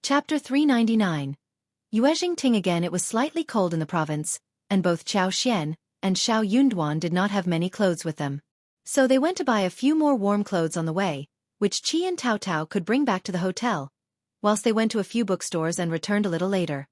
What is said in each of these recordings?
Chapter 399. Yuezheng Ting again. It was slightly cold in the province, and both Qiao Xian and Xiao Yunduan did not have many clothes with them. So they went to buy a few more warm clothes on the way, which Qi and Tao Tao could bring back to the hotel, whilst they went to a few bookstores and returned a little later.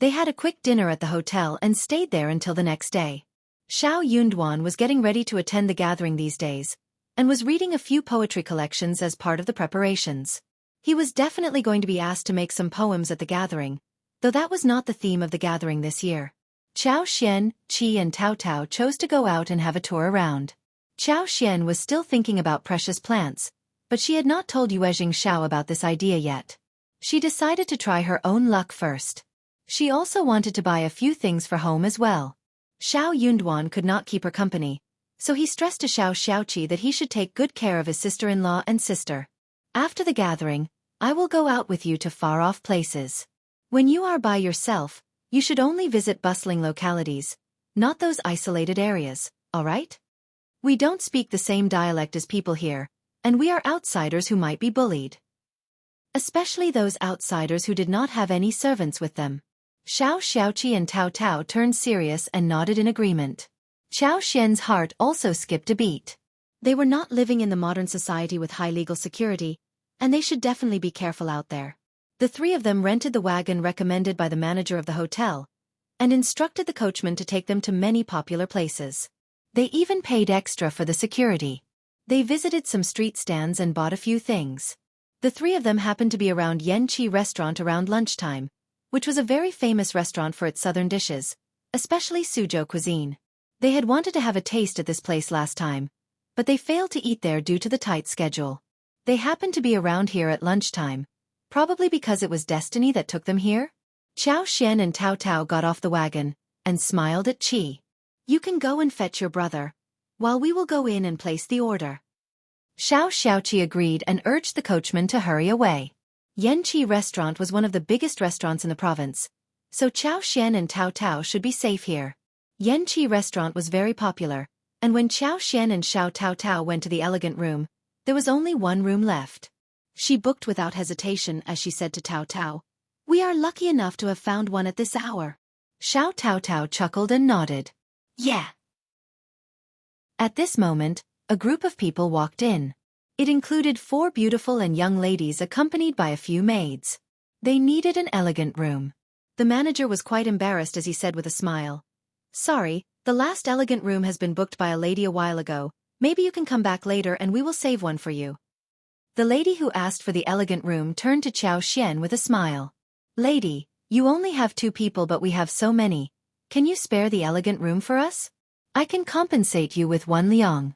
They had a quick dinner at the hotel and stayed there until the next day. Xiao Yunduan was getting ready to attend the gathering these days, and was reading a few poetry collections as part of the preparations. He was definitely going to be asked to make some poems at the gathering, though that was not the theme of the gathering this year. Qiao Xian, Qi and Tao Tao chose to go out and have a tour around. Qiao Xian was still thinking about precious plants, but she had not told Yuezheng Xiao about this idea yet. She decided to try her own luck first. She also wanted to buy a few things for home as well. Xiao Yunduan could not keep her company, so he stressed to Xiao Xiaoqi that he should take good care of his sister-in-law and sister. After the gathering, I will go out with you to far-off places. When you are by yourself, you should only visit bustling localities, not those isolated areas, all right? We don't speak the same dialect as people here, and we are outsiders who might be bullied. Especially those outsiders who did not have any servants with them. Xiao Xiaoqi and Tao Tao turned serious and nodded in agreement. Qiao Xian's heart also skipped a beat. They were not living in the modern society with high legal security, and they should definitely be careful out there. The three of them rented the wagon recommended by the manager of the hotel, and instructed the coachman to take them to many popular places. They even paid extra for the security. They visited some street stands and bought a few things. The three of them happened to be around Yanqi restaurant around lunchtime, which was a very famous restaurant for its southern dishes, especially Suzhou cuisine. They had wanted to have a taste at this place last time, but they failed to eat there due to the tight schedule. They happened to be around here at lunchtime, probably because it was destiny that took them here. Qiao Xian and Tao Tao got off the wagon, and smiled at Qi. You can go and fetch your brother, while we will go in and place the order. Xiao Xiaoqi agreed and urged the coachman to hurry away. Yanqi restaurant was one of the biggest restaurants in the province, so Qiao Xian and Tao Tao should be safe here. Yanqi restaurant was very popular, and when Qiao Xian and Xiao Tao Tao went to the elegant room, there was only one room left. She booked without hesitation as she said to Tao Tao, "We are lucky enough to have found one at this hour." Xiao Tao Tao chuckled and nodded. Yeah. At this moment, a group of people walked in. It included 4 beautiful and young ladies accompanied by a few maids. They needed an elegant room. The manager was quite embarrassed as he said with a smile, "Sorry, the last elegant room has been booked by a lady a while ago. Maybe you can come back later and we will save one for you." The lady who asked for the elegant room turned to Qiao Xian with a smile. "Lady, you only have 2 people but we have so many. Can you spare the elegant room for us? I can compensate you with 1 liang."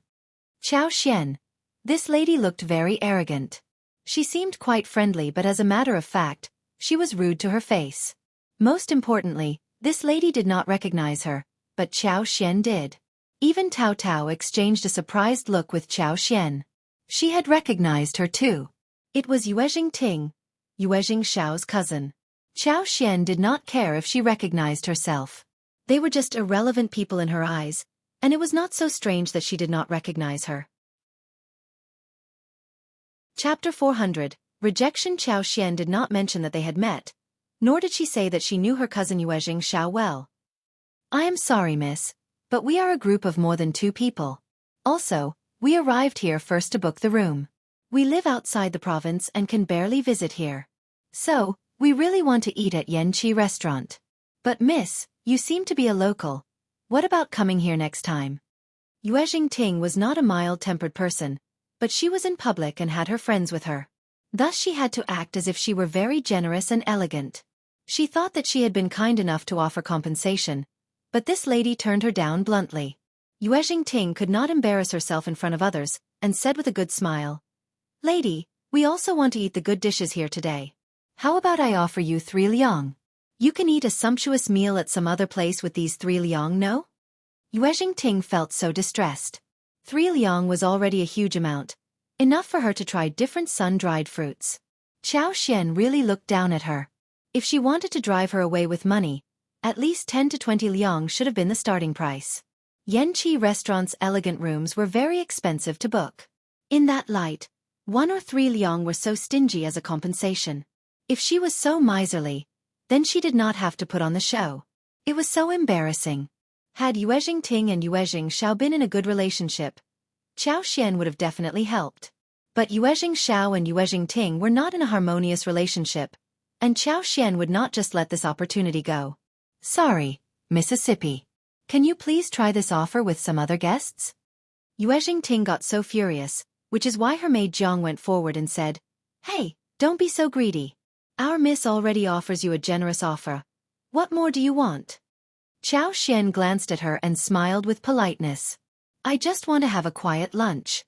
Qiao Xian. This lady looked very arrogant. She seemed quite friendly but as a matter of fact, she was rude to her face. Most importantly, this lady did not recognize her, but Qiao Xian did. Even Tao Tao exchanged a surprised look with Qiao Xian. She had recognized her too. It was Yuezheng Ting, Yuezheng Xiao's cousin. Qiao Xian did not care if she recognized herself. They were just irrelevant people in her eyes, and it was not so strange that she did not recognize her. Chapter 400. Rejection. Qiao Xian did not mention that they had met, nor did she say that she knew her cousin Yuezheng Xiao well. "I am sorry, miss, but we are a group of more than 2 people. Also, we arrived here first to book the room. We live outside the province and can barely visit here. So, we really want to eat at Yanqi restaurant. But miss, you seem to be a local. What about coming here next time?" Yuezheng Ting was not a mild-tempered person, but she was in public and had her friends with her. Thus she had to act as if she were very generous and elegant. She thought that she had been kind enough to offer compensation, but this lady turned her down bluntly. Yuezheng Ting could not embarrass herself in front of others, and said with a good smile, "Lady, we also want to eat the good dishes here today. How about I offer you 3 liang? You can eat a sumptuous meal at some other place with these 3 liang, no?" Yuezheng Ting felt so distressed. 3 liang was already a huge amount, enough for her to try different sun-dried fruits. Qiao Xian really looked down at her. If she wanted to drive her away with money, at least 10 to 20 liang should have been the starting price. Yanqi restaurant's elegant rooms were very expensive to book. In that light, 1 or 3 liang were so stingy as a compensation. If she was so miserly, then she did not have to put on the show. It was so embarrassing. Had Yuezheng Ting and Yuezheng Xiao been in a good relationship, Xianxia would have definitely helped. But Yuezheng Xiao and Yuezheng Ting were not in a harmonious relationship, and Xianxia would not just let this opportunity go. Sorry, Mississippi. Can you please try this offer with some other guests? Yuezheng Ting got so furious, which is why her maid Jiang went forward and said, Hey, don't be so greedy. Our miss already offers you a generous offer. What more do you want? Xianxia glanced at her and smiled with politeness. I just want to have a quiet lunch.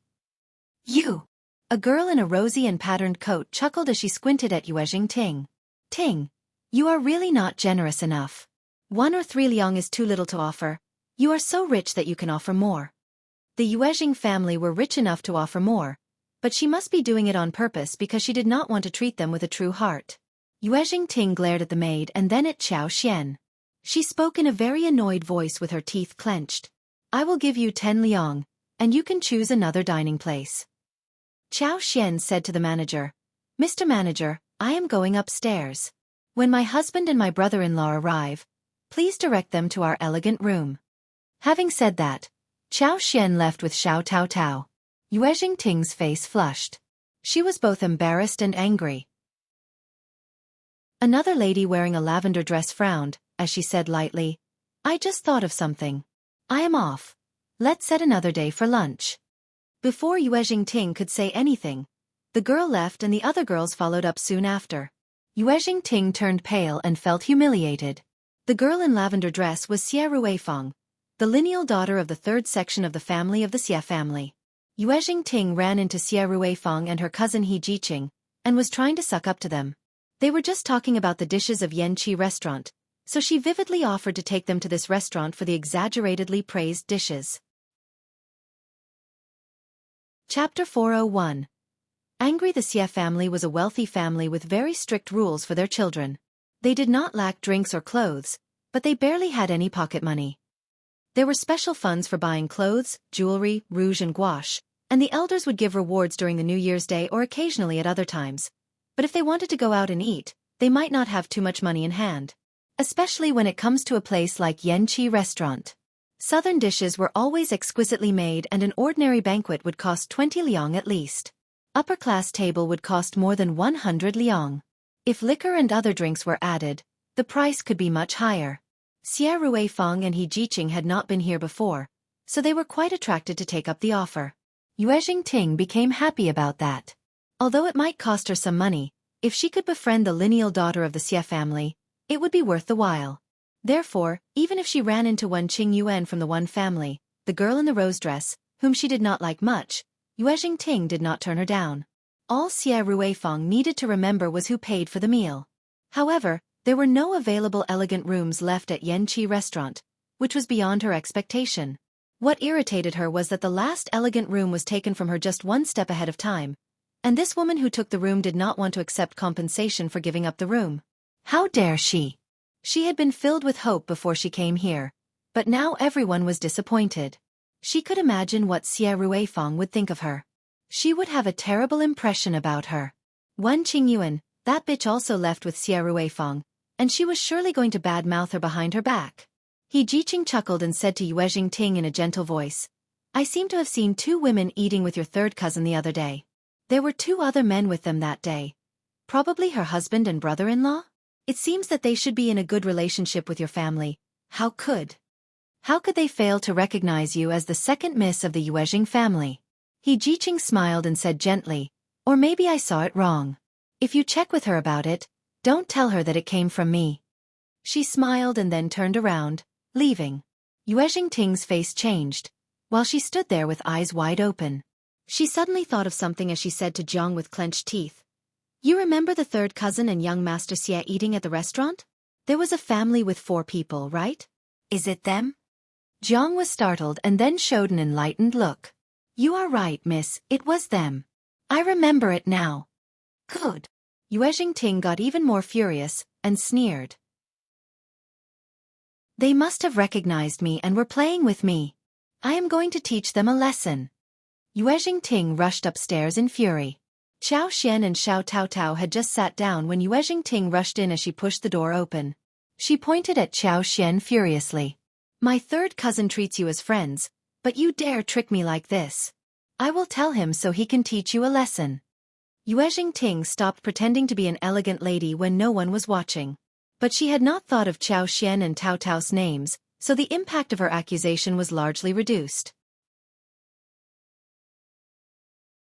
You. A girl in a rosy and patterned coat chuckled as she squinted at Yuezheng Ting. Ting, you are really not generous enough. 1 or 3 liang is too little to offer. You are so rich that you can offer more. The Yuezheng family were rich enough to offer more, but she must be doing it on purpose because she did not want to treat them with a true heart. Yuezheng Ting glared at the maid and then at Xiao. She spoke in a very annoyed voice with her teeth clenched. I will give you 10 liang, and you can choose another dining place. Xiao said to the manager, Mr. Manager, I am going upstairs. When my husband and my brother-in-law arrive, please direct them to our elegant room. Having said that, Xiao left with Xiao Tao Tao. Yuezheng Ting's face flushed. She was both embarrassed and angry. Another lady wearing a lavender dress frowned, as she said lightly, I just thought of something. I am off. Let's set another day for lunch. Before Yuezheng Ting could say anything, the girl left and the other girls followed up soon after. Yuezheng Ting turned pale and felt humiliated. The girl in lavender dress was Xie Ruifang, the lineal daughter of the 3rd section of the family of the Xie family. Yuezheng Ting ran into Xie Ruifang and her cousin He Jiqing, and was trying to suck up to them. They were just talking about the dishes of Yanqi restaurant, so she vividly offered to take them to this restaurant for the exaggeratedly praised dishes. Chapter 401. Angry. The Xie family was a wealthy family with very strict rules for their children. They did not lack drinks or clothes, but they barely had any pocket money. There were special funds for buying clothes, jewelry, rouge and gouache, and the elders would give rewards during the New Year's Day or occasionally at other times. But if they wanted to go out and eat, they might not have too much money in hand. Especially when it comes to a place like Yanqi restaurant. Southern dishes were always exquisitely made and an ordinary banquet would cost 20 liang at least. Upper-class table would cost more than 100 liang. If liquor and other drinks were added, the price could be much higher. Xie Ruifang and He Jiqing had not been here before, so they were quite attracted to take up the offer. Yuezheng Ting became happy about that. Although it might cost her some money, if she could befriend the lineal daughter of the Xie family, it would be worth the while. Therefore, even if she ran into one Qing Yuan from the one family, the girl in the rose dress, whom she did not like much, Yuezheng Ting did not turn her down. All Xie Ruifang needed to remember was who paid for the meal. However, there were no available elegant rooms left at Yanqi restaurant, which was beyond her expectation. What irritated her was that the last elegant room was taken from her just one step ahead of time, and this woman who took the room did not want to accept compensation for giving up the room. How dare she? She had been filled with hope before she came here, but now everyone was disappointed. She could imagine what Xie Ruifang would think of her. She would have a terrible impression about her. One Qing Yuan, that bitch, also left with Xie Ruifang, and she was surely going to badmouth her behind her back. He Jiqing chuckled and said to Yuezheng Ting in a gentle voice, I seem to have seen 2 women eating with your 3rd cousin the other day. There were 2 other men with them that day. Probably her husband and brother-in-law? It seems that they should be in a good relationship with your family. How could they fail to recognize you as the 2nd miss of the Yuezheng family? He Jiqing smiled and said gently, or maybe I saw it wrong. If you check with her about it, don't tell her that it came from me. She smiled and then turned around, leaving. Yuezheng Ting's face changed, while she stood there with eyes wide open. She suddenly thought of something as she said to Jiang with clenched teeth. You remember the 3rd cousin and young Master Xie eating at the restaurant? There was a family with 4 people, right? Is it them? Jiang was startled and then showed an enlightened look. You are right, miss, it was them. I remember it now. Good. Yuezheng Ting got even more furious, and sneered. They must have recognized me and were playing with me. I am going to teach them a lesson. Yuezheng Ting rushed upstairs in fury. Xiao Xian and Xiao Taotao had just sat down when Yuezheng Ting rushed in as she pushed the door open. She pointed at Xiao Xian furiously. My third cousin treats you as friends, but you dare trick me like this. I will tell him so he can teach you a lesson. Yuezheng Ting stopped pretending to be an elegant lady when no one was watching. But she had not thought of Xiao Xian and Tao Tao's names, so the impact of her accusation was largely reduced.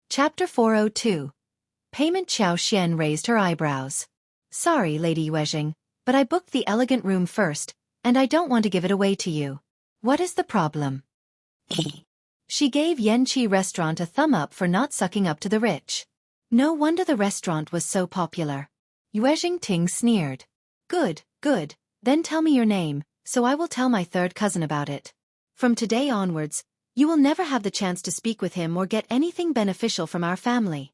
Chapter 402. Payment. Xiao Xian raised her eyebrows. Sorry, Lady Yuezheng, but I booked the elegant room first, and I don't want to give it away to you. What is the problem? She gave Qiao restaurant a thumb up for not sucking up to the rich. No wonder the restaurant was so popular. Yuezheng Ting sneered. Good, good, then tell me your name, so I will tell my third cousin about it. From today onwards, you will never have the chance to speak with him or get anything beneficial from our family.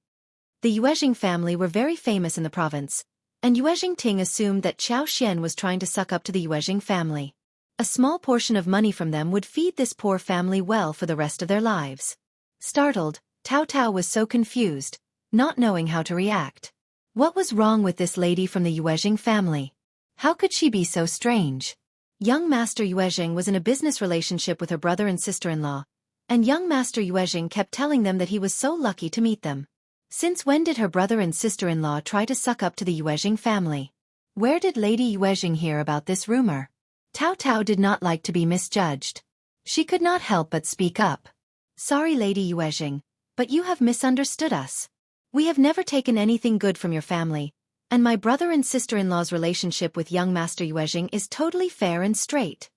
The Yuezheng family were very famous in the province, and Yuezheng Ting assumed that Xiao Xian was trying to suck up to the Yuezheng family. A small portion of money from them would feed this poor family well for the rest of their lives. Startled, Tao Tao was so confused, not knowing how to react. What was wrong with this lady from the Yuezheng family? How could she be so strange? Young Master Yuezheng was in a business relationship with her brother and sister-in-law, and young Master Yuezheng kept telling them that he was so lucky to meet them. Since when did her brother and sister-in-law try to suck up to the Yuezheng family? Where did Lady Yuezheng hear about this rumor? Tao Tao did not like to be misjudged. She could not help but speak up. Sorry, Lady Yuezheng, but you have misunderstood us. We have never taken anything good from your family, and my brother and sister-in-law's relationship with young Master Yuezheng is totally fair and straight.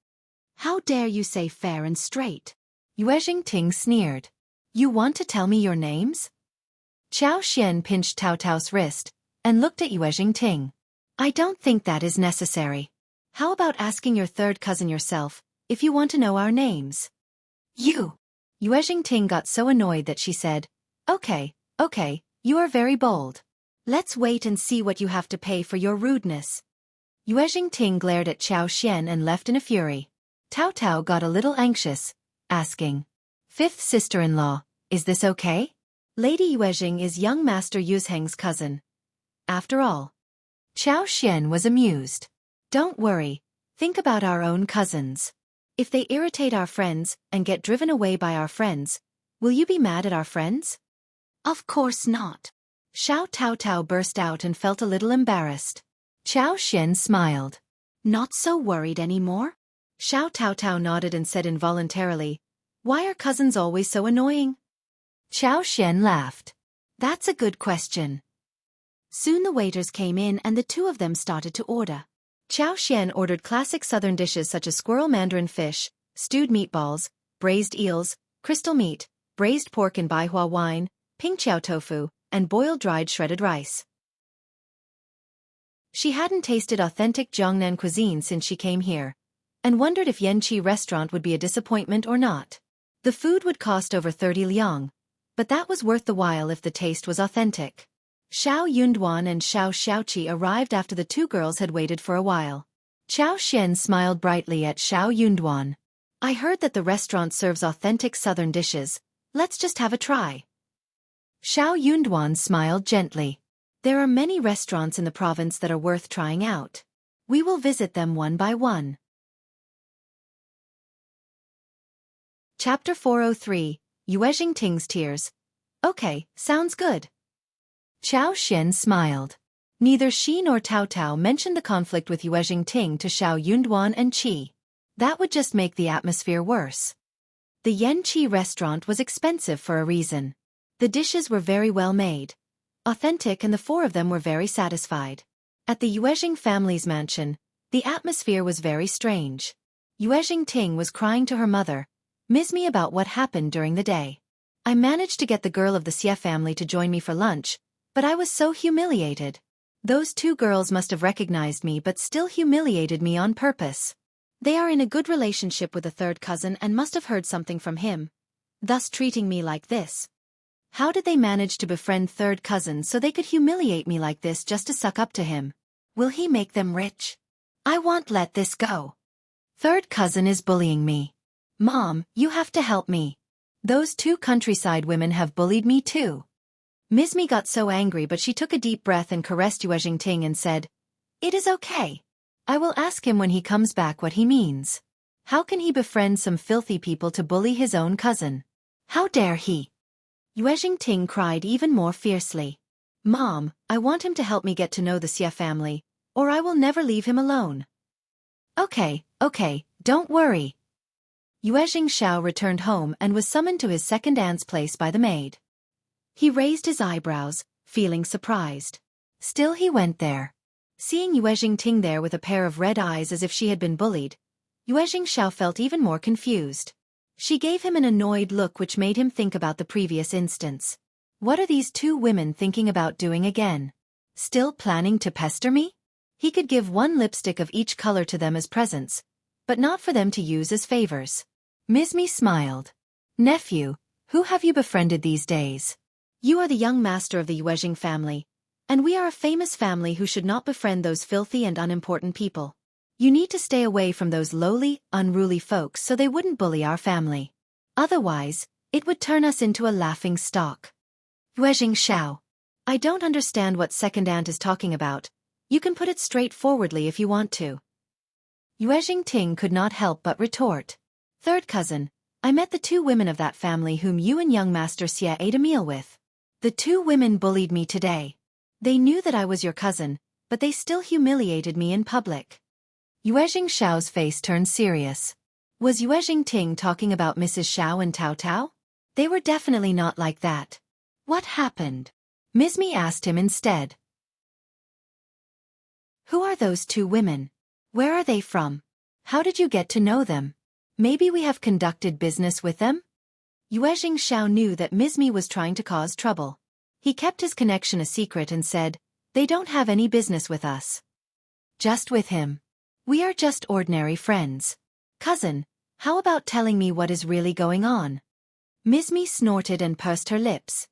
How dare you say fair and straight? Yuezheng Ting sneered. You want to tell me your names? Xiao Xian pinched Tao Tao's wrist and looked at Yuezheng Ting. I don't think that is necessary. How about asking your third cousin yourself, if you want to know our names? You! Yuezheng Ting got so annoyed that she said, Okay, you are very bold. Let's wait and see what you have to pay for your rudeness. Yuezheng Ting glared at Xiao Xian and left in a fury. Tao Tao got a little anxious, asking, Fifth sister-in-law, is this okay? Lady Yuezheng is young Master Yuezheng's cousin. After all. Xiao Xian was amused. Don't worry, think about our own cousins. If they irritate our friends and get driven away by our friends, will you be mad at our friends? Of course not. Xiao Taotao burst out and felt a little embarrassed. Xiao Xian smiled. Not so worried anymore? Xiao Taotao nodded and said involuntarily, Why are cousins always so annoying? Xiao Xian laughed. That's a good question. Soon the waiters came in and the two of them started to order. Xiao Xian ordered classic southern dishes such as squirrel mandarin fish, stewed meatballs, braised eels, crystal meat, braised pork and baihua wine, pingqiao tofu, and boiled dried shredded rice. She hadn't tasted authentic Jiangnan cuisine since she came here, and wondered if Qiao restaurant would be a disappointment or not. The food would cost over 30 liang, but that was worth the while if the taste was authentic. Xiao Yunduan and Xiao Xiaoqi arrived after the two girls had waited for a while. Xiao Xian smiled brightly at Xiao Yunduan. I heard that the restaurant serves authentic southern dishes. Let's just have a try. Xiao Yunduan smiled gently. There are many restaurants in the province that are worth trying out. We will visit them one by one. Chapter 403, Yuezheng Ting's Tears. Okay, sounds good. Xiao Xian smiled. Neither she nor Tao Tao mentioned the conflict with Yuezheng Ting to Xiao Yunduan and Qi. That would just make the atmosphere worse. The Qiao restaurant was expensive for a reason. The dishes were very well made, authentic, and the four of them were very satisfied. At the Yuezheng family's mansion, the atmosphere was very strange. Yuezheng Ting was crying to her mother, Ms.Mi, about what happened during the day. I managed to get the girl of the Xie family to join me for lunch, but I was so humiliated. Those two girls must have recognized me but still humiliated me on purpose. They are in a good relationship with a third cousin and must have heard something from him, thus treating me like this. How did they manage to befriend third cousin so they could humiliate me like this just to suck up to him? Will he make them rich? I won't let this go. Third cousin is bullying me. Mom, you have to help me. Those two countryside women have bullied me too. Ms.Mi got so angry, but she took a deep breath and caressed Yuezheng Ting and said, "It is okay. I will ask him when he comes back what he means. How can he befriend some filthy people to bully his own cousin? How dare he?" Yuezheng Ting cried even more fiercely. "Mom, I want him to help me get to know the Xie family, or I will never leave him alone." Okay, don't worry." Yuezheng Xiao returned home and was summoned to his second aunt's place by the maid. He raised his eyebrows, feeling surprised. Still he went there. Seeing Yuezheng Ting there with a pair of red eyes as if she had been bullied, Yuezheng Xiao felt even more confused. She gave him an annoyed look which made him think about the previous instance. What are these two women thinking about doing again? Still planning to pester me? He could give one lipstick of each color to them as presents, but not for them to use as favors. Ms.Mi smiled. "Nephew, who have you befriended these days? You are the young master of the Yuezheng family, and we are a famous family who should not befriend those filthy and unimportant people. You need to stay away from those lowly, unruly folks so they wouldn't bully our family. Otherwise, it would turn us into a laughing stock." Yuezheng Xiao. "I don't understand what second aunt is talking about. You can put it straightforwardly if you want to." Yuezheng Ting could not help but retort. "Third cousin, I met the two women of that family whom you and young Master Xie ate a meal with. The two women bullied me today. They knew that I was your cousin, but they still humiliated me in public." Yuezheng Xiao's face turned serious. Was Yuezheng Ting talking about Mrs. Xiao and Tao Tao? They were definitely not like that. What happened? Ms.Mi asked him instead. "Who are those two women? Where are they from? How did you get to know them? Maybe we have conducted business with them?" Yuezheng Xiao knew that Ms.Mi was trying to cause trouble. He kept his connection a secret and said, "They don't have any business with us. Just with him. We are just ordinary friends. Cousin, how about telling me what is really going on?" Ms.Mi snorted and pursed her lips.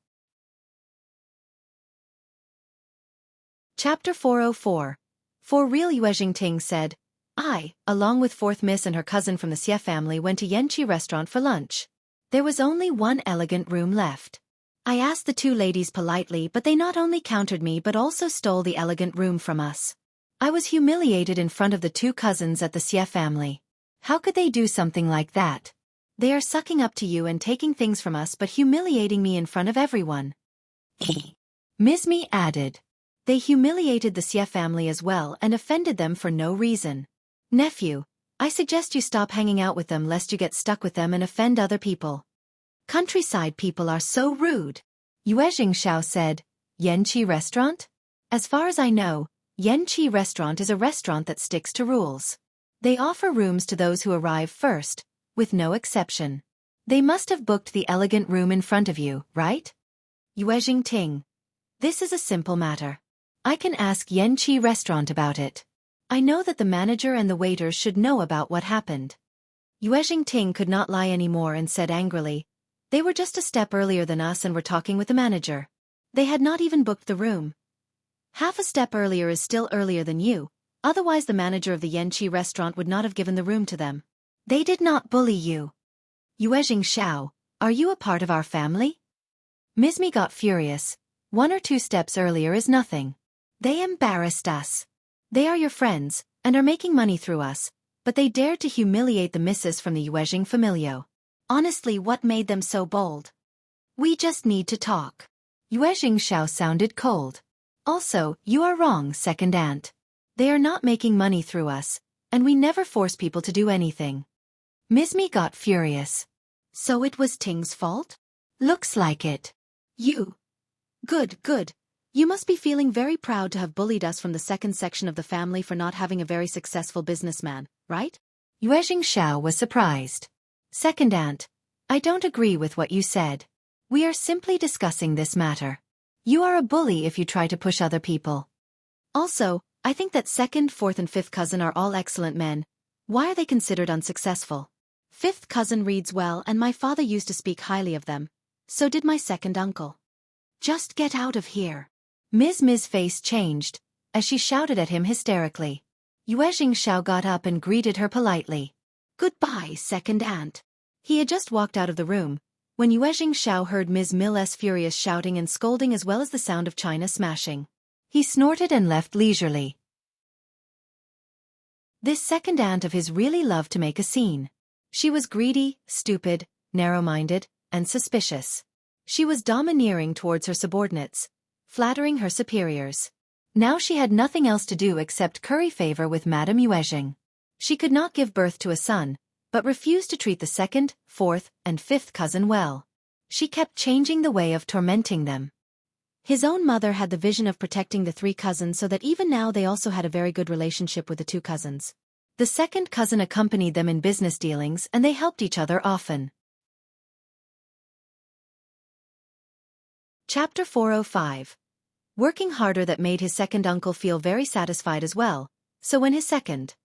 Chapter 404. For real. Yuezheng Ting said, "I, along with fourth miss and her cousin from the Xie family, went to Yanqi restaurant for lunch. There was only one elegant room left. I asked the two ladies politely, but they not only countered me but also stole the elegant room from us. I was humiliated in front of the two cousins at the Xie family. How could they do something like that? They are sucking up to you and taking things from us but humiliating me in front of everyone." Ms.Mi added. "They humiliated the Xie family as well and offended them for no reason. Nephew, I suggest you stop hanging out with them lest you get stuck with them and offend other people. Countryside people are so rude." Yuezheng Xiao said, "Yanqi restaurant? As far as I know, Yanqi restaurant is a restaurant that sticks to rules. They offer rooms to those who arrive first, with no exception. They must have booked the elegant room in front of you, right?" Yuezheng Ting. "This is a simple matter. I can ask Yanqi restaurant about it. I know that the manager and the waiters should know about what happened." Yuezheng Ting could not lie anymore and said angrily, "They were just a step earlier than us and were talking with the manager. They had not even booked the room. Half a step earlier is still earlier than you, otherwise the manager of the Yanqi restaurant would not have given the room to them. They did not bully you. Yuezheng Xiao, are you a part of our family?" Ms.Mi got furious. "1 or 2 steps earlier is nothing. They embarrassed us. They are your friends, and are making money through us, but they dared to humiliate the missus from the Yuezheng familio. Honestly, what made them so bold? We just need to talk." Yuezheng Xiao sounded cold. "Also, you are wrong, second aunt. They are not making money through us, and we never force people to do anything." Ms.Mi got furious. "So it was Ting's fault? Looks like it. You. Good. You must be feeling very proud to have bullied us from the second section of the family for not having a very successful businessman, right?" Yuezheng Xiao was surprised. "Second aunt, I don't agree with what you said. We are simply discussing this matter. You are a bully if you try to push other people. Also, I think that second, fourth and fifth cousin are all excellent men. Why are they considered unsuccessful? Fifth cousin reads well and my father used to speak highly of them. So did my second uncle. Just get out of here." Ms.Mi's face changed, as she shouted at him hysterically. Yuezheng Xiao got up and greeted her politely. "Goodbye, second aunt." He had just walked out of the room, When Yuezheng Xiao heard Ms.Mi's furious shouting and scolding as well as the sound of china smashing, he snorted and left leisurely. This second aunt of his really loved to make a scene. She was greedy, stupid, narrow-minded, and suspicious. She was domineering towards her subordinates, flattering her superiors. Now she had nothing else to do except curry favor with Madame Yuezheng. She could not give birth to a son, but refused to treat the second, fourth, and fifth cousin well. She kept changing the way of tormenting them. His own mother had the vision of protecting the three cousins so that even now they also had a very good relationship with the two cousins. The second cousin accompanied them in business dealings and they helped each other often. Chapter 405. Working harder that made his second uncle feel very satisfied as well, so when his second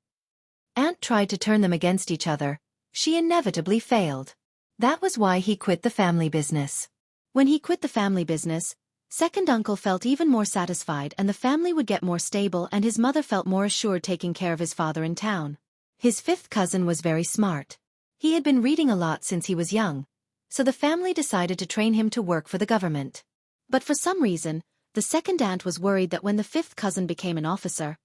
aunt tried to turn them against each other, she inevitably failed. That was why he quit the family business. When he quit the family business, second uncle felt even more satisfied and the family would get more stable and his mother felt more assured taking care of his father in town. His fifth cousin was very smart. He had been reading a lot since he was young, so the family decided to train him to work for the government. But for some reason, the second aunt was worried that when the fifth cousin became an officer,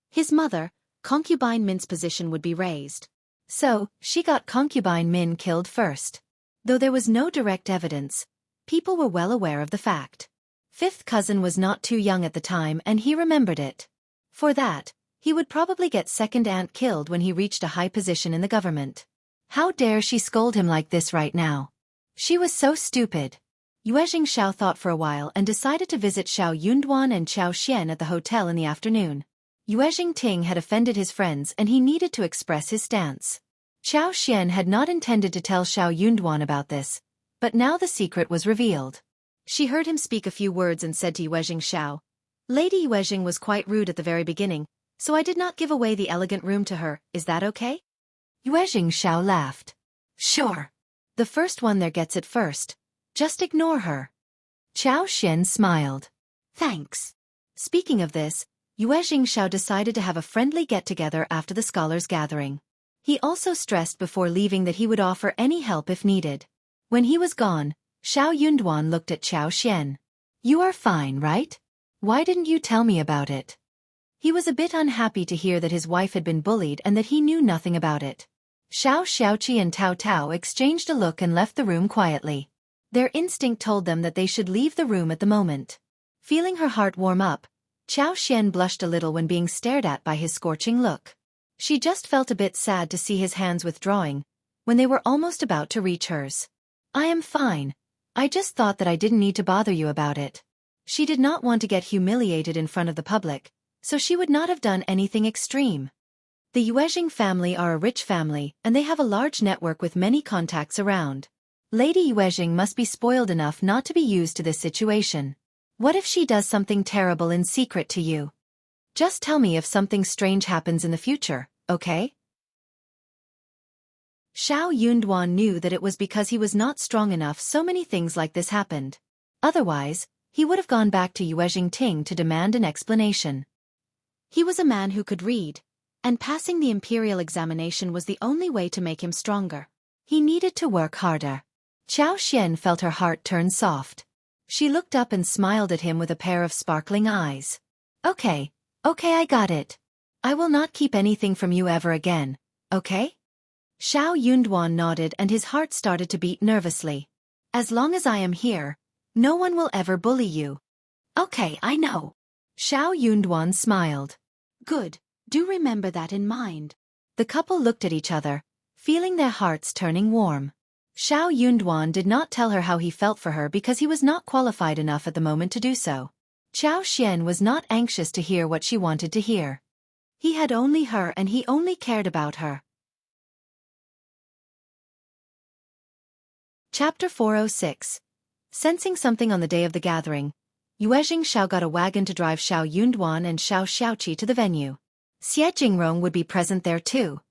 his mother, Concubine Min's position would be raised. So, she got Concubine Min killed first. Though there was no direct evidence, people were well aware of the fact. Fifth cousin was not too young at the time and he remembered it. For that, he would probably get second aunt killed when he reached a high position in the government. How dare she scold him like this right now? She was so stupid. Yuezheng Xiao thought for a while and decided to visit Xiao Yunduan and Qiao Xian at the hotel in the afternoon. Yuezheng Ting had offended his friends and he needed to express his stance. Qiao Xian had not intended to tell Xiao Yunduan about this, but now the secret was revealed. She heard him speak a few words and said to Yuezheng Xiao, "Lady Yuezheng was quite rude at the very beginning, so I did not give away the elegant room to her, is that okay?" Yuezheng Xiao laughed. "Sure. The first one there gets it first. Just ignore her." Qiao Xian smiled. "Thanks." Speaking of this, Yuezheng Xiao decided to have a friendly get-together after the scholars' gathering. He also stressed before leaving that he would offer any help if needed. When he was gone, Xiao Yunduan looked at Qiao Xian. "You are fine, right? Why didn't you tell me about it?" He was a bit unhappy to hear that his wife had been bullied and that he knew nothing about it. Xiao Xiaoqi and Tao Tao exchanged a look and left the room quietly. Their instinct told them that they should leave the room at the moment. Feeling her heart warm up, Qiao Xian blushed a little when being stared at by his scorching look. She just felt a bit sad to see his hands withdrawing, when they were almost about to reach hers. "I am fine. I just thought that I didn't need to bother you about it." She did not want to get humiliated in front of the public, so she would not have done anything extreme. The Yuezheng family are a rich family and they have a large network with many contacts around. Lady Yuezheng must be spoiled enough not to be used to this situation. What if she does something terrible in secret to you? Just tell me if something strange happens in the future, okay? Xiao Yunduan knew that it was because he was not strong enough so many things like this happened. Otherwise, he would have gone back to Yuezheng Ting to demand an explanation. He was a man who could read, and passing the imperial examination was the only way to make him stronger. He needed to work harder. Qiao Xian felt her heart turn soft. She looked up and smiled at him with a pair of sparkling eyes. Okay, I got it. I will not keep anything from you ever again, okay?" Xiao Yunduan nodded and his heart started to beat nervously. "As long as I am here, no one will ever bully you." "Okay, I know." Xiao Yunduan smiled. "Good, do remember that in mind." The couple looked at each other, feeling their hearts turning warm. Xiao Yunduan did not tell her how he felt for her because he was not qualified enough at the moment to do so. Qiao Xian was not anxious to hear what she wanted to hear. He had only her and he only cared about her. Chapter 406. Sensing something on the day of the gathering, Yuezheng Xiao got a wagon to drive Xiao Yunduan and Xiao Xiaoqi to the venue. Xie Jingrong would be present there too.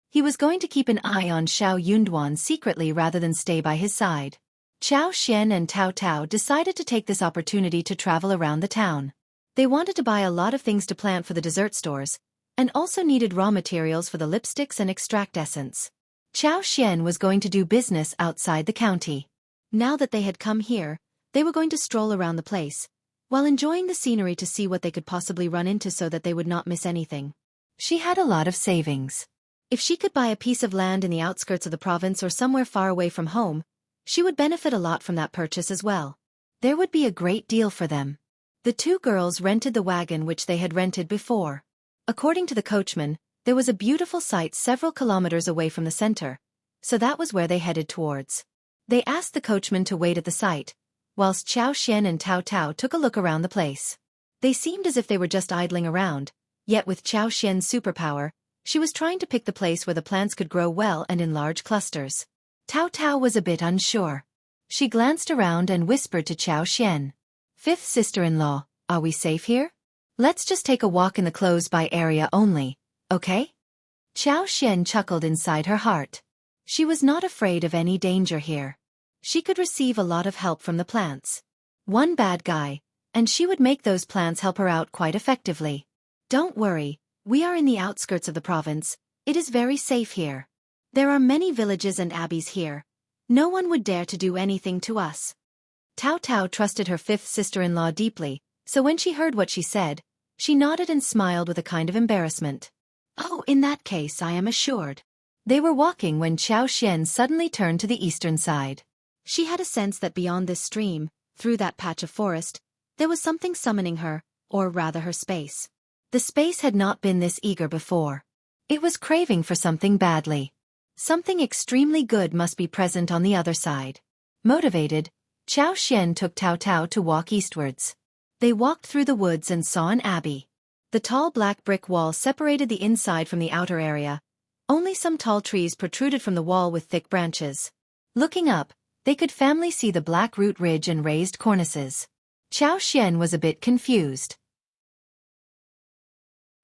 He was going to keep an eye on Xiao Yunduan secretly rather than stay by his side. Qiao Xian and Tao Tao decided to take this opportunity to travel around the town. They wanted to buy a lot of things to plant for the dessert stores, and also needed raw materials for the lipsticks and extract essence. Xian was going to do business outside the county. Now that they had come here, they were going to stroll around the place, while enjoying the scenery to see what they could possibly run into so that they would not miss anything. She had a lot of savings. If she could buy a piece of land in the outskirts of the province or somewhere far away from home, she would benefit a lot from that purchase as well. There would be a great deal for them. The two girls rented the wagon which they had rented before. According to the coachman, there was a beautiful site several kilometers away from the center, so that was where they headed towards. They asked the coachman to wait at the site, whilst Xian and Tao took a look around the place. They seemed as if they were just idling around, yet with Xian's superpower, she was trying to pick the place where the plants could grow well and in large clusters. Tao was a bit unsure. She glanced around and whispered to Xian. "Fifth sister-in-law, are we safe here? Let's just take a walk in the close-by area only, okay?" Xian chuckled inside her heart. She was not afraid of any danger here. She could receive a lot of help from the plants. One bad guy, and she would make those plants help her out quite effectively. "Don't worry, we are in the outskirts of the province. It is very safe here. There are many villages and abbeys here. No one would dare to do anything to us." Tao trusted her fifth sister-in-law deeply, so when she heard what she said, she nodded and smiled with a kind of embarrassment. "Oh, in that case I am assured." They were walking when Xian suddenly turned to the eastern side. She had a sense that beyond this stream, through that patch of forest, there was something summoning her, or rather her space. The space had not been this eager before. It was craving for something badly. Something extremely good must be present on the other side. Motivated, Xian took Tao to walk eastwards. They walked through the woods and saw an abbey. The tall black brick wall separated the inside from the outer area. Only some tall trees protruded from the wall with thick branches. Looking up, they could faintly see the black root ridge and raised cornices. Xian was a bit confused.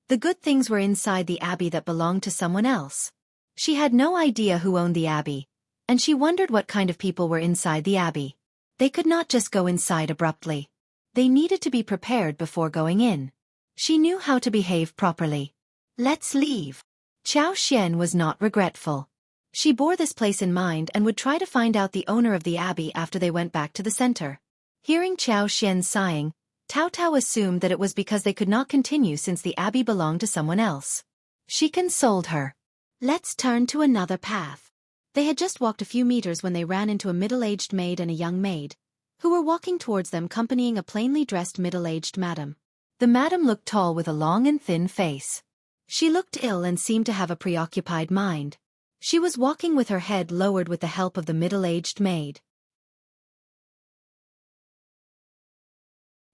The good things were inside the abbey that belonged to someone else. She had no idea who owned the abbey, and she wondered what kind of people were inside the abbey. They could not just go inside abruptly. They needed to be prepared before going in. She knew how to behave properly. "Let's leave." Xian was not regretful. She bore this place in mind and would try to find out the owner of the abbey after they went back to the center. Hearing Xian sighing, Tao assumed that it was because they could not continue since the abbey belonged to someone else. She consoled her. "Let's turn to another path." They had just walked a few meters when they ran into a middle-aged maid and a young maid, who were walking towards them accompanying a plainly dressed middle-aged madam. The madam looked tall with a long and thin face. She looked ill and seemed to have a preoccupied mind. She was walking with her head lowered with the help of the middle-aged maid.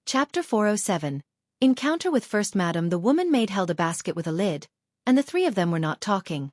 Chapter 407. Encounter with First Madam. The woman maid held a basket with a lid, and the three of them were not talking.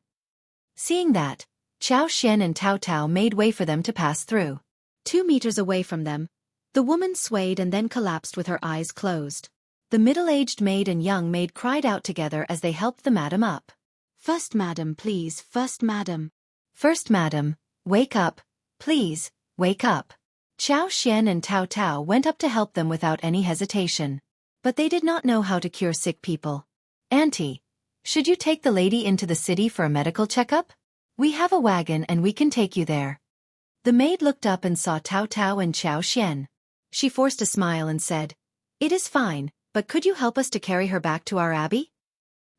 Seeing that, Xian and Tao made way for them to pass through. 2 meters away from them, the woman swayed and then collapsed with her eyes closed. The middle-aged maid and young maid cried out together as they helped the madam up. "First Madam, please, First Madam. First Madam, wake up, please, wake up." Xian and Tao went up to help them without any hesitation. But they did not know how to cure sick people. "Auntie, should you take the lady into the city for a medical checkup? We have a wagon and we can take you there." The maid looked up and saw Tao and Xian. She forced a smile and said, "It is fine, but could you help us to carry her back to our abbey?"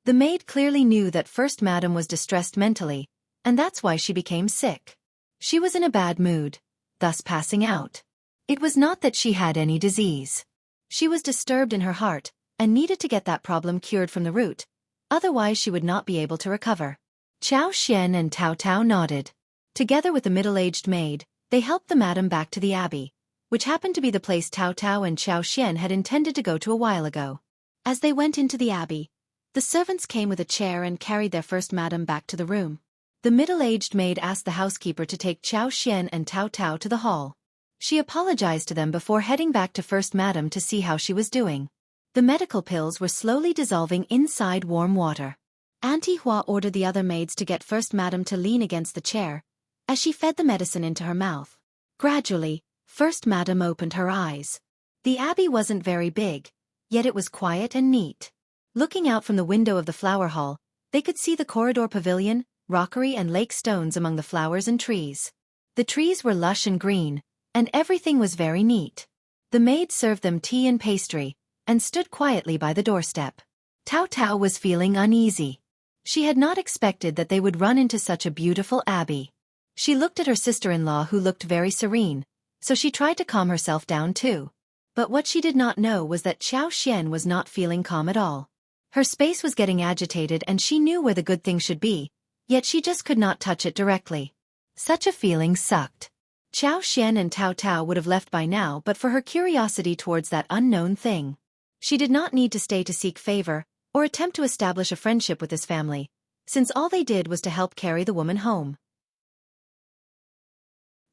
The maid clearly knew that First Madam was distressed mentally, and that's why she became sick. She was in a bad mood, thus passing out. It was not that she had any disease. She was disturbed in her heart, and needed to get that problem cured from the root, otherwise she would not be able to recover. Xian and Tao nodded. Together with the middle-aged maid, they helped the madam back to the abbey, which happened to be the place Tao and Xian had intended to go to a while ago. As they went into the abbey, the servants came with a chair and carried their First Madam back to the room. The middle-aged maid asked the housekeeper to take Xian and Tao to the hall. She apologized to them before heading back to First Madam to see how she was doing. The medical pills were slowly dissolving inside warm water. Auntie Hua ordered the other maids to get First Madam to lean against the chair, as she fed the medicine into her mouth. Gradually, First Madam opened her eyes. The abbey wasn't very big, yet it was quiet and neat. Looking out from the window of the flower hall, they could see the corridor pavilion, rockery and lake stones among the flowers and trees. The trees were lush and green, and everything was very neat. The maid served them tea and pastry, and stood quietly by the doorstep. Tao was feeling uneasy. She had not expected that they would run into such a beautiful abbey. She looked at her sister-in-law who looked very serene, so she tried to calm herself down too. But what she did not know was that Xianxia was not feeling calm at all. Her space was getting agitated and she knew where the good thing should be, yet she just could not touch it directly. Such a feeling sucked. Xianxia and Tao would have left by now but for her curiosity towards that unknown thing. She did not need to stay to seek favor, or attempt to establish a friendship with this family, since all they did was to help carry the woman home.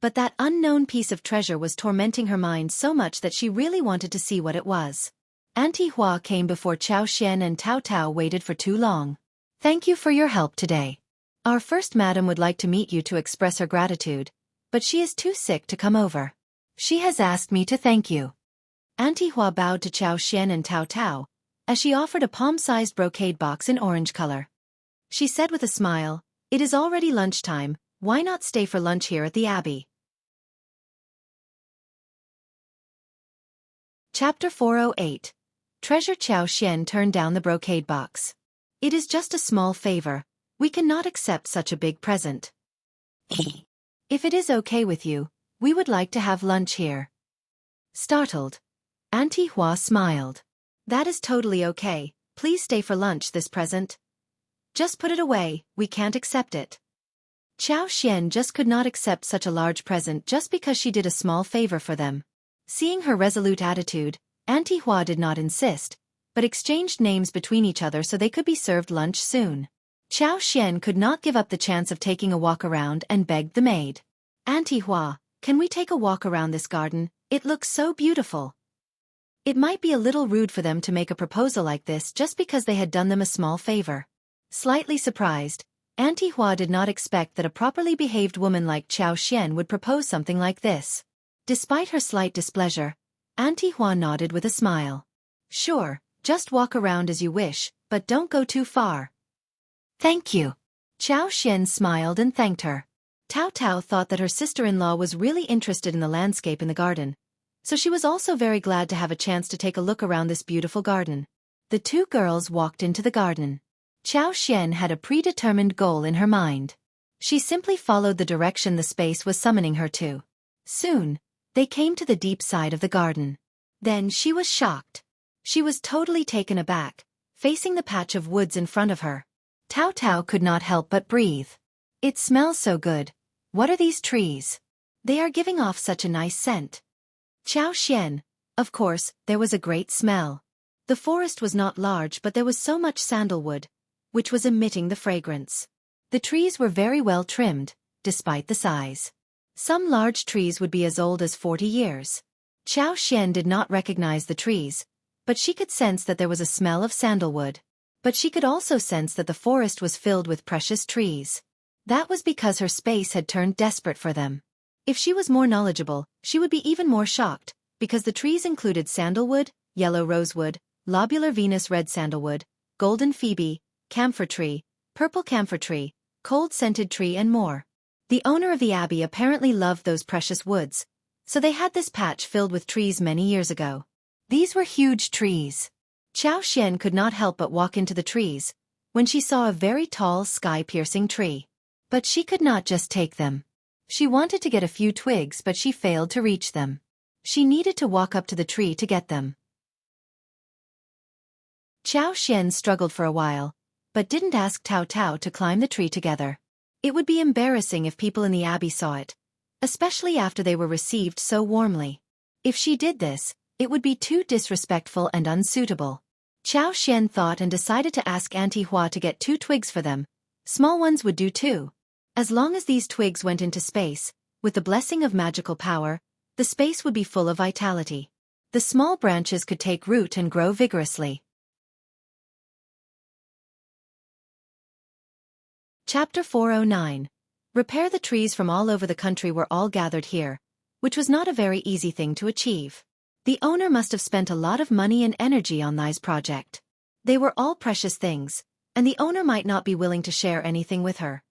But that unknown piece of treasure was tormenting her mind so much that she really wanted to see what it was. Auntie Hua came before Xianxia and Tao waited for too long. "Thank you for your help today. Our first madam would like to meet you to express her gratitude, but she is too sick to come over. She has asked me to thank you." Auntie Hua bowed to Xianxia and Tao, as she offered a palm-sized brocade box in orange color. She said with a smile, "It is already lunchtime, why not stay for lunch here at the abbey?" Chapter 408. Treasure. Xianxia turned down the brocade box. "It is just a small favor. We cannot accept such a big present. If it is okay with you, we would like to have lunch here." Startled, Auntie Hua smiled. "That is totally okay, please stay for lunch. This present. Just put it away, we can't accept it." Xianxia just could not accept such a large present just because she did a small favor for them. Seeing her resolute attitude, Auntie Hua did not insist, but exchanged names between each other so they could be served lunch soon. Xianxia could not give up the chance of taking a walk around and begged the maid, "Auntie Hua, can we take a walk around this garden? It looks so beautiful." It might be a little rude for them to make a proposal like this just because they had done them a small favor. Slightly surprised, Auntie Hua did not expect that a properly behaved woman like Xianxia would propose something like this. Despite her slight displeasure, Auntie Hua nodded with a smile. "Sure, just walk around as you wish, but don't go too far." "Thank you." Xianxia smiled and thanked her. Tao thought that her sister-in-law was really interested in the landscape in the garden, so she was also very glad to have a chance to take a look around this beautiful garden. The two girls walked into the garden. Xianxia had a predetermined goal in her mind. She simply followed the direction the space was summoning her to. Soon, they came to the deep side of the garden. Then she was shocked. She was totally taken aback, facing the patch of woods in front of her. Tao could not help but breathe. "It smells so good. What are these trees? They are giving off such a nice scent." Xianxia, of course, there was a great smell. The forest was not large but there was so much sandalwood, which was emitting the fragrance. The trees were very well trimmed, despite the size. Some large trees would be as old as 40 years. Xianxia did not recognize the trees, but she could sense that there was a smell of sandalwood. But she could also sense that the forest was filled with precious trees. That was because her space had turned desperate for them. If she was more knowledgeable, she would be even more shocked, because the trees included sandalwood, yellow rosewood, lobular Venus red sandalwood, golden phoebe, camphor tree, purple camphor tree, cold scented tree and more. The owner of the abbey apparently loved those precious woods, so they had this patch filled with trees many years ago. These were huge trees. Xianxia could not help but walk into the trees, when she saw a very tall sky-piercing tree. But she could not just take them. She wanted to get a few twigs but she failed to reach them. She needed to walk up to the tree to get them. Xianxia struggled for a while, but didn't ask Tao to climb the tree together. It would be embarrassing if people in the abbey saw it, especially after they were received so warmly. If she did this, it would be too disrespectful and unsuitable. Xianxia thought and decided to ask Auntie Hua to get 2 twigs for them. Small ones would do too. As long as these twigs went into space, with the blessing of magical power, the space would be full of vitality. The small branches could take root and grow vigorously. Chapter 409. Repair. The trees from all over the country were all gathered here, which was not a very easy thing to achieve. The owner must have spent a lot of money and energy on this project. They were all precious things, and the owner might not be willing to share anything with her.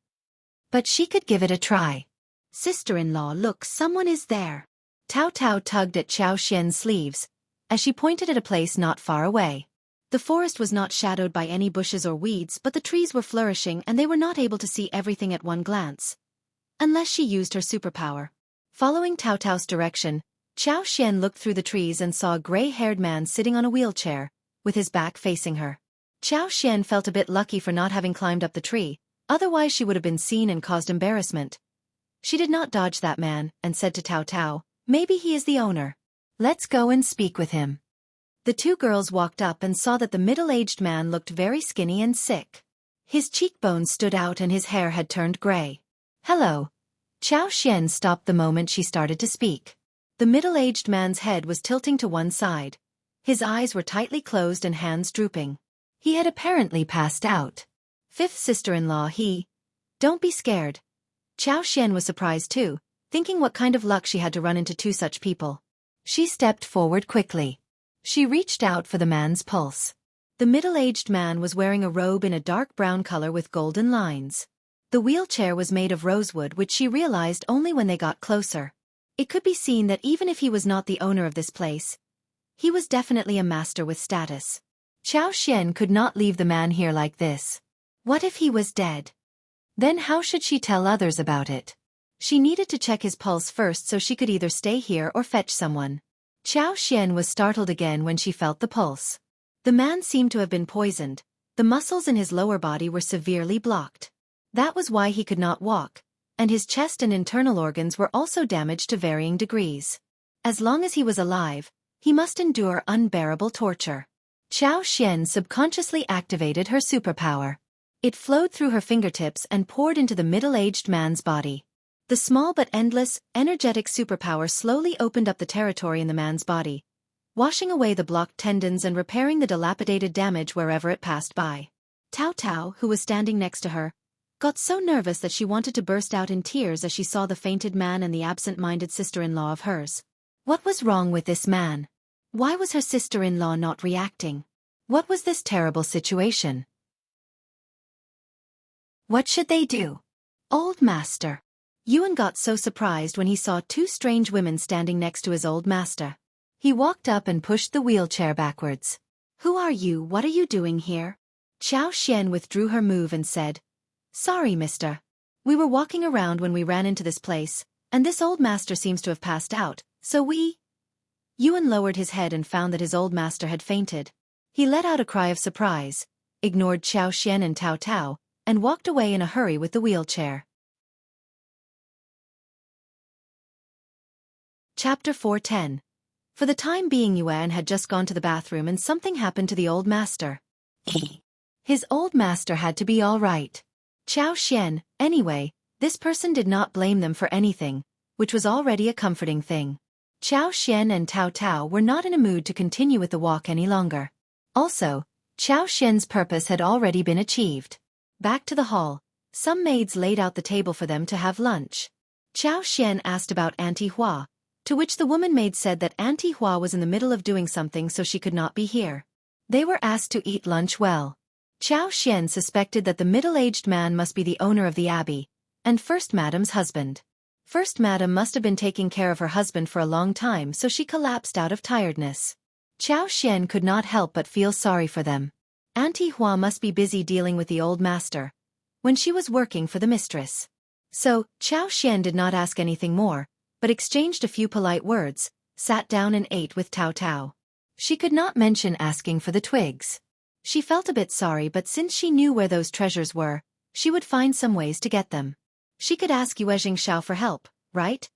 but she could give it a try. Sister-in-law, look, someone is there. Tao Tao tugged at Qiao Xian's sleeves, as she pointed at a place not far away. The forest was not shadowed by any bushes or weeds, but the trees were flourishing and they were not able to see everything at one glance, unless she used her superpower. Following Tao Tao's direction, Qiao Xian looked through the trees and saw a gray-haired man sitting on a wheelchair, with his back facing her. Qiao Xian felt a bit lucky for not having climbed up the tree, otherwise she would have been seen and caused embarrassment. She did not dodge that man, and said to Tao Tao, "Maybe he is the owner. Let's go and speak with him." The two girls walked up and saw that the middle-aged man looked very skinny and sick. His cheekbones stood out and his hair had turned gray. "Hello." Qiao Xian stopped the moment she started to speak. The middle-aged man's head was tilting to one side. His eyes were tightly closed and hands drooping. He had apparently passed out. "Fifth sister-in-law, Don't be scared." Qiao Xian was surprised too, thinking what kind of luck she had to run into two such people. She stepped forward quickly. She reached out for the man's pulse. The middle-aged man was wearing a robe in a dark brown color with golden lines. The wheelchair was made of rosewood, which she realized only when they got closer. It could be seen that even if he was not the owner of this place, he was definitely a master with status. Qiao Xian could not leave the man here like this. What if he was dead? Then how should she tell others about it? She needed to check his pulse first so she could either stay here or fetch someone. Qiao Xian was startled again when she felt the pulse. The man seemed to have been poisoned. The muscles in his lower body were severely blocked. That was why he could not walk, and his chest and internal organs were also damaged to varying degrees. As long as he was alive, he must endure unbearable torture. Qiao Xian subconsciously activated her superpower. It flowed through her fingertips and poured into the middle-aged man's body. The small but endless, energetic superpower slowly opened up the territory in the man's body, washing away the blocked tendons and repairing the dilapidated damage wherever it passed by. Tao Tao, who was standing next to her, got so nervous that she wanted to burst out in tears as she saw the fainted man and the absent-minded sister-in-law of hers. What was wrong with this man? Why was her sister-in-law not reacting? What was this terrible situation? What should they do? Old master. Yuan got so surprised when he saw two strange women standing next to his old master. He walked up and pushed the wheelchair backwards. "Who are you? What are you doing here?" Qiao Xian withdrew her move and said, "Sorry, mister. We were walking around when we ran into this place, and this old master seems to have passed out, so we—" Yuan lowered his head and found that his old master had fainted. He let out a cry of surprise, ignored Qiao Xian and Tao Tao, and walked away in a hurry with the wheelchair. Chapter 4:10. For the time being, Yuan had just gone to the bathroom and something happened to the old master. His old master had to be all right. Qiao Xian, anyway, this person did not blame them for anything, which was already a comforting thing. Qiao Xian and Tao Tao were not in a mood to continue with the walk any longer. Also, Qiao Xian's purpose had already been achieved. Back to the hall, some maids laid out the table for them to have lunch. Qiao Xian asked about Auntie Hua, to which the woman maid said that Auntie Hua was in the middle of doing something so she could not be here. They were asked to eat lunch well. Qiao Xian suspected that the middle-aged man must be the owner of the abbey, and First Madam's husband. First Madam must have been taking care of her husband for a long time, so she collapsed out of tiredness. Qiao Xian could not help but feel sorry for them. Auntie Hua must be busy dealing with the old master, when she was working for the mistress. So, Qiao Xian did not ask anything more, but exchanged a few polite words, sat down and ate with Tao Tao. She could not mention asking for the twigs. She felt a bit sorry, but since she knew where those treasures were, she would find some ways to get them. She could ask Yuezheng for help, right?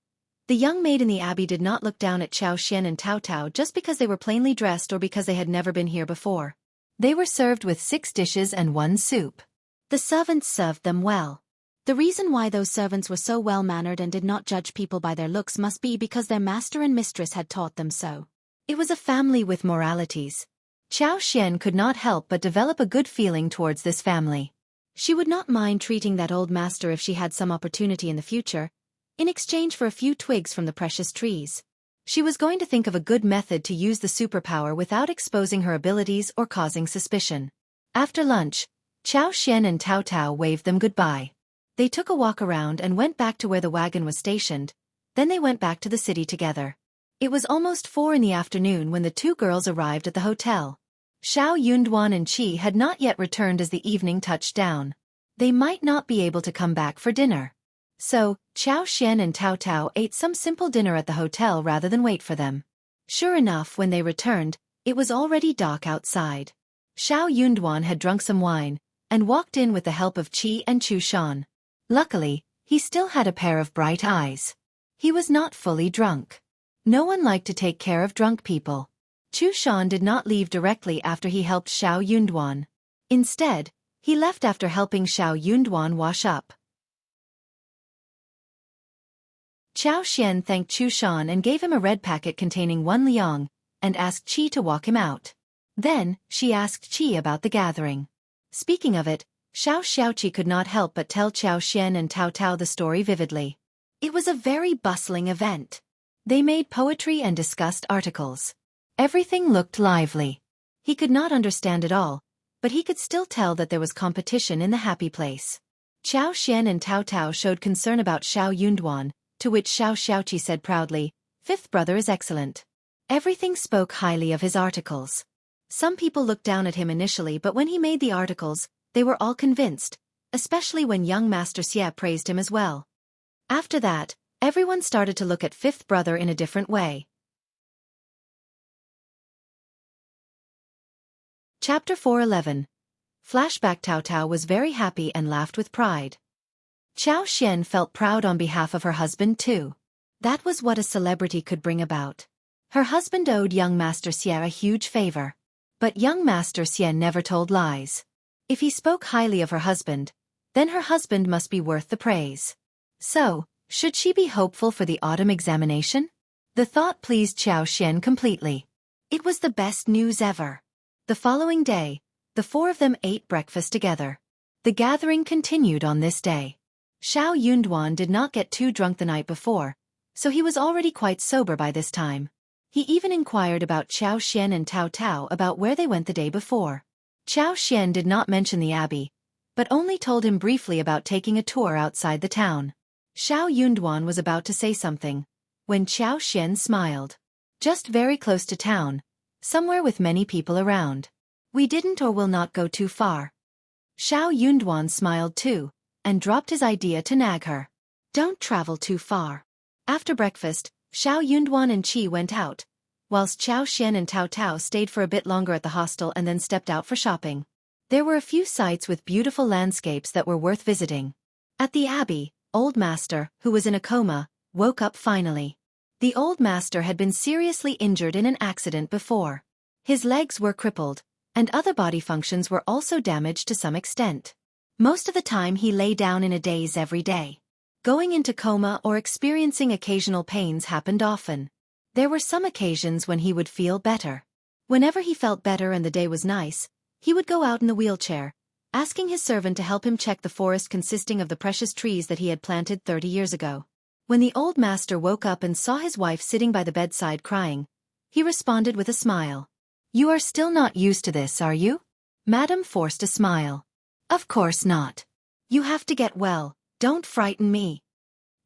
The young maid in the abbey did not look down at Qiao Xian and Tao Tao just because they were plainly dressed or because they had never been here before. They were served with 6 dishes and 1 soup. The servants served them well. The reason why those servants were so well-mannered and did not judge people by their looks must be because their master and mistress had taught them so. It was a family with moralities. Qiao Xian could not help but develop a good feeling towards this family. She would not mind treating that old master if she had some opportunity in the future, in exchange for a few twigs from the precious trees. She was going to think of a good method to use the superpower without exposing her abilities or causing suspicion. After lunch, Qiao Xian and Tao Tao waved them goodbye. They took a walk around and went back to where the wagon was stationed, then they went back to the city together. It was almost 4 in the afternoon when the two girls arrived at the hotel. Xiao Yunduan and Qi had not yet returned as the evening touched down. They might not be able to come back for dinner. So, Qiao Xian and Tao Tao ate some simple dinner at the hotel rather than wait for them. Sure enough, when they returned, it was already dark outside. Xiao Yunduan had drunk some wine, and walked in with the help of Qi and Chu Shan. Luckily, he still had a pair of bright eyes. He was not fully drunk. No one liked to take care of drunk people. Chu Shan did not leave directly after he helped Xiao Yunduan. Instead, he left after helping Xiao Yunduan wash up. Qiao Xian thanked Chu Shan and gave him a red packet containing 1 liang, and asked Qi to walk him out. Then, she asked Qi about the gathering. Speaking of it, Xiao Xiaoqi could not help but tell Qiao Xian and Tao Tao the story vividly. It was a very bustling event. They made poetry and discussed articles. Everything looked lively. He could not understand it all, but he could still tell that there was competition in the happy place. Qiao Xian and Tao Tao showed concern about Xiao Yunduan, to which Xiao Xiaoqi said proudly, "Fifth brother is excellent." Everything spoke highly of his articles. Some people looked down at him initially, but when he made the articles, they were all convinced, especially when young Master Xie praised him as well. After that, everyone started to look at fifth brother in a different way. Chapter 411. Flashback. Tao Tao was very happy and laughed with pride. Qiao Xian felt proud on behalf of her husband too. That was what a celebrity could bring about. Her husband owed young Master Xie a huge favor. But young Master Xie never told lies. If he spoke highly of her husband, then her husband must be worth the praise. So, should she be hopeful for the autumn examination? The thought pleased Qiao Xian completely. It was the best news ever. The following day, the 4 of them ate breakfast together. The gathering continued on this day. Xiao Yunduan did not get too drunk the night before, so he was already quite sober by this time. He even inquired about Qiao Xian and Tao Tao about where they went the day before. Qiao Xian did not mention the abbey, but only told him briefly about taking a tour outside the town. Xiao Yunduan was about to say something, when Qiao Xian smiled. Just very close to town, somewhere with many people around. We didn't or will not go too far. Xiao Yunduan smiled too, and dropped his idea to nag her. Don't travel too far. After breakfast, Xiao Yunduan and Qi went out, whilst Qiao Xian and Tao Tao stayed for a bit longer at the hostel and then stepped out for shopping. There were a few sites with beautiful landscapes that were worth visiting. At the abbey, Old Master, who was in a coma, woke up finally. The Old Master had been seriously injured in an accident before. His legs were crippled, and other body functions were also damaged to some extent. Most of the time he lay down in a daze every day. Going into coma or experiencing occasional pains happened often. There were some occasions when he would feel better. Whenever he felt better and the day was nice, he would go out in the wheelchair, asking his servant to help him check the forest consisting of the precious trees that he had planted 30 years ago. When the Old Master woke up and saw his wife sitting by the bedside crying, he responded with a smile. "You are still not used to this, are you?" Madam forced a smile. "Of course not. You have to get well, don't frighten me."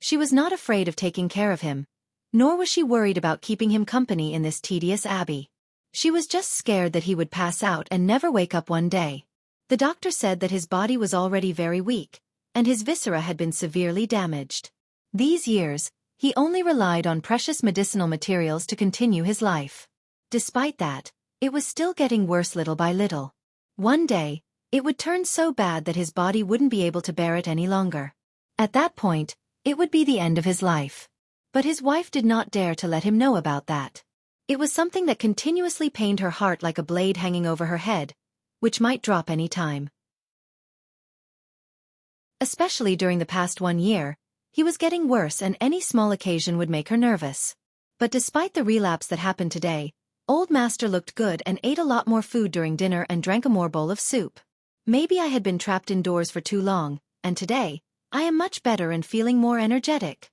She was not afraid of taking care of him, nor was she worried about keeping him company in this tedious abbey. She was just scared that he would pass out and never wake up one day. The doctor said that his body was already very weak, and his viscera had been severely damaged. These years, he only relied on precious medicinal materials to continue his life. Despite that, it was still getting worse little by little. One day, it would turn so bad that his body wouldn't be able to bear it any longer. At that point, it would be the end of his life. But his wife did not dare to let him know about that. It was something that continuously pained her heart like a blade hanging over her head, which might drop any time. Especially during the past 1 year, he was getting worse and any small occasion would make her nervous. But despite the relapse that happened today, Old Master looked good and ate a lot more food during dinner and drank a more bowl of soup. Maybe I had been trapped indoors for too long, and today, I am much better and feeling more energetic.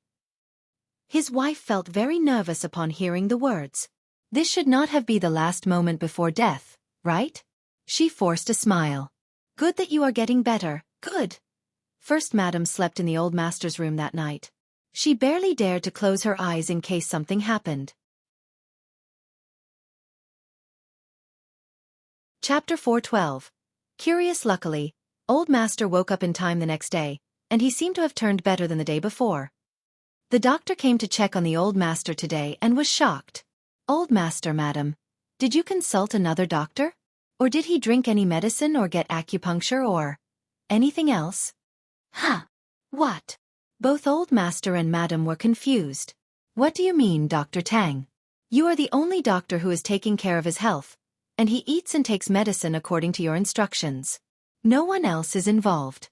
His wife felt very nervous upon hearing the words. This should not have been the last moment before death, right? She forced a smile. Good that you are getting better, good. First Madam slept in the old master's room that night. She barely dared to close her eyes in case something happened. Chapter 412. Curious. Luckily, Old Master woke up in time the next day, and he seemed to have turned better than the day before. The doctor came to check on the Old Master today and was shocked. Old Master, Madam, did you consult another doctor? Or did he drink any medicine or get acupuncture or anything else? Huh? What? Both Old Master and Madam were confused. What do you mean, Dr. Tang? You are the only doctor who is taking care of his health, and he eats and takes medicine according to your instructions. No one else is involved.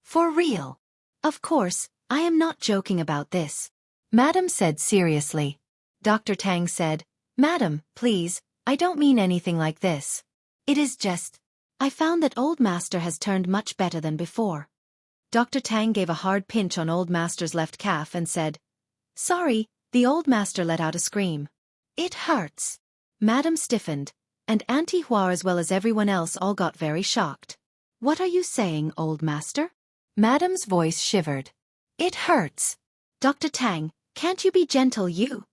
For real? Of course, I am not joking about this, Madam said seriously. Dr. Tang said, Madam, please, I don't mean anything like this. It is just, I found that Old Master has turned much better than before. Dr. Tang gave a hard pinch on Old Master's left calf and said, Sorry. The Old Master let out a scream. It hurts. Madam stiffened, and Auntie Hua as well as everyone else all got very shocked. What are you saying, Old Master? Madam's voice shivered. It hurts. Dr. Tang, can't you be gentle, you?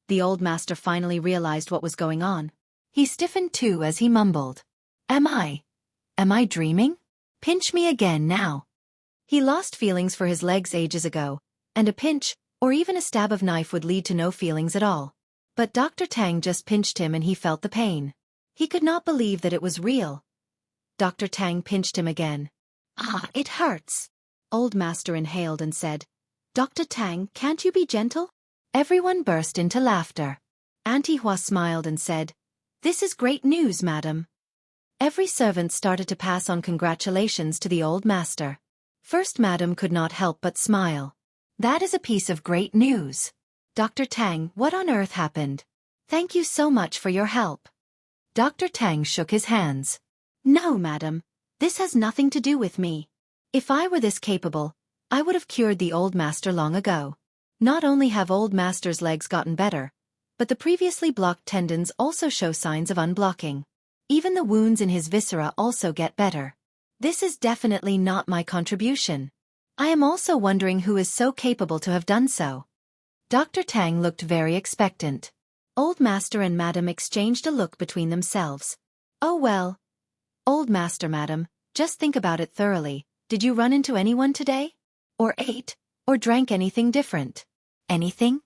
The Old Master finally realized what was going on. He stiffened too as he mumbled. Am I dreaming? Pinch me again now. He lost feelings for his legs ages ago, and a pinch, or even a stab of knife would lead to no feelings at all. But Dr. Tang just pinched him and he felt the pain. He could not believe that it was real. Dr. Tang pinched him again. Ah, it hurts. Old Master inhaled and said, Dr. Tang, can't you be gentle? Everyone burst into laughter. Auntie Hua smiled and said, This is great news, Madam. Every servant started to pass on congratulations to the Old Master. First Madam could not help but smile. That is a piece of great news. Dr. Tang, what on earth happened? Thank you so much for your help. Dr. Tang shook his hands. No, Madam. This has nothing to do with me. If I were this capable, I would have cured the Old Master long ago. Not only have Old Master's legs gotten better, but the previously blocked tendons also show signs of unblocking. Even the wounds in his viscera also get better. This is definitely not my contribution. I am also wondering who is so capable to have done so. Dr. Tang looked very expectant. Old Master and Madam exchanged a look between themselves. Oh well. Old Master, Madam, just think about it thoroughly. Did you run into anyone today? Or ate? Or drank anything different? Anything?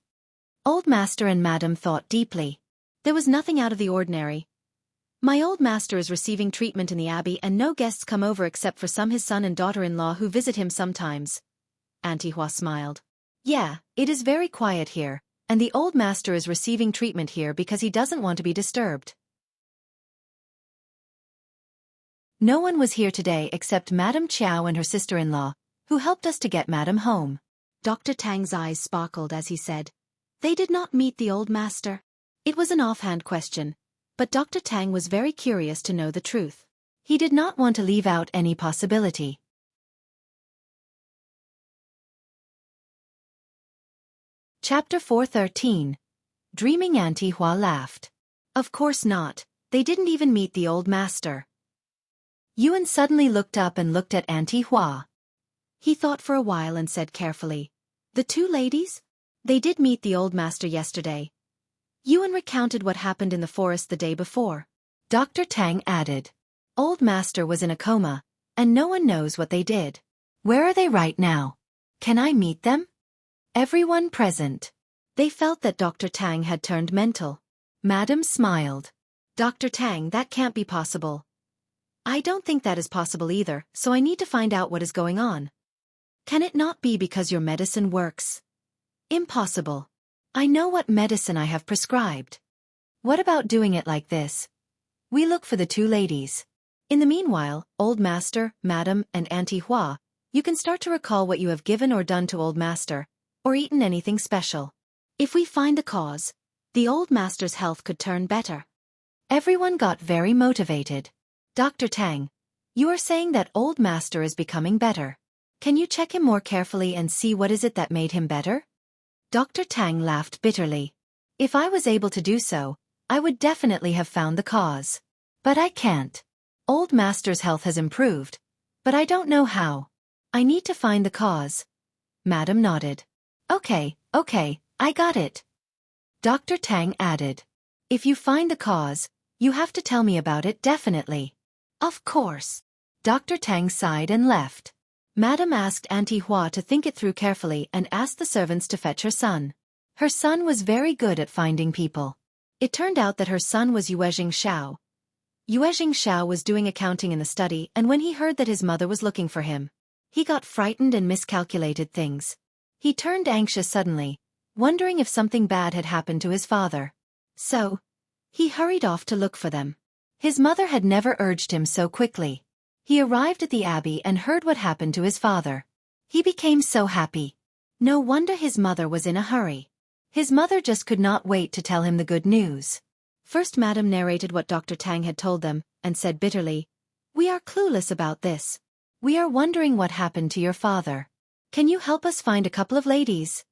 Old Master and Madam thought deeply. There was nothing out of the ordinary. My Old Master is receiving treatment in the abbey and no guests come over except for his son and daughter-in-law who visit him sometimes. Auntie Hua smiled. Yeah, it is very quiet here, and the Old Master is receiving treatment here because he doesn't want to be disturbed. No one was here today except Madame Qiao and her sister-in-law, who helped us to get Madam home. Dr. Tang's eyes sparkled as he said, They did not meet the Old Master. It was an offhand question, but Dr. Tang was very curious to know the truth. He did not want to leave out any possibility. Chapter 413. Dreaming. Auntie Hua laughed. Of course not. They didn't even meet the Old Master. Yuan suddenly looked up and looked at Auntie Hua. He thought for a while and said carefully, The two ladies? They did meet the Old Master yesterday. Yuan recounted what happened in the forest the day before. Dr. Tang added, Old Master was in a coma, and no one knows what they did. Where are they right now? Can I meet them? Everyone present. They felt that Dr. Tang had turned mental. Madam smiled. Dr. Tang, that can't be possible. I don't think that is possible either, so I need to find out what is going on. Can it not be because your medicine works? Impossible. I know what medicine I have prescribed. What about doing it like this? We look for the two ladies. In the meanwhile, Old Master, Madam, and Auntie Hua, you can start to recall what you have given or done to Old Master, or eaten anything special. If we find the cause, the Old Master's health could turn better. Everyone got very motivated. Dr. Tang, you are saying that Old Master is becoming better. Can you check him more carefully and see what is it that made him better? Dr. Tang laughed bitterly. If I was able to do so, I would definitely have found the cause. But I can't. Old Master's health has improved, but I don't know how. I need to find the cause. Madam nodded. Okay, I got it. Dr. Tang added. If you find the cause, you have to tell me about it definitely. Of course. Dr. Tang sighed and left. Madam asked Auntie Hua to think it through carefully and asked the servants to fetch her son. Her son was very good at finding people. It turned out that her son was Yuezheng Xiao. Yuezheng Xiao was doing accounting in the study, and when he heard that his mother was looking for him, he got frightened and miscalculated things. He turned anxious suddenly, wondering if something bad had happened to his father. So, he hurried off to look for them. His mother had never urged him so quickly. He arrived at the abbey and heard what happened to his father. He became so happy. No wonder his mother was in a hurry. His mother just could not wait to tell him the good news. First Madam narrated what Dr. Tang had told them, and said bitterly, "We are clueless about this. We are wondering what happened to your father. Can you help us find a couple of ladies?"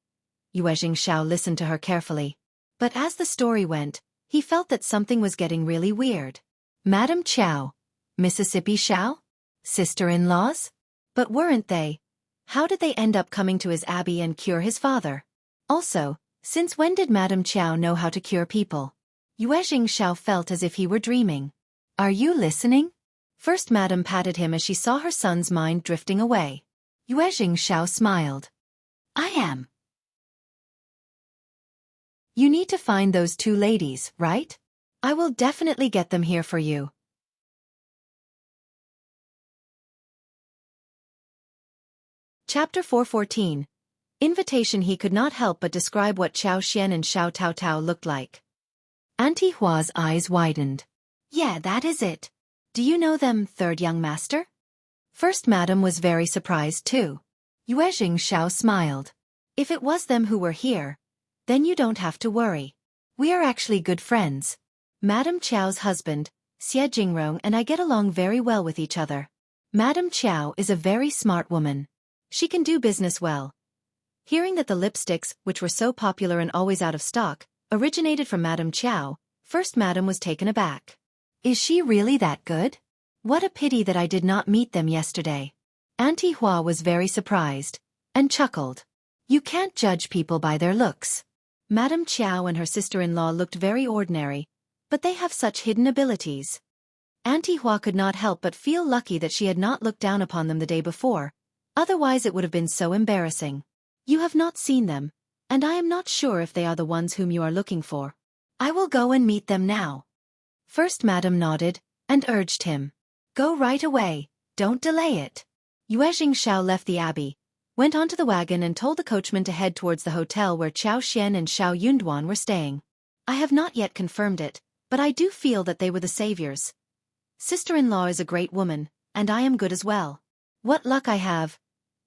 Yuezheng Xiao listened to her carefully. But as the story went, he felt that something was getting really weird. Madam Qiao, Mississippi Xiao? Sister-in-laws? But weren't they? How did they end up coming to his abbey and cure his father? Also, since when did Madam Qiao know how to cure people? Yuezheng Xiao felt as if he were dreaming. Are you listening? First Madam patted him as she saw her son's mind drifting away. Yuezheng Xiao smiled. I am. You need to find those two ladies, right? I will definitely get them here for you. Chapter 414. Invitation. He could not help but describe what Xiao Xian and Xiao Tao Tao looked like. Auntie Hua's eyes widened. Yeah, that is it. Do you know them, third young master? First Madam was very surprised too. Yuezheng Xiao smiled. If it was them who were here, then you don't have to worry. We are actually good friends. Madam Qiao's husband, Xie Jingrong, and I get along very well with each other. Madam Qiao is a very smart woman. She can do business well. Hearing that the lipsticks, which were so popular and always out of stock, originated from Madam Qiao, First Madam was taken aback. Is she really that good? What a pity that I did not meet them yesterday. Auntie Hua was very surprised, and chuckled. You can't judge people by their looks. Madam Qiao and her sister-in-law looked very ordinary, but they have such hidden abilities. Auntie Hua could not help but feel lucky that she had not looked down upon them the day before, otherwise it would have been so embarrassing. You have not seen them, and I am not sure if they are the ones whom you are looking for. I will go and meet them now. First Madam nodded, and urged him. Go right away, don't delay it. Yuezheng Xiao left the abbey, went onto the wagon and told the coachman to head towards the hotel where Qiao Xian and Xiao Yunduan were staying. I have not yet confirmed it, but I do feel that they were the saviors. Sister-in-law is a great woman, and I am good as well. What luck I have.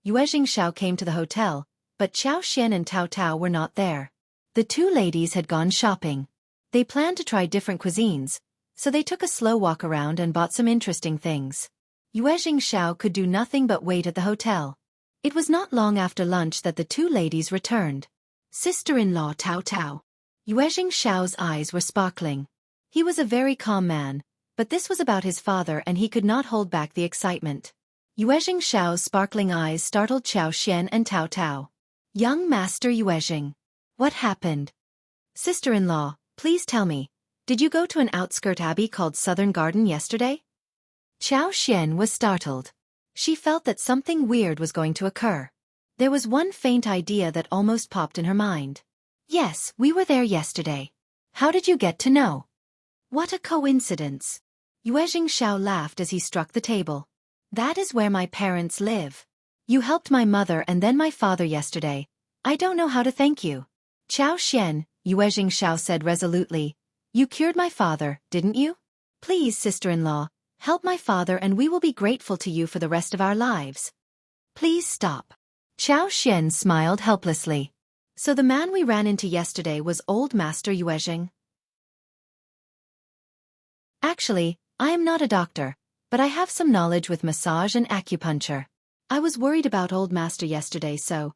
Yuezheng Xiao came to the hotel, but Qiao Xian and Tao Tao were not there. The two ladies had gone shopping. They planned to try different cuisines, so they took a slow walk around and bought some interesting things. Yuezheng Xiao could do nothing but wait at the hotel. It was not long after lunch that the two ladies returned. Sister-in-law Tao Tao. Yuezheng Xiao's eyes were sparkling. He was a very calm man, but this was about his father and he could not hold back the excitement. Yuezheng Xiao's sparkling eyes startled Qiao Xian and Tao Tao. Young Master Yuezheng. What happened? Sister-in-law, please tell me, did you go to an outskirt abbey called Southern Garden yesterday? Qiao Xian was startled. She felt that something weird was going to occur. There was one faint idea that almost popped in her mind. Yes, we were there yesterday. How did you get to know? What a coincidence. Yuezheng Xiao laughed as he struck the table. That is where my parents live. You helped my mother and then my father yesterday. I don't know how to thank you. Qiao Xian, Yuezheng Xiao said resolutely. You cured my father, didn't you? Please, sister-in-law, help my father and we will be grateful to you for the rest of our lives. Please stop. Qiao Xian smiled helplessly. So the man we ran into yesterday was old Master Yuezheng? Actually, I am not a doctor, but I have some knowledge with massage and acupuncture. I was worried about old Master yesterday, so...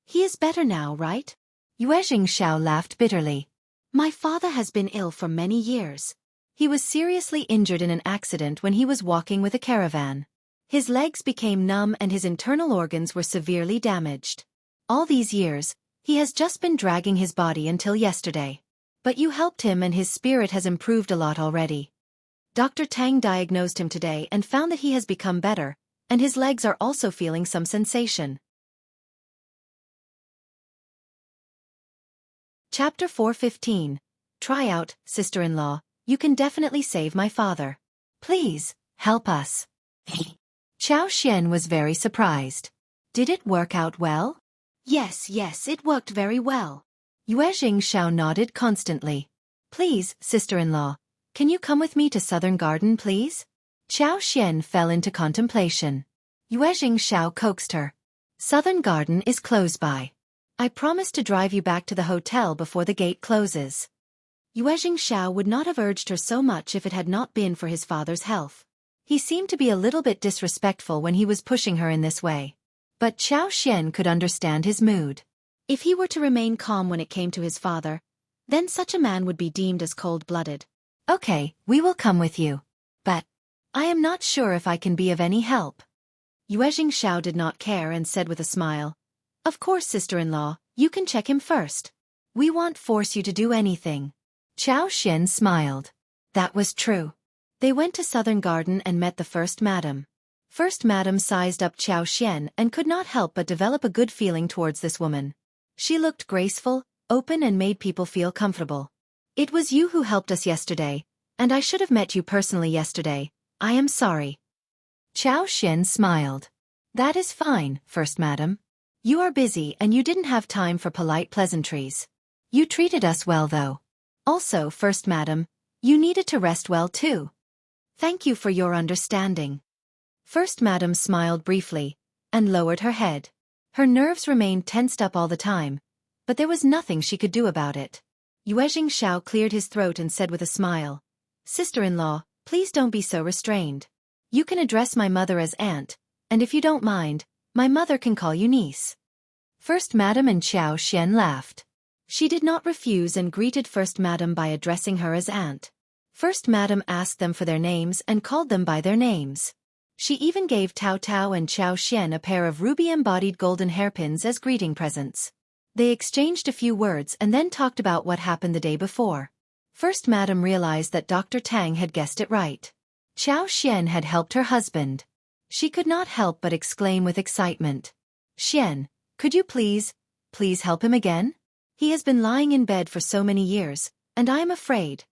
He is better now, right? Yuezheng Xiao laughed bitterly. My father has been ill for many years. He was seriously injured in an accident when he was walking with a caravan. His legs became numb and his internal organs were severely damaged. All these years, he has just been dragging his body until yesterday. But you helped him and his spirit has improved a lot already. Dr. Tang diagnosed him today and found that he has become better, and his legs are also feeling some sensation. Chapter 4:15. Tryout, sister-in-law, you can definitely save my father. Please, help us. Xianxia was very surprised. Did it work out well? Yes, it worked very well. Yuezheng nodded constantly. Please, sister-in-law, can you come with me to Southern Garden, please? Xianxia fell into contemplation. Yuezheng coaxed her. Southern Garden is close by. I promise to drive you back to the hotel before the gate closes. Yuezheng would not have urged her so much if it had not been for his father's health. He seemed to be a little bit disrespectful when he was pushing her in this way. But Xianxia could understand his mood. If he were to remain calm when it came to his father, then such a man would be deemed as cold-blooded. Okay, we will come with you. But I am not sure if I can be of any help. Yuezheng did not care and said with a smile, Of course, sister-in-law, you can check him first. We won't force you to do anything. Xianxia smiled. That was true. They went to Southern Garden and met the First Madam. First Madam sized up Xianxia and could not help but develop a good feeling towards this woman. She looked graceful, open and made people feel comfortable. It was you who helped us yesterday, and I should have met you personally yesterday. I am sorry. Xianxia smiled. That is fine, First Madam. You are busy and you didn't have time for polite pleasantries. You treated us well though. Also, First Madam, you needed to rest well too. Thank you for your understanding. First Madam smiled briefly, and lowered her head. Her nerves remained tensed up all the time, but there was nothing she could do about it. Yuezheng cleared his throat and said with a smile, Sister-in-law, please don't be so restrained. You can address my mother as aunt, and if you don't mind, my mother can call you niece. First Madam and Xianxia laughed. She did not refuse and greeted First Madam by addressing her as aunt. First Madam asked them for their names and called them by their names. She even gave Tao Tao and Xianxia a pair of ruby-embodied golden hairpins as greeting presents. They exchanged a few words and then talked about what happened the day before. First Madam realized that Dr. Tang had guessed it right. Xianxia had helped her husband. She could not help but exclaim with excitement. Xian, could you please help him again? He has been lying in bed for so many years, and I am afraid.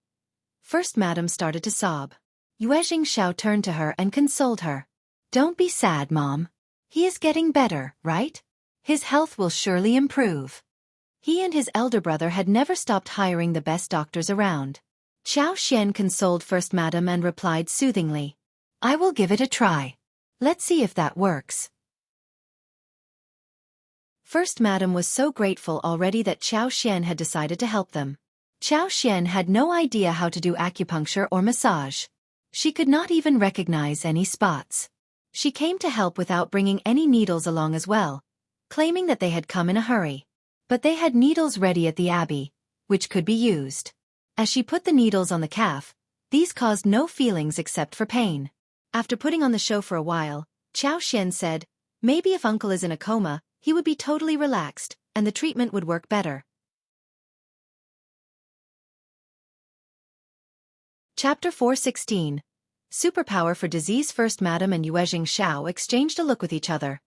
First Madam started to sob. Yuezheng turned to her and consoled her. Don't be sad, Mom. He is getting better, right? His health will surely improve. He and his elder brother had never stopped hiring the best doctors around. Xianxia consoled First Madam and replied soothingly. I will give it a try. Let's see if that works. First Madam was so grateful already that Xianxia had decided to help them. Xianxia had no idea how to do acupuncture or massage. She could not even recognize any spots. She came to help without bringing any needles along as well, claiming that they had come in a hurry. But they had needles ready at the abbey, which could be used. As she put the needles on the calf, these caused no feelings except for pain. After putting on the show for a while, Xianxia said, maybe if uncle is in a coma, he would be totally relaxed, and the treatment would work better. Chapter 4:16. Superpower for Disease. First Madam and Yuezheng exchanged a look with each other.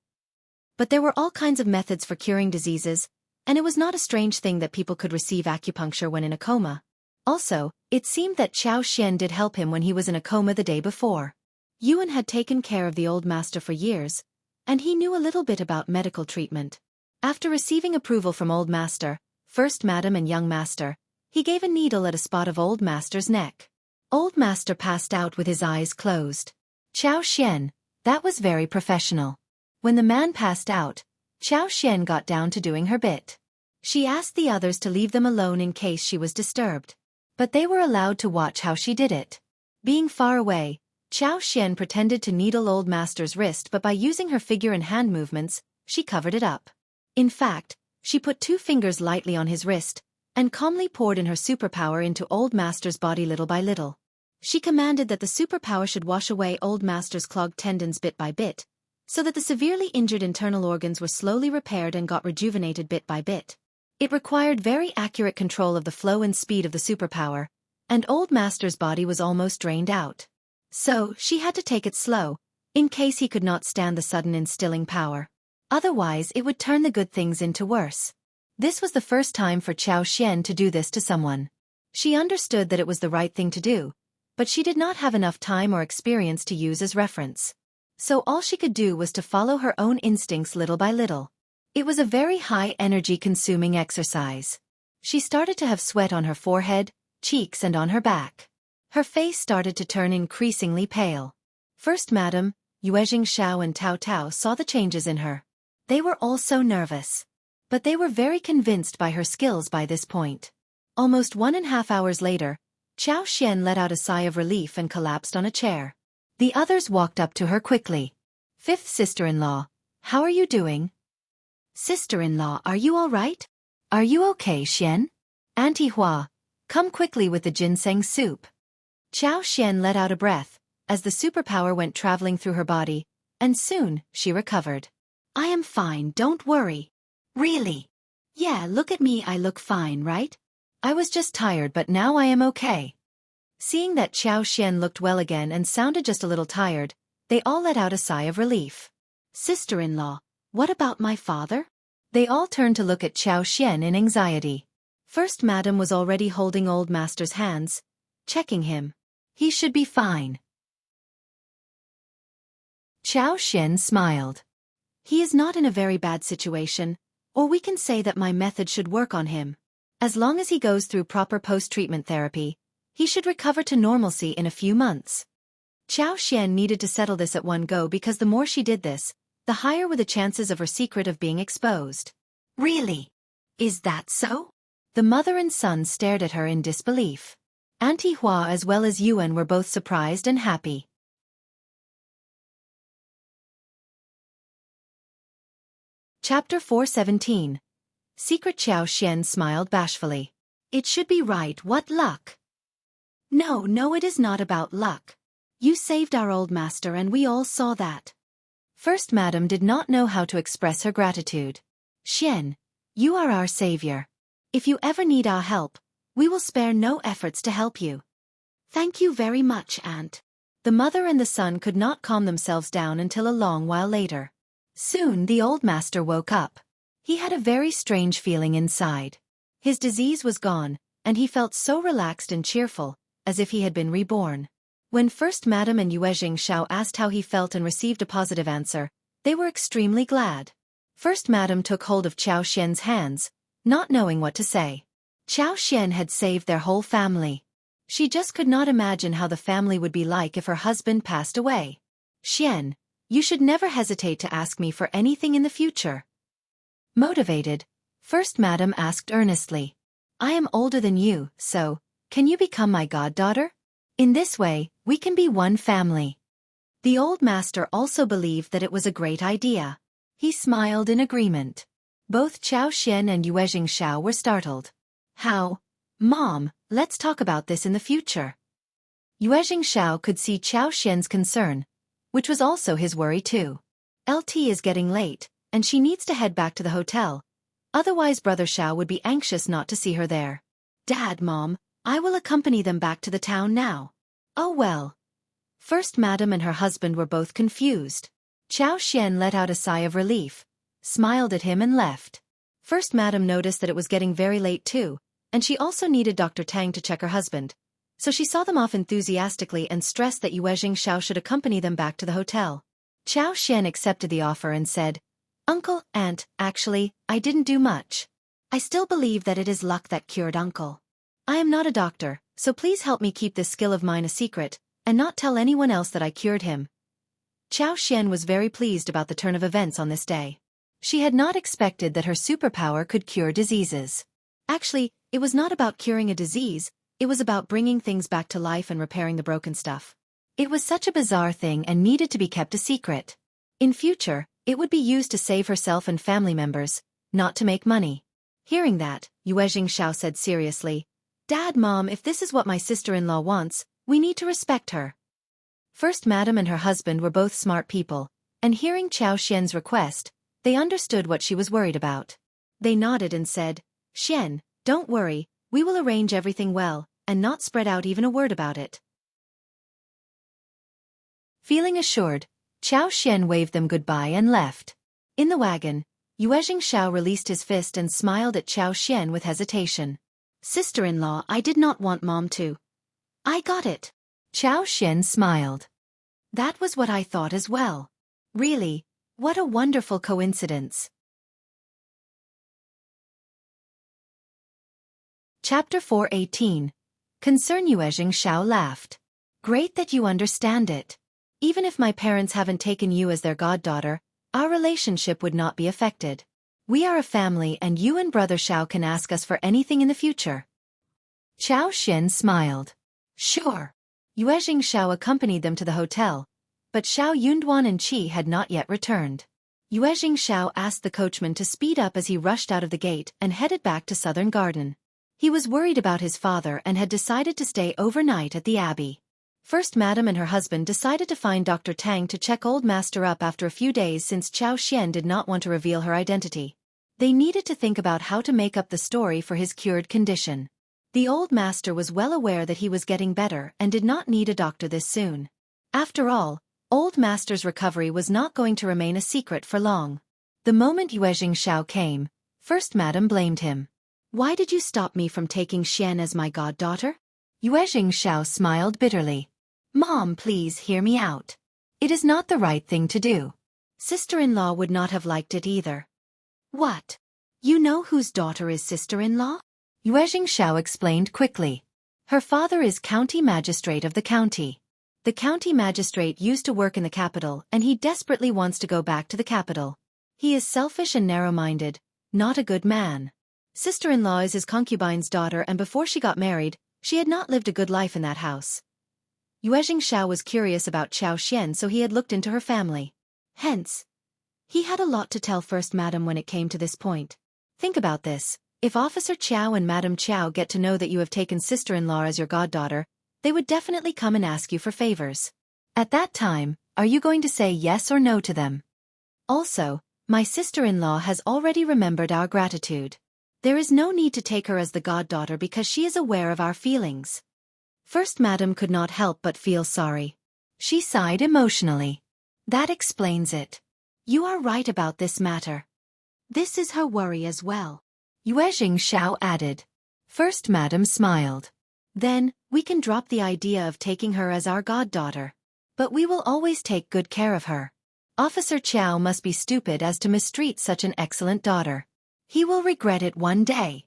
But there were all kinds of methods for curing diseases, and it was not a strange thing that people could receive acupuncture when in a coma. Also, it seemed that Xianxia did help him when he was in a coma the day before. Yuan had taken care of the old master for years, and he knew a little bit about medical treatment. After receiving approval from old master, First Madam and young master, he gave a needle at a spot of old master's neck. Old master passed out with his eyes closed. Xianxia, that was very professional. When the man passed out, Xianxia got down to doing her bit. She asked the others to leave them alone in case she was disturbed. But they were allowed to watch how she did it. Being far away, Xianxia pretended to needle old master's wrist, but by using her figure and hand movements, she covered it up. In fact, she put 2 fingers lightly on his wrist, and calmly poured in her superpower into old master's body little by little. She commanded that the superpower should wash away old master's clogged tendons bit by bit, so that the severely injured internal organs were slowly repaired and got rejuvenated bit by bit. It required very accurate control of the flow and speed of the superpower, and old master's body was almost drained out. So, she had to take it slow, in case he could not stand the sudden instilling power. Otherwise it would turn the good things into worse. This was the first time for Qiao Xian to do this to someone. She understood that it was the right thing to do, but she did not have enough time or experience to use as reference. So all she could do was to follow her own instincts little by little. It was a very high energy-consuming exercise. She started to have sweat on her forehead, cheeks and on her back. Her face started to turn increasingly pale. First Madam, Yuezheng Xiao and Tao Tao saw the changes in her. They were all so nervous. But they were very convinced by her skills by this point. Almost 1.5 hours later, Qiao Xian let out a sigh of relief and collapsed on a chair. The others walked up to her quickly. Fifth sister-in-law, how are you doing? Sister-in-law, are you all right? Are you okay, Xian? Auntie Hua, come quickly with the ginseng soup. Qiao Xian let out a breath, as the superpower went traveling through her body, and soon, she recovered. I am fine, don't worry. Really? Yeah, look at me, I look fine, right? I was just tired but now I am okay. Seeing that Qiao Xian looked well again and sounded just a little tired, they all let out a sigh of relief. Sister-in-law, what about my father? They all turned to look at Qiao Xian in anxiety. First Madam was already holding old master's hands, checking him. He should be fine. Qiao Xian smiled. He is not in a very bad situation, or we can say that my method should work on him. As long as he goes through proper post-treatment therapy, he should recover to normalcy in a few months. Qiao Xian needed to settle this at one go because the more she did this, the higher were the chances of her secret of being exposed. Really? Is that so? The mother and son stared at her in disbelief. Auntie Hua as well as Yuan were both surprised and happy. Chapter 417. Secret. Qiao Xian smiled bashfully. It should be right, what luck? No, it is not about luck. You saved our old master and we all saw that. First Madam did not know how to express her gratitude. Xian, you are our savior. If you ever need our help, we will spare no efforts to help you. Thank you very much, Aunt. The mother and the son could not calm themselves down until a long while later. Soon the old master woke up. He had a very strange feeling inside. His disease was gone, and he felt so relaxed and cheerful, as if he had been reborn. When First Madam and Yuezheng Xiao asked how he felt and received a positive answer, they were extremely glad. First Madam took hold of Qiao Xian's hands, not knowing what to say. Qiao Xian had saved their whole family. She just could not imagine how the family would be like if her husband passed away. Xian, you should never hesitate to ask me for anything in the future. Motivated, First Madam asked earnestly. I am older than you, so, can you become my goddaughter? In this way, we can be one family. The old master also believed that it was a great idea. He smiled in agreement. Both Qiao Xian and Yuezheng Xiao were startled. How? Mom, let's talk about this in the future. Yuezheng Xiao could see Qiao Xian's concern, which was also his worry too. LT is getting late, and she needs to head back to the hotel. Otherwise Brother Xiao would be anxious not to see her there. Dad, Mom, I will accompany them back to the town now. Oh well. First Madam and her husband were both confused. Qiao Xian let out a sigh of relief, smiled at him and left. First Madam noticed that it was getting very late too, and she also needed Dr. Tang to check her husband. So she saw them off enthusiastically and stressed that Yuezheng Xiao should accompany them back to the hotel. Qiao Xian accepted the offer and said, Uncle, Aunt, actually, I didn't do much. I still believe that it is luck that cured Uncle. I am not a doctor, so please help me keep this skill of mine a secret, and not tell anyone else that I cured him. Qiao Xian was very pleased about the turn of events on this day. She had not expected that her superpower could cure diseases. Actually, it was not about curing a disease, it was about bringing things back to life and repairing the broken stuff. It was such a bizarre thing and needed to be kept a secret. In future, it would be used to save herself and family members, not to make money. Hearing that, Yuezheng Xiao said seriously, Dad, Mom, if this is what my sister-in-law wants, We need to respect her. First Madam and her husband were both smart people, and hearing Qiao Xian's request, they understood what she was worried about. They nodded and said, Xian, don't worry, we will arrange everything well, and not spread out even a word about it. Feeling assured, Qiao Xian waved them goodbye and left. In the wagon, Yuezheng released his fist and smiled at Qiao Xian with hesitation. Sister-in-law, I did not want Mom to. I got it. Qiao Xian smiled. That was what I thought as well. Really, what a wonderful coincidence. Chapter 4:18. Concern Yuezheng laughed. Great that you understand it. Even if my parents haven't taken you as their goddaughter, our relationship would not be affected. We are a family and you and Brother Xiao can ask us for anything in the future. Qiao Xian smiled. Sure. Yuezheng accompanied them to the hotel, but Xiao Yunduan and Qi had not yet returned. Yuezheng asked the coachman to speed up as he rushed out of the gate and headed back to Southern Garden. He was worried about his father and had decided to stay overnight at the abbey. First Madam and her husband decided to find Dr. Tang to check Old Master up after a few days since Qiao Xian did not want to reveal her identity. They needed to think about how to make up the story for his cured condition. The Old Master was well aware that he was getting better and did not need a doctor this soon. After all, Old Master's recovery was not going to remain a secret for long. The moment Yuezheng came, First Madam blamed him. Why did you stop me from taking Xian as my goddaughter? Yuezheng smiled bitterly. Mom, please hear me out. It is not the right thing to do. Sister-in-law would not have liked it either. What? You know whose daughter is sister-in-law? Yuezheng explained quickly. Her father is county magistrate of the county. The county magistrate used to work in the capital and he desperately wants to go back to the capital. He is selfish and narrow-minded, not a good man. Sister-in-law is his concubine's daughter and before she got married, she had not lived a good life in that house. Yuezheng was curious about Qiao Xian so he had looked into her family. Hence, he had a lot to tell First Madam when it came to this point. Think about this. If Officer Qiao and Madam Qiao get to know that you have taken sister-in-law as your goddaughter, they would definitely come and ask you for favors. At that time, are you going to say yes or no to them? Also, my sister-in-law has already remembered our gratitude. There is no need to take her as the goddaughter because she is aware of our feelings. First Madam could not help but feel sorry. She sighed emotionally. That explains it. You are right about this matter. This is her worry as well. Yuezheng added. First Madam smiled. Then, we can drop the idea of taking her as our goddaughter. But we will always take good care of her. Officer Qiao must be stupid as to mistreat such an excellent daughter. He will regret it one day.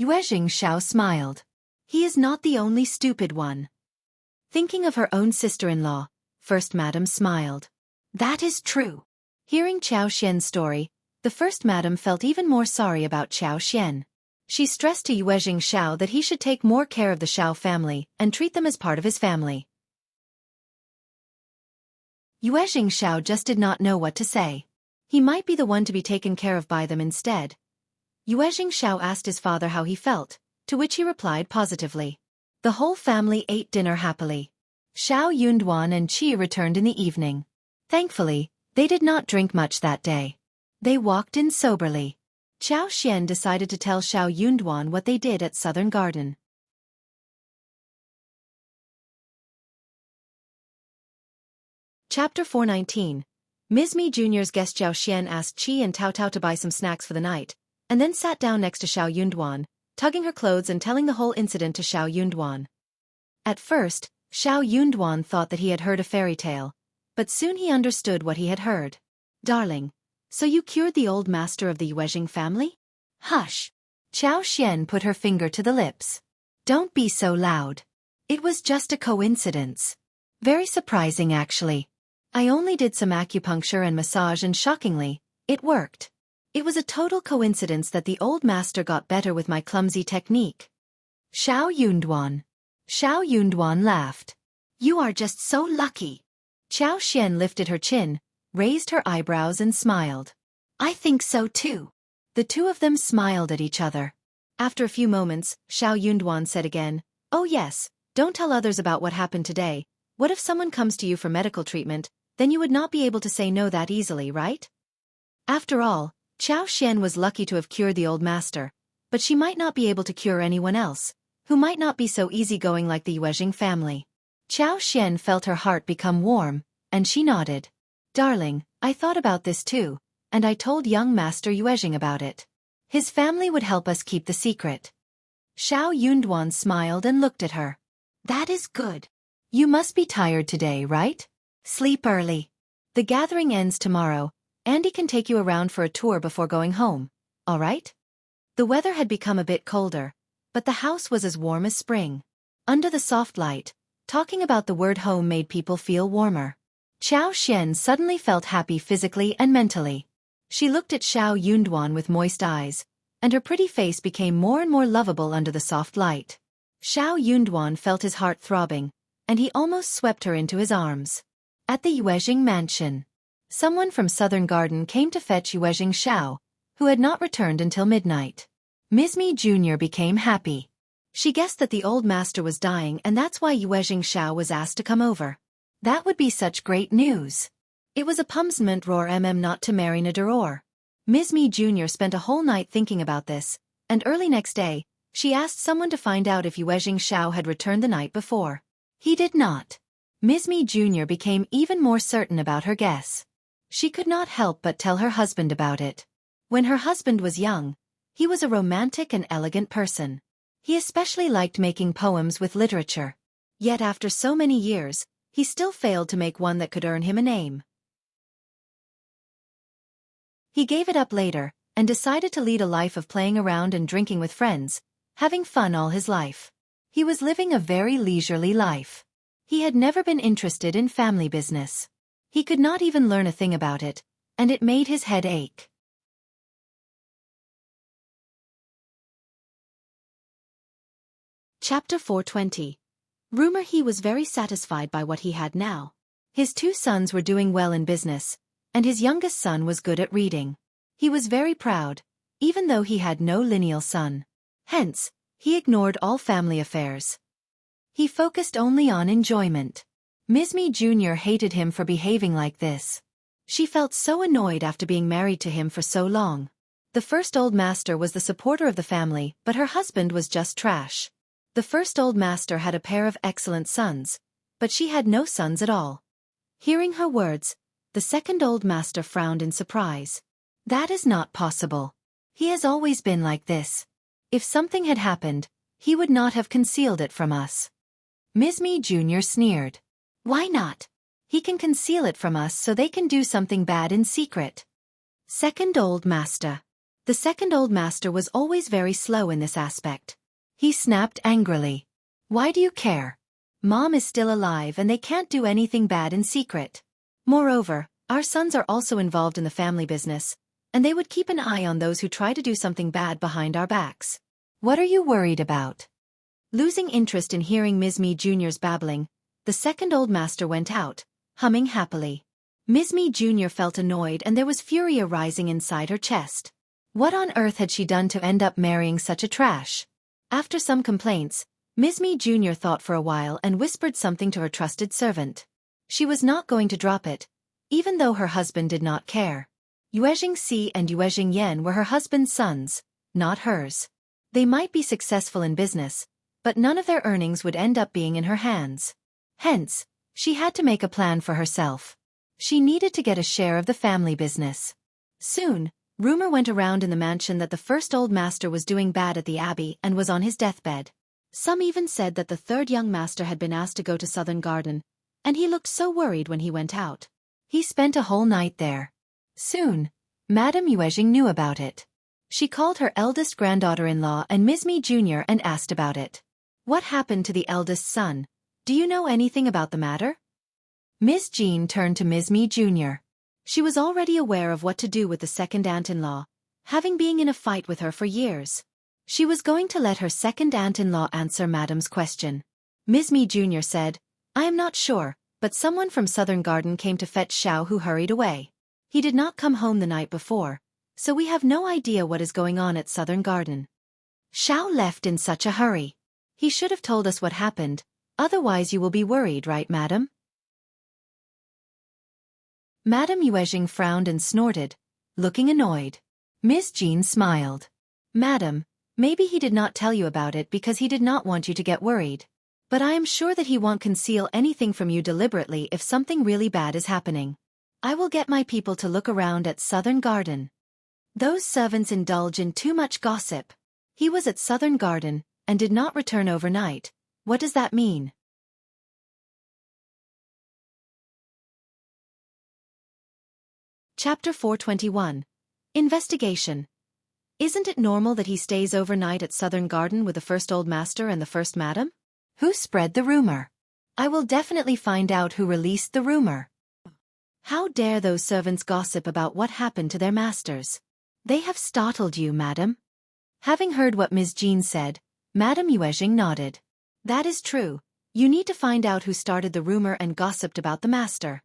Yuezheng smiled. He is not the only stupid one. Thinking of her own sister-in-law, First Madam smiled. That is true. Hearing Qiao Xian's story, the First Madam felt even more sorry about Qiao Xian. She stressed to Yuezheng that he should take more care of the Xiao family and treat them as part of his family. Yuezheng just did not know what to say. He might be the one to be taken care of by them instead. Yuezheng asked his father how he felt, to which he replied positively. The whole family ate dinner happily. Xiao Yunduan and Qi returned in the evening. Thankfully, they did not drink much that day. They walked in soberly. Qiao Xian decided to tell Xiao Yunduan what they did at Southern Garden. Chapter 4:19. Ms.Mi Jr.'s guest Xiao Xian asked Qi and Tao Tao to buy some snacks for the night, and then sat down next to Xiao Yunduan, tugging her clothes and telling the whole incident to Xiao Yunduan. At first, Xiao Yunduan thought that he had heard a fairy tale, but soon he understood what he had heard. Darling, so you cured the old master of the Yuezheng family? Hush. Qiao Xian put her finger to the lips. Don't be so loud. It was just a coincidence. Very surprising actually. I only did some acupuncture and massage and shockingly, it worked. It was a total coincidence that the old master got better with my clumsy technique. Xiao Yunduan laughed. You are just so lucky. Qiao Xian lifted her chin, raised her eyebrows and smiled. I think so too. The two of them smiled at each other. After a few moments, Xiao Yunduan said again, Oh yes, Don't tell others about what happened today. What if someone comes to you for medical treatment, then you would not be able to say no that easily, right? After all, Xianxia was lucky to have cured the old master, but she might not be able to cure anyone else, who might not be so easygoing like the Yuezheng family. Xianxia felt her heart become warm, and she nodded. Darling, I thought about this too, and I told young Master Yuezheng about it. His family would help us keep the secret. Xiao Yunduan smiled and looked at her. That is good. You must be tired today, right? Sleep early. The gathering ends tomorrow. Andy can take you around for a tour before going home, all right? The weather had become a bit colder, but the house was as warm as spring. Under the soft light, talking about the word home made people feel warmer. Xianxia suddenly felt happy physically and mentally. She looked at Xiao Yunduan with moist eyes, and her pretty face became more and more lovable under the soft light. Xiao Yunduan felt his heart throbbing, and he almost swept her into his arms. At the Yuezheng mansion, someone from Southern Garden came to fetch Yuezheng Xiao, who had not returned until midnight. Ms.Mi Jr. became happy. She guessed that the old master was dying, and that's why Yuezheng Xiao was asked to come over. That would be such great news. It was a punishment roar not to marry Naduror. Ms.Mi Jr. spent a whole night thinking about this, and early next day, she asked someone to find out if Yuezheng Xiao had returned the night before. He did not. Ms.Mi Jr. became even more certain about her guess. She could not help but tell her husband about it. When her husband was young, he was a romantic and elegant person. He especially liked making poems with literature. Yet after so many years, he still failed to make one that could earn him a name. He gave it up later, and decided to lead a life of playing around and drinking with friends, having fun all his life. He was living a very leisurely life. He had never been interested in family business. He could not even learn a thing about it, and it made his head ache. Chapter 420. Rumor. He was very satisfied by what he had now. His two sons were doing well in business, and his youngest son was good at reading. He was very proud, even though he had no lineal son. Hence, he ignored all family affairs. He focused only on enjoyment. Ms.Mi Jr. hated him for behaving like this. She felt so annoyed after being married to him for so long. The first old master was the supporter of the family, but her husband was just trash. The first old master had a pair of excellent sons, but she had no sons at all. Hearing her words, the second old master frowned in surprise. That is not possible. He has always been like this. If something had happened, he would not have concealed it from us. Ms.Mi Jr. sneered. Why not? He can conceal it from us so they can do something bad in secret. Second old master. The second old master was always very slow in this aspect. He snapped angrily. Why do you care? Mom is still alive and they can't do anything bad in secret. Moreover, our sons are also involved in the family business, and they would keep an eye on those who try to do something bad behind our backs. What are you worried about? Losing interest in hearing Ms.Mi Jr.'s babbling, the second old master went out, humming happily. Ms.Mi Jr. felt annoyed and there was fury arising inside her chest. What on earth had she done to end up marrying such a trash? After some complaints, Ms.Mi Jr. thought for a while and whispered something to her trusted servant. She was not going to drop it, even though her husband did not care. Yuezheng Si and Yuezheng Yan were her husband's sons, not hers. They might be successful in business, but none of their earnings would end up being in her hands. Hence, she had to make a plan for herself. She needed to get a share of the family business. Soon, rumor went around in the mansion that the first old master was doing bad at the abbey and was on his deathbed. Some even said that the third young master had been asked to go to Southern Garden, and he looked so worried when he went out. He spent a whole night there. Soon, Madame Yuezheng knew about it. She called her eldest granddaughter-in-law and Ms.Mi Jr. and asked about it. What happened to the eldest son? Do you know anything about the matter? Miss Jean turned to Ms.Mi Jr. She was already aware of what to do with the second aunt-in-law, having been in a fight with her for years. She was going to let her second aunt-in-law answer Madame's question. Ms.Mi Jr. said, I am not sure, but someone from Southern Garden came to fetch Xiao who hurried away. He did not come home the night before, so we have no idea what is going on at Southern Garden. Xiao left in such a hurry. He should have told us what happened, Otherwise you will be worried, right, madam? Madame Yuezheng frowned and snorted, looking annoyed. Ms.Mi smiled. Madam, maybe he did not tell you about it because he did not want you to get worried. But I am sure that he won't conceal anything from you deliberately if something really bad is happening. I will get my people to look around at Southern Garden. Those servants indulge in too much gossip. He was at Southern Garden and did not return overnight. What does that mean? Chapter 421. Investigation. Isn't it normal that he stays overnight at Southern Garden with the first old master and the first madam? Who spread the rumor? I will definitely find out who released the rumor. How dare those servants gossip about what happened to their masters? They have startled you, madam. Having heard what Ms.Mi said, Madame Yuezheng nodded. That is true. You need to find out who started the rumor and gossiped about the master.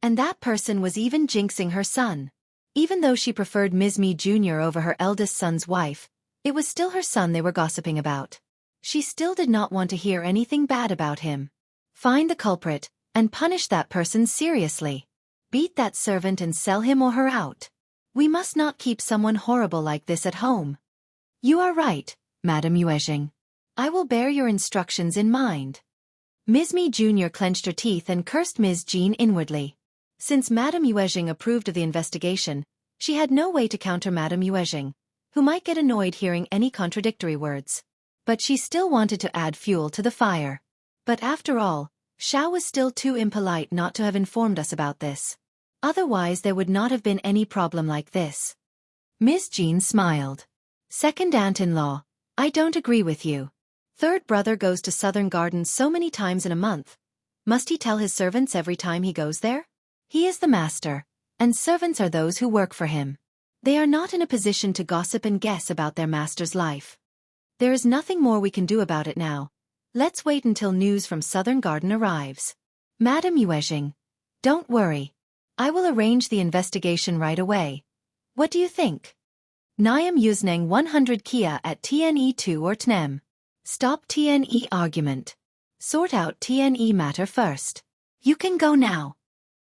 And that person was even jinxing her son. Even though she preferred Ms.Mi Jr. over her eldest son's wife, it was still her son they were gossiping about. She still did not want to hear anything bad about him. Find the culprit, and punish that person seriously. Beat that servant and sell him or her out. We must not keep someone horrible like this at home. You are right, Madame Yuezheng. I will bear your instructions in mind. Ms.Mi Jr. clenched her teeth and cursed Ms.Mi inwardly. Since Madame Yuezheng approved of the investigation, she had no way to counter Madame Yuezheng, who might get annoyed hearing any contradictory words. But she still wanted to add fuel to the fire. But after all, Qiao was still too impolite not to have informed us about this. Otherwise there would not have been any problem like this. Ms.Mi smiled. Second aunt-in-law, I don't agree with you. Third brother goes to Southern Garden so many times in a month. Must he tell his servants every time he goes there? He is the master, and servants are those who work for him. They are not in a position to gossip and guess about their master's life. There is nothing more we can do about it now. Let's wait until news from Southern Garden arrives. Madame Yuezheng, don't worry. I will arrange the investigation right away. What do you think? Niam Yuezheng 100 Qiao at TNE2 or TNEM. Stop TNE argument. Sort out TNE matter first. You can go now.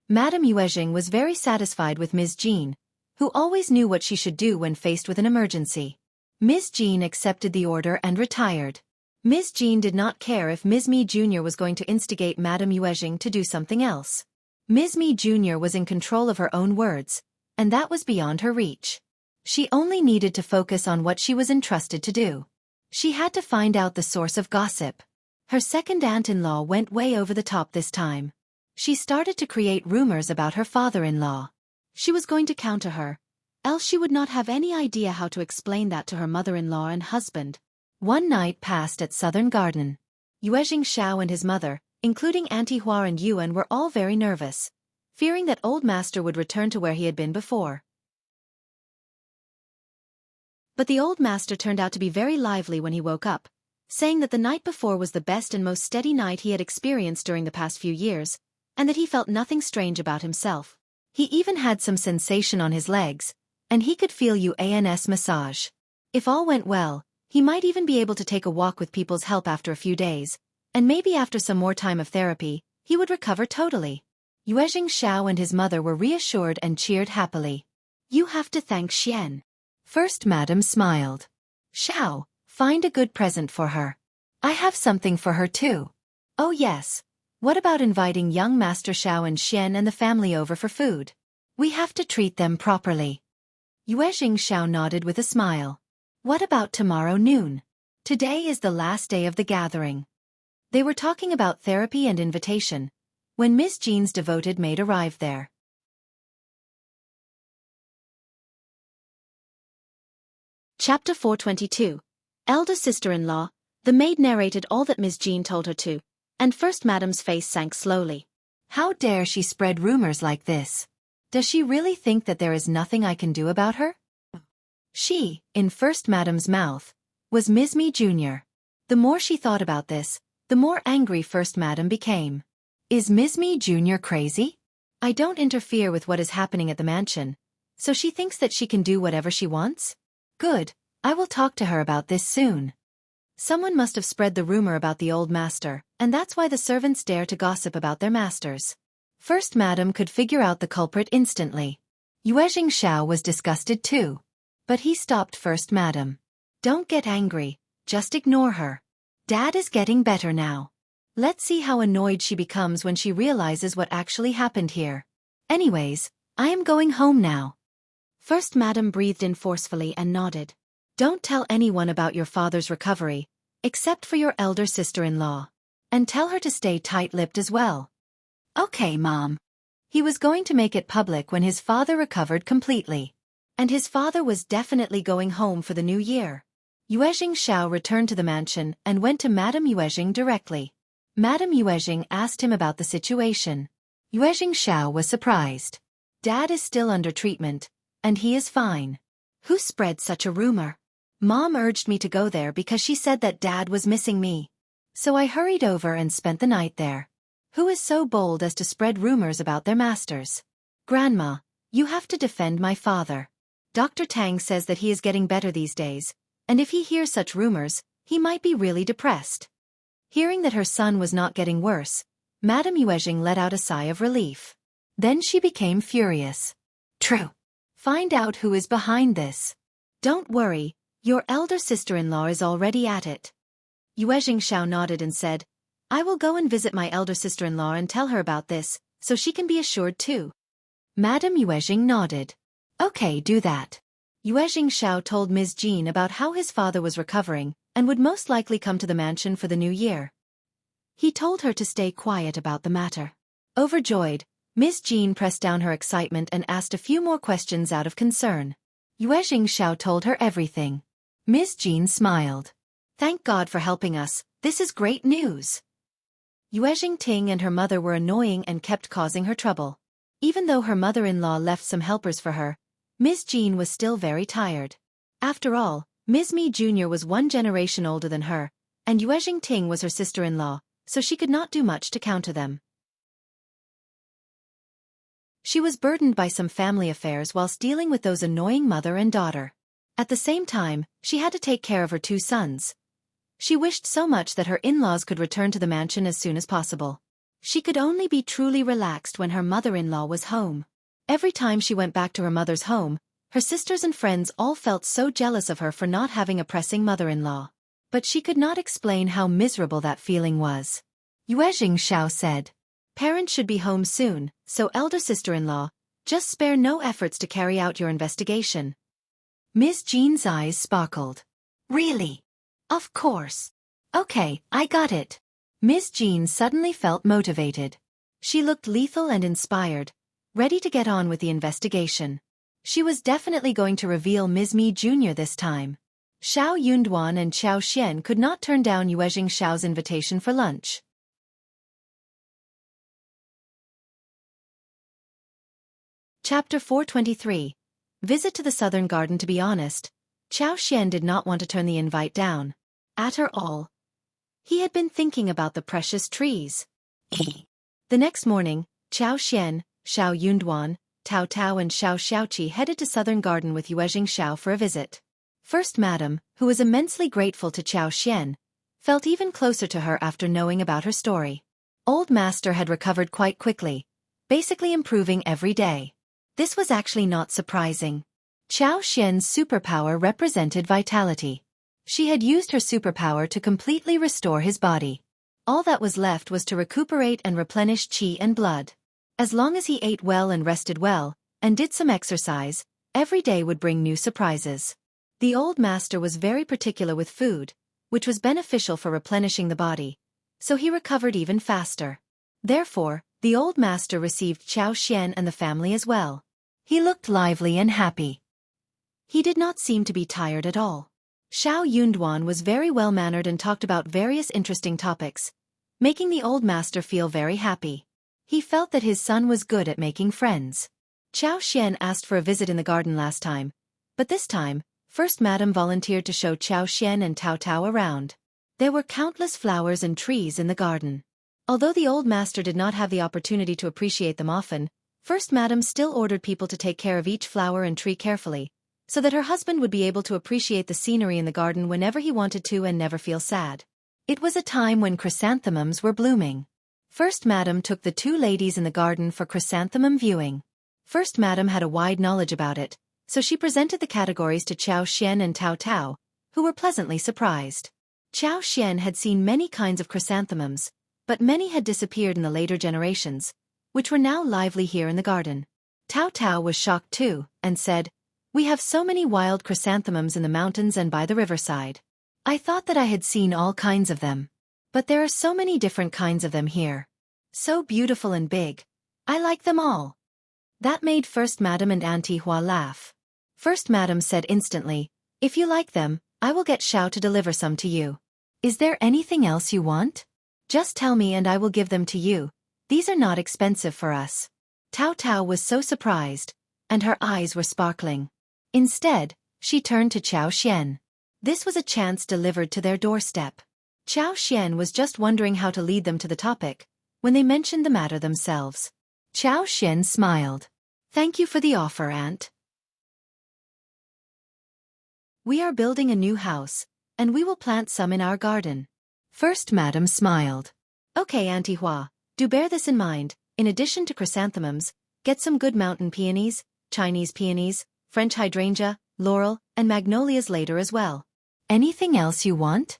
Madame Yuezheng was very satisfied with Ms.Mi, who always knew what she should do when faced with an emergency. Ms.Mi accepted the order and retired. Ms.Mi did not care if Ms.Mi Jr. was going to instigate Madame Yuezheng to do something else. Ms.Mi Jr. was in control of her own words, and that was beyond her reach. She only needed to focus on what she was entrusted to do. She had to find out the source of gossip. Her second aunt-in-law went way over the top this time. She started to create rumors about her father-in-law. She was going to counter her, else she would not have any idea how to explain that to her mother-in-law and husband. One night passed at Southern Garden. Yuezheng Qiao and his mother, including Auntie Hua and Yuan, were all very nervous, fearing that old master would return to where he had been before. But the old master turned out to be very lively when he woke up, saying that the night before was the best and most steady night he had experienced during the past few years, and that he felt nothing strange about himself. He even had some sensation on his legs, and he could feel Yuan's massage. If all went well, he might even be able to take a walk with people's help after a few days, and maybe after some more time of therapy, he would recover totally. Yuezheng Qiao and his mother were reassured and cheered happily. You have to thank Xian. First Madam smiled. Qiao, find a good present for her. I have something for her too. Oh yes. What about inviting young Master Qiao and Xian and the family over for food? We have to treat them properly. Yuezheng Qiao nodded with a smile. What about tomorrow noon? Today is the last day of the gathering. They were talking about therapy and invitation, when Ms.Mi's devoted maid arrived there. Chapter 422. Elder sister-in-law. The maid narrated all that Ms.Mi told her to, and First Madam's face sank slowly. How dare she spread rumors like this? Does she really think that there is nothing I can do about her? She, in First Madam's mouth, was Ms.Mi Jr. The more she thought about this, the more angry First Madam became. Is Ms.Mi Jr. crazy? I don't interfere with what is happening at the mansion, so she thinks that she can do whatever she wants? Good, I will talk to her about this soon. Someone must have spread the rumor about the old master, and that's why the servants dare to gossip about their masters. First Madam could figure out the culprit instantly. Yuezheng Xiao was disgusted too. But he stopped First Madam. Don't get angry, just ignore her. Dad is getting better now. Let's see how annoyed she becomes when she realizes what actually happened here. Anyways, I am going home now. First Madam breathed in forcefully and nodded. Don't tell anyone about your father's recovery, except for your elder sister-in-law. And tell her to stay tight-lipped as well. Okay, Mom. He was going to make it public when his father recovered completely. And his father was definitely going home for the new year. Yuezheng Xiao returned to the mansion and went to Madame Yuezheng directly. Madame Yuezheng asked him about the situation. Yuezheng Xiao was surprised. Dad is still under treatment, and he is fine. Who spread such a rumor? Mom urged me to go there because she said that Dad was missing me. So I hurried over and spent the night there. Who is so bold as to spread rumors about their masters? Grandma, you have to defend my father. Dr. Tang says that he is getting better these days, and if he hears such rumors, he might be really depressed. Hearing that her son was not getting worse, Madame Yuezheng let out a sigh of relief. Then she became furious. True. Find out who is behind this. Don't worry, your elder sister-in-law is already at it. Yuezheng Xiao nodded and said, I will go and visit my elder sister-in-law and tell her about this, so she can be assured too. Madame Yuezheng nodded. Okay, do that. Yuezheng Xiao told Ms.Mi about how his father was recovering and would most likely come to the mansion for the new year. He told her to stay quiet about the matter. Overjoyed, Ms.Mi pressed down her excitement and asked a few more questions out of concern. Yuezheng Xiao told her everything. Ms.Mi smiled. Thank God for helping us, this is great news. Yuezheng Ting and her mother were annoying and kept causing her trouble. Even though her mother-in-law left some helpers for her, Ms.Mi was still very tired. After all, Ms.Mi Jr. was 1 generation older than her, and Yuezheng Ting was her sister-in-law, so she could not do much to counter them. She was burdened by some family affairs whilst dealing with those annoying mother and daughter. At the same time, she had to take care of her 2 sons. She wished so much that her in-laws could return to the mansion as soon as possible. She could only be truly relaxed when her mother-in-law was home. Every time she went back to her mother's home, her sisters and friends all felt so jealous of her for not having a pressing mother-in-law. But she could not explain how miserable that feeling was. Yuezheng Xiao said, Parents should be home soon, so elder sister-in-law, just spare no efforts to carry out your investigation. Ms.Mi's eyes sparkled. Really? Of course. Okay, I got it. Ms.Mi suddenly felt motivated. She looked lethal and inspired, ready to get on with the investigation. She was definitely going to reveal Ms.Mi Jr. this time. Xiao Yunduan and Xianxia could not turn down Yuezheng Xiao's invitation for lunch. Chapter 423. Visit to the Southern Garden. To be honest, Xianxia did not want to turn the invite down. At all. He had been thinking about the precious trees. The next morning, Xianxia, Xiao Yunduan, Tao Tao and Xiao Xiaoqi headed to Southern Garden with Yuezheng Xiao for a visit. First Madam, who was immensely grateful to Xianxia, felt even closer to her after knowing about her story. Old Master had recovered quite quickly, basically improving every day. This was actually not surprising. Xiaoxian's superpower represented vitality. She had used her superpower to completely restore his body. All that was left was to recuperate and replenish qi and blood. As long as he ate well and rested well, and did some exercise, every day would bring new surprises. The old master was very particular with food, which was beneficial for replenishing the body, so he recovered even faster. Therefore, the old master received Xiaoxian and the family as well. He looked lively and happy. He did not seem to be tired at all. Xiao Yunduan was very well-mannered and talked about various interesting topics, making the old master feel very happy. He felt that his son was good at making friends. Xiaoxian asked for a visit in the garden last time, but this time, First Madam volunteered to show Xiaoxian and Tao Tao around. There were countless flowers and trees in the garden. Although the old master did not have the opportunity to appreciate them often, First Madam still ordered people to take care of each flower and tree carefully, so that her husband would be able to appreciate the scenery in the garden whenever he wanted to and never feel sad. It was a time when chrysanthemums were blooming. First Madam took the two ladies in the garden for chrysanthemum viewing. First Madam had a wide knowledge about it, so she presented the categories to Qiao Xian and Tao Tao, who were pleasantly surprised. Qiao Xian had seen many kinds of chrysanthemums, but many had disappeared in the later generations, which were now lively here in the garden. Tao Tao was shocked too, and said, "We have so many wild chrysanthemums in the mountains and by the riverside. I thought that I had seen all kinds of them. But there are so many different kinds of them here. So beautiful and big. I like them all." That made First Madam and Auntie Hua laugh. First Madam said instantly, "If you like them, I will get Xiao to deliver some to you. Is there anything else you want? Just tell me and I will give them to you. These are not expensive for us." Tao Tao was so surprised, and her eyes were sparkling. Instead, she turned to Qiao Xian. This was a chance delivered to their doorstep. Qiao Xian was just wondering how to lead them to the topic, when they mentioned the matter themselves. Qiao Xian smiled. "Thank you for the offer, Aunt. We are building a new house, and we will plant some in our garden." First Madam smiled. "Okay, Auntie Hua, do bear this in mind. In addition to chrysanthemums, get some good mountain peonies, Chinese peonies, French hydrangea, laurel, and magnolias later as well. Anything else you want?"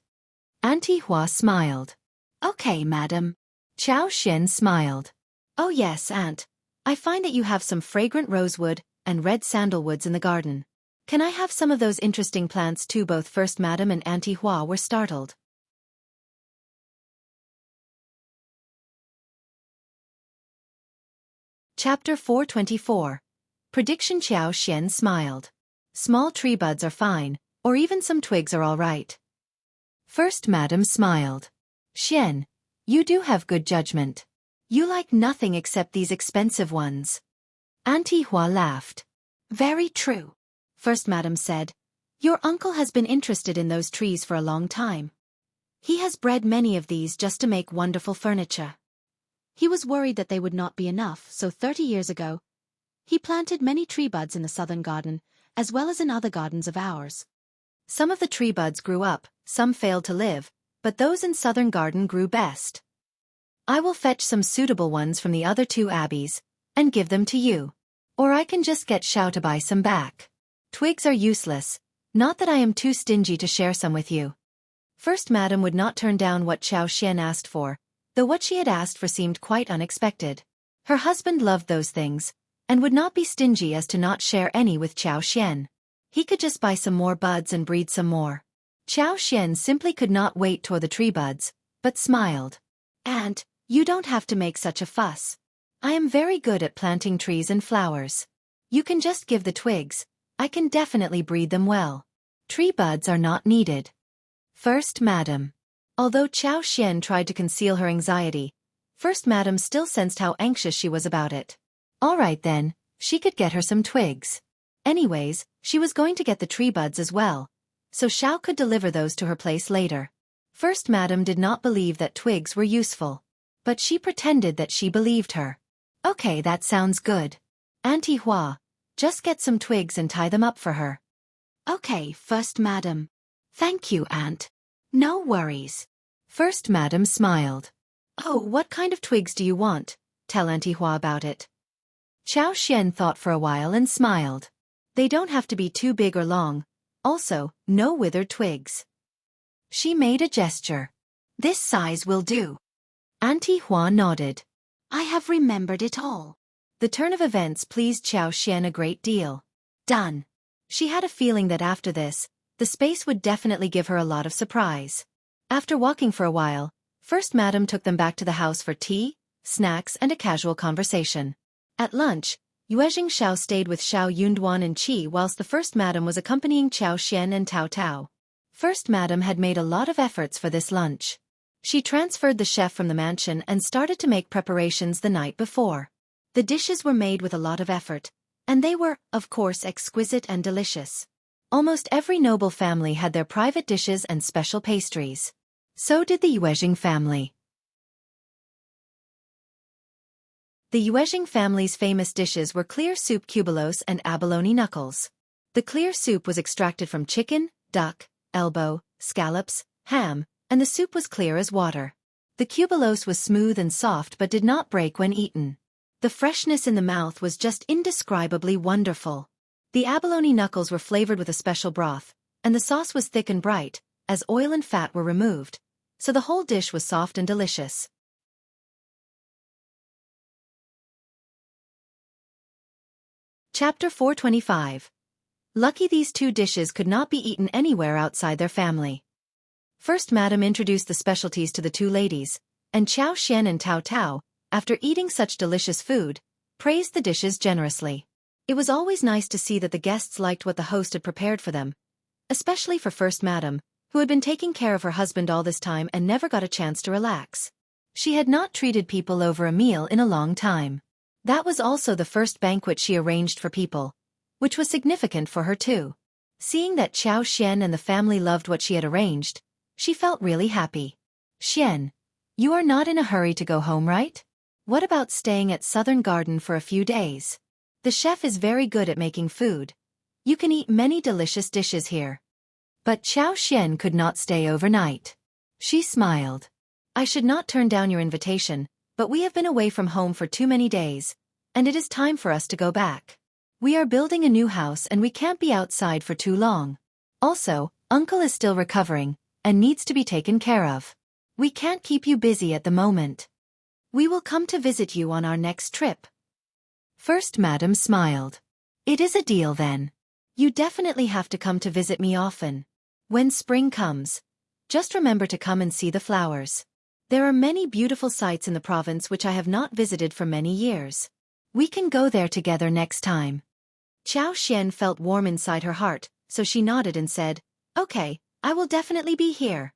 Auntie Hua smiled. "Okay, Madam." Qiao Xian smiled. "Oh yes, Aunt. I find that you have some fragrant rosewood and red sandalwoods in the garden. Can I have some of those interesting plants too?" Both First Madam and Auntie Hua were startled. Chapter 424. Prediction. Qiao Xian smiled. "Small tree buds are fine, or even some twigs are all right." First Madam smiled. "Xian, you do have good judgment. You like nothing except these expensive ones." Auntie Hua laughed. "Very true," First Madam said. "Your uncle has been interested in those trees for a long time. He has bred many of these just to make wonderful furniture. He was worried that they would not be enough, so 30 years ago, he planted many tree buds in the southern garden, as well as in other gardens of ours. Some of the tree buds grew up, some failed to live, but those in southern garden grew best. I will fetch some suitable ones from the other two abbeys, and give them to you. Or I can just get Xiao to buy some back. Twigs are useless, not that I am too stingy to share some with you." First Madam would not turn down what Qiao Xian asked for, though what she had asked for seemed quite unexpected. Her husband loved those things, and would not be stingy as to not share any with Qiao Xian. He could just buy some more buds and breed some more. Qiao Xian simply could not wait toward the tree buds, but smiled. "Aunt, you don't have to make such a fuss. I am very good at planting trees and flowers. You can just give the twigs. I can definitely breed them well. Tree buds are not needed." First Madam. Although Qiao Xian tried to conceal her anxiety, First Madam still sensed how anxious she was about it. All right then, she could get her some twigs. Anyways, she was going to get the tree buds as well, so Xiao could deliver those to her place later. First Madam did not believe that twigs were useful, but she pretended that she believed her. "Okay, that sounds good. Auntie Hua, just get some twigs and tie them up for her." "Okay, First Madam." "Thank you, Aunt. No worries." First Madam smiled. "Oh, what kind of twigs do you want? Tell Auntie Hua about it." Qiao Xian thought for a while and smiled. "They don't have to be too big or long. Also, no withered twigs." She made a gesture. "This size will do." Auntie Hua nodded. "I have remembered it all." The turn of events pleased Qiao Xian a great deal. Done. She had a feeling that after this, the space would definitely give her a lot of surprise. After walking for a while, First Madam took them back to the house for tea, snacks and a casual conversation. At lunch, Yuezheng Xiao stayed with Xiao Yunduan and Qi whilst the First Madam was accompanying Qiao Xian and Tao Tao. First Madam had made a lot of efforts for this lunch. She transferred the chef from the mansion and started to make preparations the night before. The dishes were made with a lot of effort, and they were, of course, exquisite and delicious. Almost every noble family had their private dishes and special pastries. So did the Yuezheng family. The Yuezheng family's famous dishes were clear soup cubelos and abalone knuckles. The clear soup was extracted from chicken, duck, elbow, scallops, ham, and the soup was clear as water. The cubulos was smooth and soft but did not break when eaten. The freshness in the mouth was just indescribably wonderful. The abalone knuckles were flavored with a special broth, and the sauce was thick and bright, as oil and fat were removed, so the whole dish was soft and delicious. Chapter 425. Lucky these two dishes could not be eaten anywhere outside their family. First, Madame introduced the specialties to the two ladies, and Xianxia and Tao, after eating such delicious food, praised the dishes generously. It was always nice to see that the guests liked what the host had prepared for them, especially for First Madame, who had been taking care of her husband all this time and never got a chance to relax. She had not treated people over a meal in a long time. That was also the first banquet she arranged for people, which was significant for her too. Seeing that Xiao and the family loved what she had arranged, she felt really happy. Xian, you are not in a hurry to go home, right? What about staying at Southern Garden for a few days? The chef is very good at making food. You can eat many delicious dishes here. But Xiao could not stay overnight. She smiled. I should not turn down your invitation, but we have been away from home for too many days, and it is time for us to go back. We are building a new house and we can't be outside for too long. Also, Uncle is still recovering, and needs to be taken care of. We can't keep you busy at the moment. We will come to visit you on our next trip. First Madame smiled. It is a deal then. You definitely have to come to visit me often. When spring comes, just remember to come and see the flowers. There are many beautiful sights in the province which I have not visited for many years. We can go there together next time. Xiao felt warm inside her heart, so she nodded and said, Okay, I will definitely be here.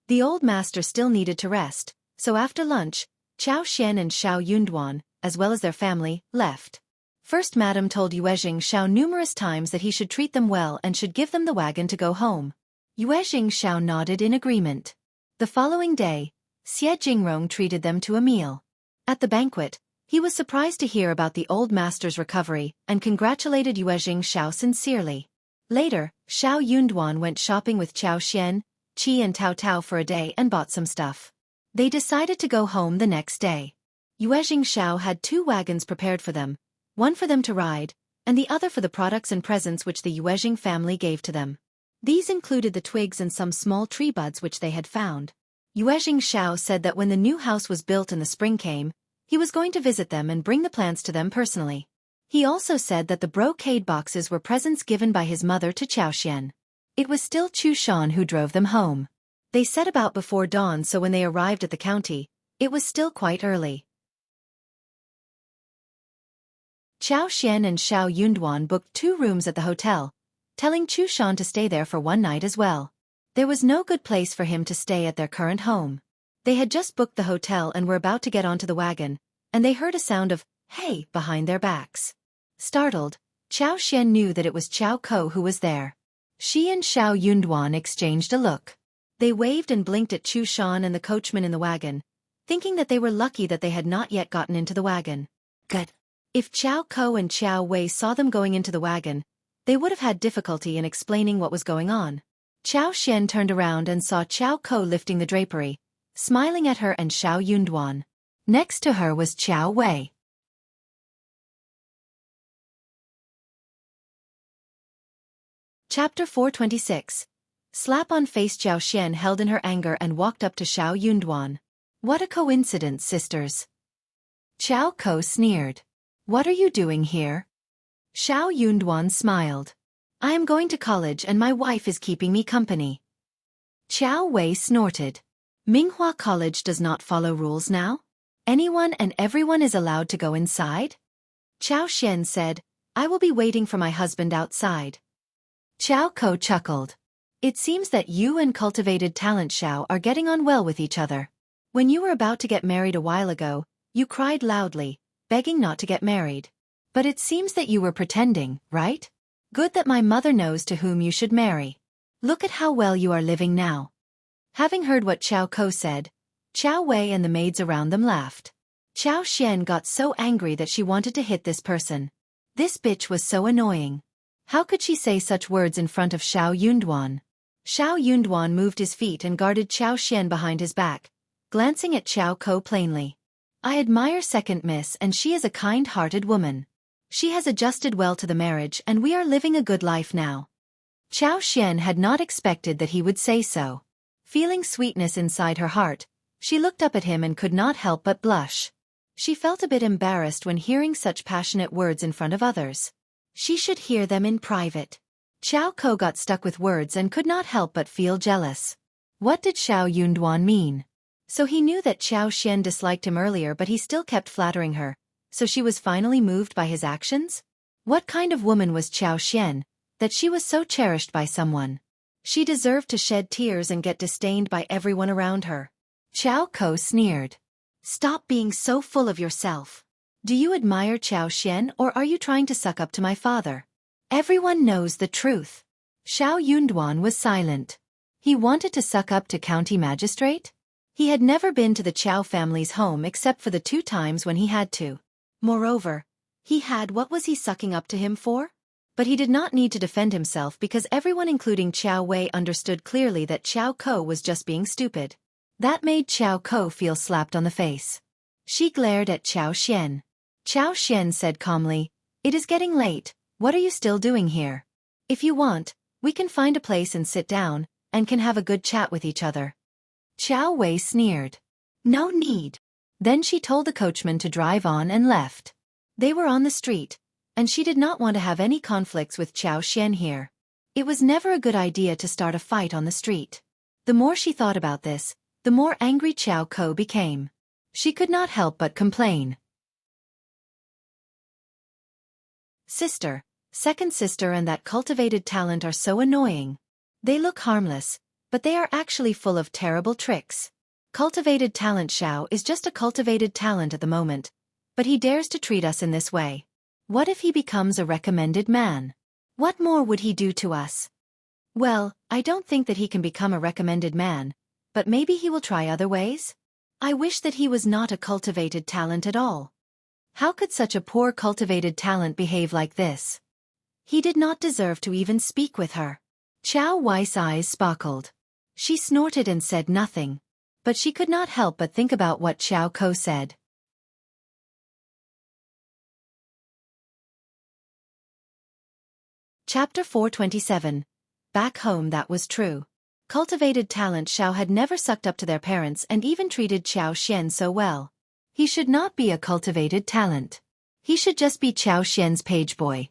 The old master still needed to rest, so after lunch, Xiao and Xiao Yunduan, as well as their family, left. First Madame told Yuezheng numerous times that he should treat them well and should give them the wagon to go home. Yuezheng nodded in agreement. The following day, Xie Jingrong treated them to a meal. At the banquet, he was surprised to hear about the old master's recovery and congratulated Yuezheng sincerely. Later, Xiao Yunduan went shopping with Qiao, Qi and Tao for a day and bought some stuff. They decided to go home the next day. Yuezheng had 2 wagons prepared for them, one for them to ride, and the other for the products and presents which the Yuezheng family gave to them. These included the twigs and some small tree buds which they had found. Yuezheng said that when the new house was built and the spring came, he was going to visit them and bring the plants to them personally. He also said that the brocade boxes were presents given by his mother to Qiao. It was still Chu Shan who drove them home. They set about before dawn, so when they arrived at the county, it was still quite early. Qiao and Xiao Yunduan booked 2 rooms at the hotel, telling Chu Shan to stay there for one night as well. There was no good place for him to stay at their current home. They had just booked the hotel and were about to get onto the wagon, and they heard a sound of, "Hey," behind their backs. Startled, Qiao knew that it was Qiao Ko who was there. She and Xiao Yunduan exchanged a look. They waved and blinked at Chu Shan and the coachman in the wagon, thinking that they were lucky that they had not yet gotten into the wagon. Good. If Qiao Ko and Qiao Wei saw them going into the wagon, they would have had difficulty in explaining what was going on. Qiao turned around and saw Qiao Ko lifting the drapery, smiling at her and Xiao Yunduan. Next to her was Qiao Wei. Chapter 426. Slap on face. Xiao held in her anger and walked up to Xiao Yunduan. What a coincidence, sisters. Qiao Ko sneered. What are you doing here? Xiao Yunduan smiled. I am going to college and my wife is keeping me company. Qiao Wei snorted. Minghua College does not follow rules now? Anyone and everyone is allowed to go inside? Qiao said, I will be waiting for my husband outside. Qiao Ko chuckled. It seems that you and cultivated talent Xiao are getting on well with each other. When you were about to get married a while ago, you cried loudly, begging not to get married. But it seems that you were pretending, right? Good that my mother knows to whom you should marry. Look at how well you are living now. Having heard what Qiao Ko said, Qiao Wei and the maids around them laughed. Qiao got so angry that she wanted to hit this person. This bitch was so annoying. How could she say such words in front of Xiao Yunduan? Xiao Yunduan moved his feet and guarded Qiao Xian behind his back, glancing at Qiao Ko plainly. I admire second Miss, and she is a kind-hearted woman. She has adjusted well to the marriage and we are living a good life now. Qiao Xian had not expected that he would say so. Feeling sweetness inside her heart, she looked up at him and could not help but blush. She felt a bit embarrassed when hearing such passionate words in front of others. She should hear them in private. Qiao Ko got stuck with words and could not help but feel jealous. What did Xiao Yunduan mean? So he knew that Qiao Xian disliked him earlier, but he still kept flattering her, so she was finally moved by his actions? What kind of woman was Qiao Xian, that she was so cherished by someone? She deserved to shed tears and get disdained by everyone around her. Qiao Ko sneered. Stop being so full of yourself. Do you admire Qiao Xian, or are you trying to suck up to my father? Everyone knows the truth. Xiao Yunduan was silent. He wanted to suck up to county magistrate? He had never been to the Qiao family's home except for the 2 times when he had to. Moreover, what was he sucking up to him for? But he did not need to defend himself because everyone including Qiao Wei understood clearly that Qiao Ko was just being stupid. That made Qiao Ko feel slapped on the face. She glared at Qiao Xian. Qiao Xian said calmly, It is getting late. What are you still doing here? If you want, we can find a place and sit down, and can have a good chat with each other. Qiao Wei sneered. No need. Then she told the coachman to drive on and left. They were on the street, and she did not want to have any conflicts with Qiao Xian here. It was never a good idea to start a fight on the street. The more she thought about this, the more angry Qiao Ko became. She could not help but complain. Sister, second sister and that cultivated talent are so annoying. They look harmless, but they are actually full of terrible tricks. Cultivated talent Xiao is just a cultivated talent at the moment, but he dares to treat us in this way. What if he becomes a recommended man? What more would he do to us? Well, I don't think that he can become a recommended man, but maybe he will try other ways? I wish that he was not a cultivated talent at all. How could such a poor cultivated talent behave like this? He did not deserve to even speak with her. Qiao Wei's eyes sparkled. She snorted and said nothing, but she could not help but think about what Qiao Ko said. Chapter 427. Back home. That was true. Cultivated talent Xiao had never sucked up to their parents and even treated Qiao Xian so well. He should not be a cultivated talent. He should just be Qiao Xian's page boy.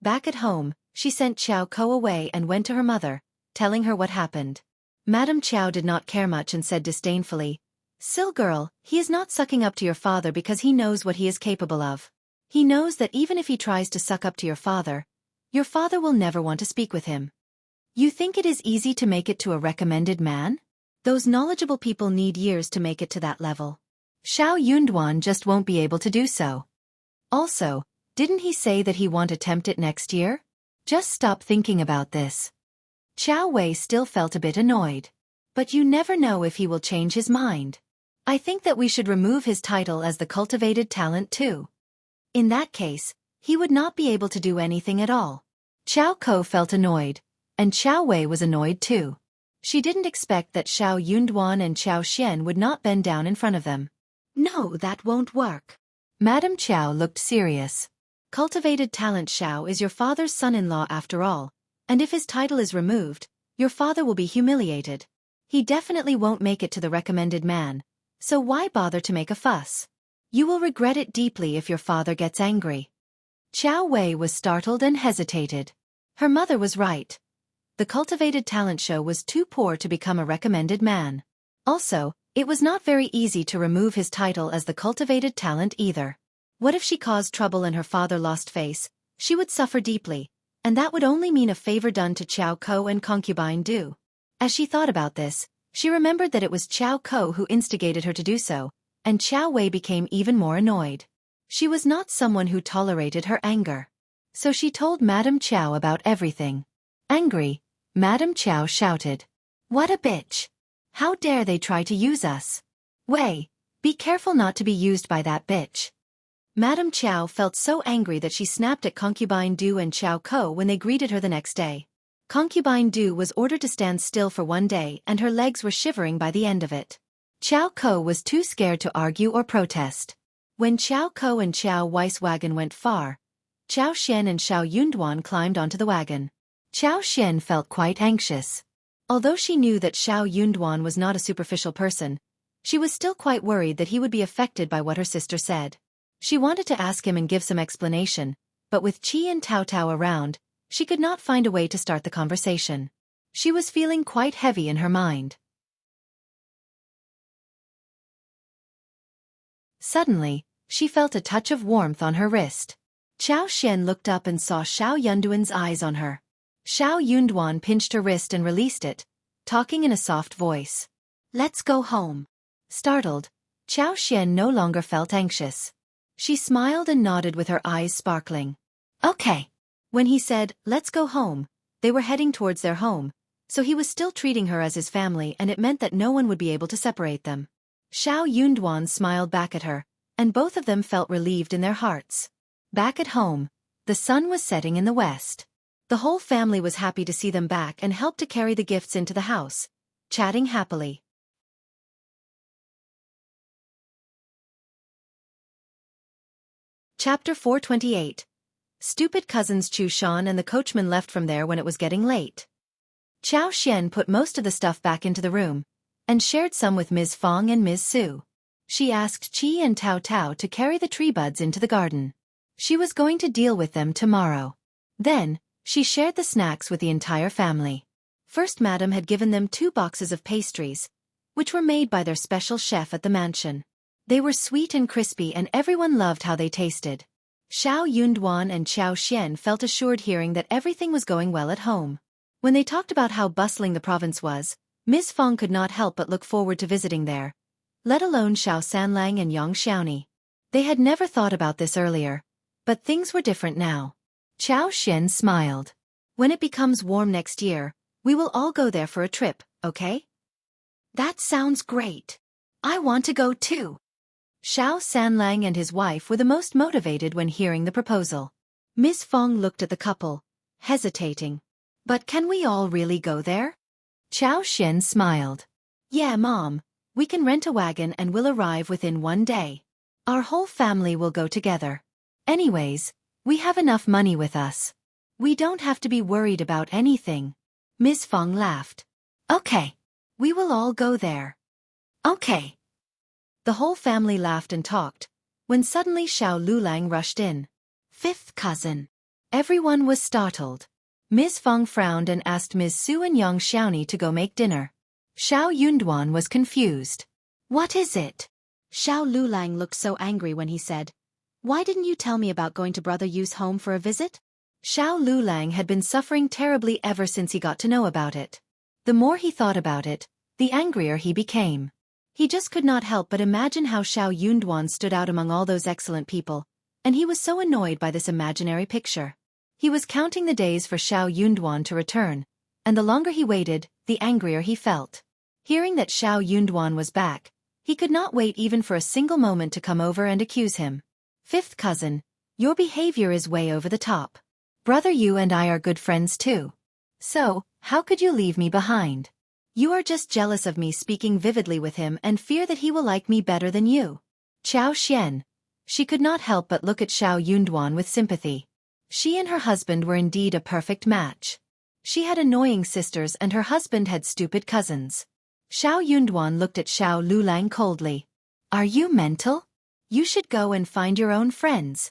Back at home, she sent Qiao Ko away and went to her mother, telling her what happened. Madame Qiao did not care much and said disdainfully, Sil girl, he is not sucking up to your father because he knows what he is capable of. He knows that even if he tries to suck up to your father will never want to speak with him. You think it is easy to make it to a recommended man? Those knowledgeable people need years to make it to that level. Xiao Yunduan just won't be able to do so. Also, didn't he say that he won't attempt it next year? Just stop thinking about this. Qiao Wei still felt a bit annoyed. But you never know if he will change his mind. I think that we should remove his title as the cultivated talent too. In that case, he would not be able to do anything at all. Qiao Ko felt annoyed, and Qiao Wei was annoyed too. She didn't expect that Xiao Yunduan and Qiao Xian would not bend down in front of them. No, that won't work. Madame Qiao looked serious. Cultivated talent Xiao is your father's son-in-law after all, and if his title is removed, your father will be humiliated. He definitely won't make it to the recommended man, so why bother to make a fuss? You will regret it deeply if your father gets angry. Qiao Wei was startled and hesitated. Her mother was right. The cultivated talent show was too poor to become a recommended man. Also, it was not very easy to remove his title as the cultivated talent either. What if she caused trouble and her father lost face? She would suffer deeply, and that would only mean a favor done to Qiao Ko and concubine Du. As she thought about this, she remembered that it was Qiao Ko who instigated her to do so, and Qiao Wei became even more annoyed. She was not someone who tolerated her anger. So she told Madame Qiao about everything. Angry, Madame Qiao shouted, What a bitch! How dare they try to use us? Wei, be careful not to be used by that bitch. Madame Qiao felt so angry that she snapped at Concubine Du and Qiao Ko when they greeted her the next day. Concubine Du was ordered to stand still for 1 day and her legs were shivering by the end of it. Qiao Ko was too scared to argue or protest. When Qiao Ko and Qiao Wei's wagon went far, Qiao Xian and Xiao Yunduan climbed onto the wagon. Qiao Xian felt quite anxious. Although she knew that Xiao Yunduan was not a superficial person, she was still quite worried that he would be affected by what her sister said. She wanted to ask him and give some explanation, but with Qi and Tao Tao around, she could not find a way to start the conversation. She was feeling quite heavy in her mind. Suddenly, she felt a touch of warmth on her wrist. Qiao Xian looked up and saw Xiao Yunduan's eyes on her. Xiao Yunduan pinched her wrist and released it, talking in a soft voice. "Let's go home." Startled, Qiao Xian no longer felt anxious. She smiled and nodded with her eyes sparkling. "Okay." When he said, "Let's go home," they were heading towards their home, so he was still treating her as his family and it meant that no one would be able to separate them. Xiao Yunduan smiled back at her, and both of them felt relieved in their hearts. Back at home, the sun was setting in the west. The whole family was happy to see them back and helped to carry the gifts into the house, chatting happily. Chapter 428. Stupid cousins Chu Shan and the coachman left from there when it was getting late. Qiao Xian put most of the stuff back into the room, and shared some with Ms. Fong and Ms. Su. She asked Qi and Tao Tao to carry the tree buds into the garden. She was going to deal with them tomorrow. Then, she shared the snacks with the entire family. First, Madame had given them 2 boxes of pastries, which were made by their special chef at the mansion. They were sweet and crispy and everyone loved how they tasted. Xiao Yunduan and Qiao Xian felt assured hearing that everything was going well at home. When they talked about how bustling the province was, Ms. Fong could not help but look forward to visiting there, let alone Xiao Sanlang and Yang Xiaoni. They had never thought about this earlier, but things were different now. Qiao Xian smiled. "When it becomes warm next year, we will all go there for a trip, okay?" "That sounds great. I want to go too." Xiao Sanlang and his wife were the most motivated when hearing the proposal. Ms. Fong looked at the couple, hesitating. "But can we all really go there?" Qiao Xian smiled. "Yeah, Mom, we can rent a wagon and we'll arrive within 1 day. Our whole family will go together. Anyways, we have enough money with us. We don't have to be worried about anything." Ms. Fong laughed. "Okay. We will all go there." "Okay." The whole family laughed and talked, when suddenly Xiao Lulang rushed in. "Fifth cousin." Everyone was startled. Ms. Fong frowned and asked Ms. Su and Yang Xiaoni to go make dinner. Xiao Yunduan was confused. "What is it?" Xiao Lulang looked so angry when he said, "Why didn't you tell me about going to Brother Yu's home for a visit?" Xiao Lulang had been suffering terribly ever since he got to know about it. The more he thought about it, the angrier he became. He just could not help but imagine how Xiao Yunduan stood out among all those excellent people, and he was so annoyed by this imaginary picture. He was counting the days for Xiao Yunduan to return, and the longer he waited, the angrier he felt. Hearing that Xiao Yunduan was back, he could not wait even for a single moment to come over and accuse him. "Fifth cousin, your behavior is way over the top. Brother Yu and I are good friends too. So, how could you leave me behind? You are just jealous of me speaking vividly with him and fear that he will like me better than you." Qiao Xian. She could not help but look at Xiao Yunduan with sympathy. She and her husband were indeed a perfect match. She had annoying sisters and her husband had stupid cousins. Xiao Yunduan looked at Xiao Lulang coldly. "Are you mental? You should go and find your own friends."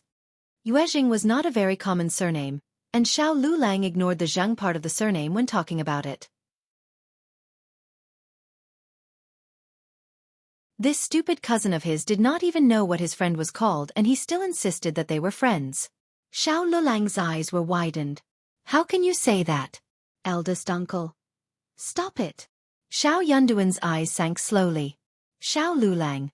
Yuezheng was not a very common surname, and Xiao Lulang ignored the Zheng part of the surname when talking about it. This stupid cousin of his did not even know what his friend was called and he still insisted that they were friends. Xiao Lulang's eyes were widened. "How can you say that? Eldest uncle. Stop it." Xiao Yunduan's eyes sank slowly. "Xiao Lulang,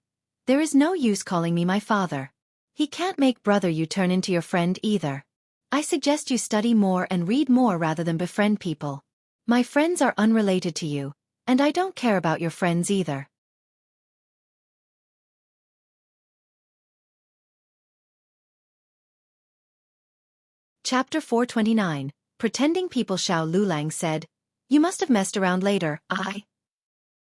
there is no use calling me my father. He can't make brother you turn into your friend either. I suggest you study more and read more rather than befriend people. My friends are unrelated to you, and I don't care about your friends either." Chapter 429, Pretending People. Xiao Lulang said, "You must have messed around later, I."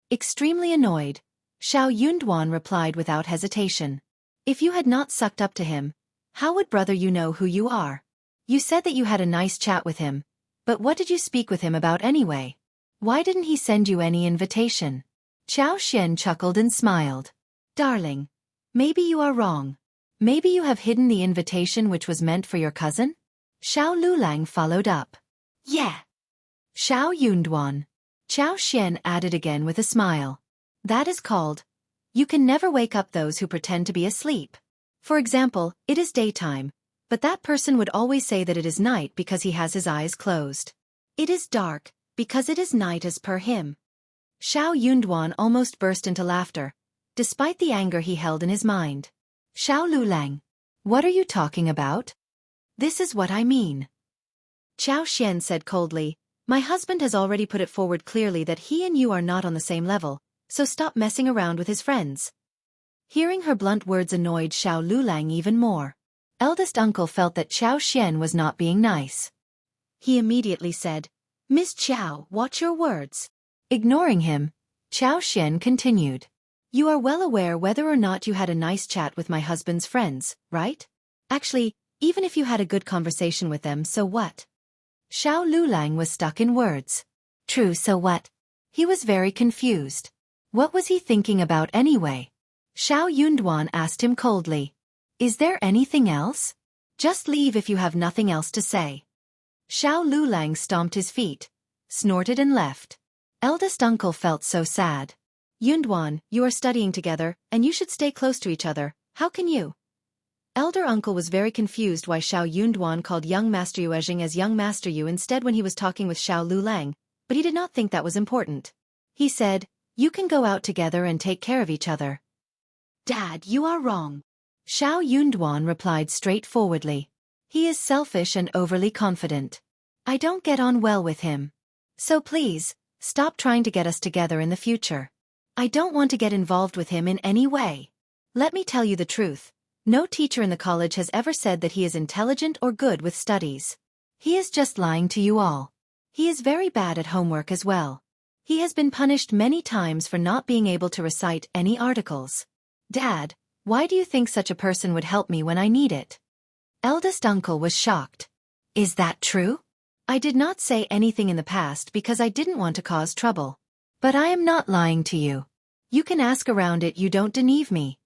Extremely annoyed, Xiao Yunduan replied without hesitation. "If you had not sucked up to him, how would brother you know who you are? You said that you had a nice chat with him, but what did you speak with him about anyway? Why didn't he send you any invitation?" Qiao Xian chuckled and smiled. "Darling, maybe you are wrong. Maybe you have hidden the invitation which was meant for your cousin?" Xiao Lulang followed up. "Yeah." Xiao Yunduan. Qiao Xian added again with a smile. "That is called, you can never wake up those who pretend to be asleep. For example, it is daytime, but that person would always say that it is night because he has his eyes closed. It is dark, because it is night as per him." Xiao Yunduan almost burst into laughter, despite the anger he held in his mind. "Xiao Lulang, what are you talking about?" "This is what I mean." Qiao Xian said coldly, "My husband has already put it forward clearly that he and you are not on the same level, so stop messing around with his friends." Hearing her blunt words annoyed Xiao Lulang even more. Eldest uncle felt that Qiao Xian was not being nice. He immediately said, "Miss Qiao, watch your words." Ignoring him, Qiao Xian continued, "You are well aware whether or not you had a nice chat with my husband's friends, right? Actually, even if you had a good conversation with them, so what?" Xiao Lulang was stuck in words. True, so what? He was very confused. What was he thinking about anyway? Xiao Yunduan asked him coldly. "Is there anything else? Just leave if you have nothing else to say." Xiao Lulang stomped his feet, snorted and left. Eldest uncle felt so sad. "Yunduan, you are studying together, and you should stay close to each other, how can you?" Elder uncle was very confused why Xiao Yunduan called young Master Yuezheng as young Master Yu instead when he was talking with Xiao Lulang, but he did not think that was important. He said, "You can go out together and take care of each other." "Dad, you are wrong." Xiao Yunduan replied straightforwardly. "He is selfish and overly confident. I don't get on well with him. So please, stop trying to get us together in the future. I don't want to get involved with him in any way. Let me tell you the truth. No teacher in the college has ever said that he is intelligent or good with studies. He is just lying to you all. He is very bad at homework as well. He has been punished many times for not being able to recite any articles. Dad, why do you think such a person would help me when I need it?" Eldest uncle was shocked. "Is that true? I did not say anything in the past because I didn't want to cause trouble. But I am not lying to you. You can ask around it, you don't deceive me."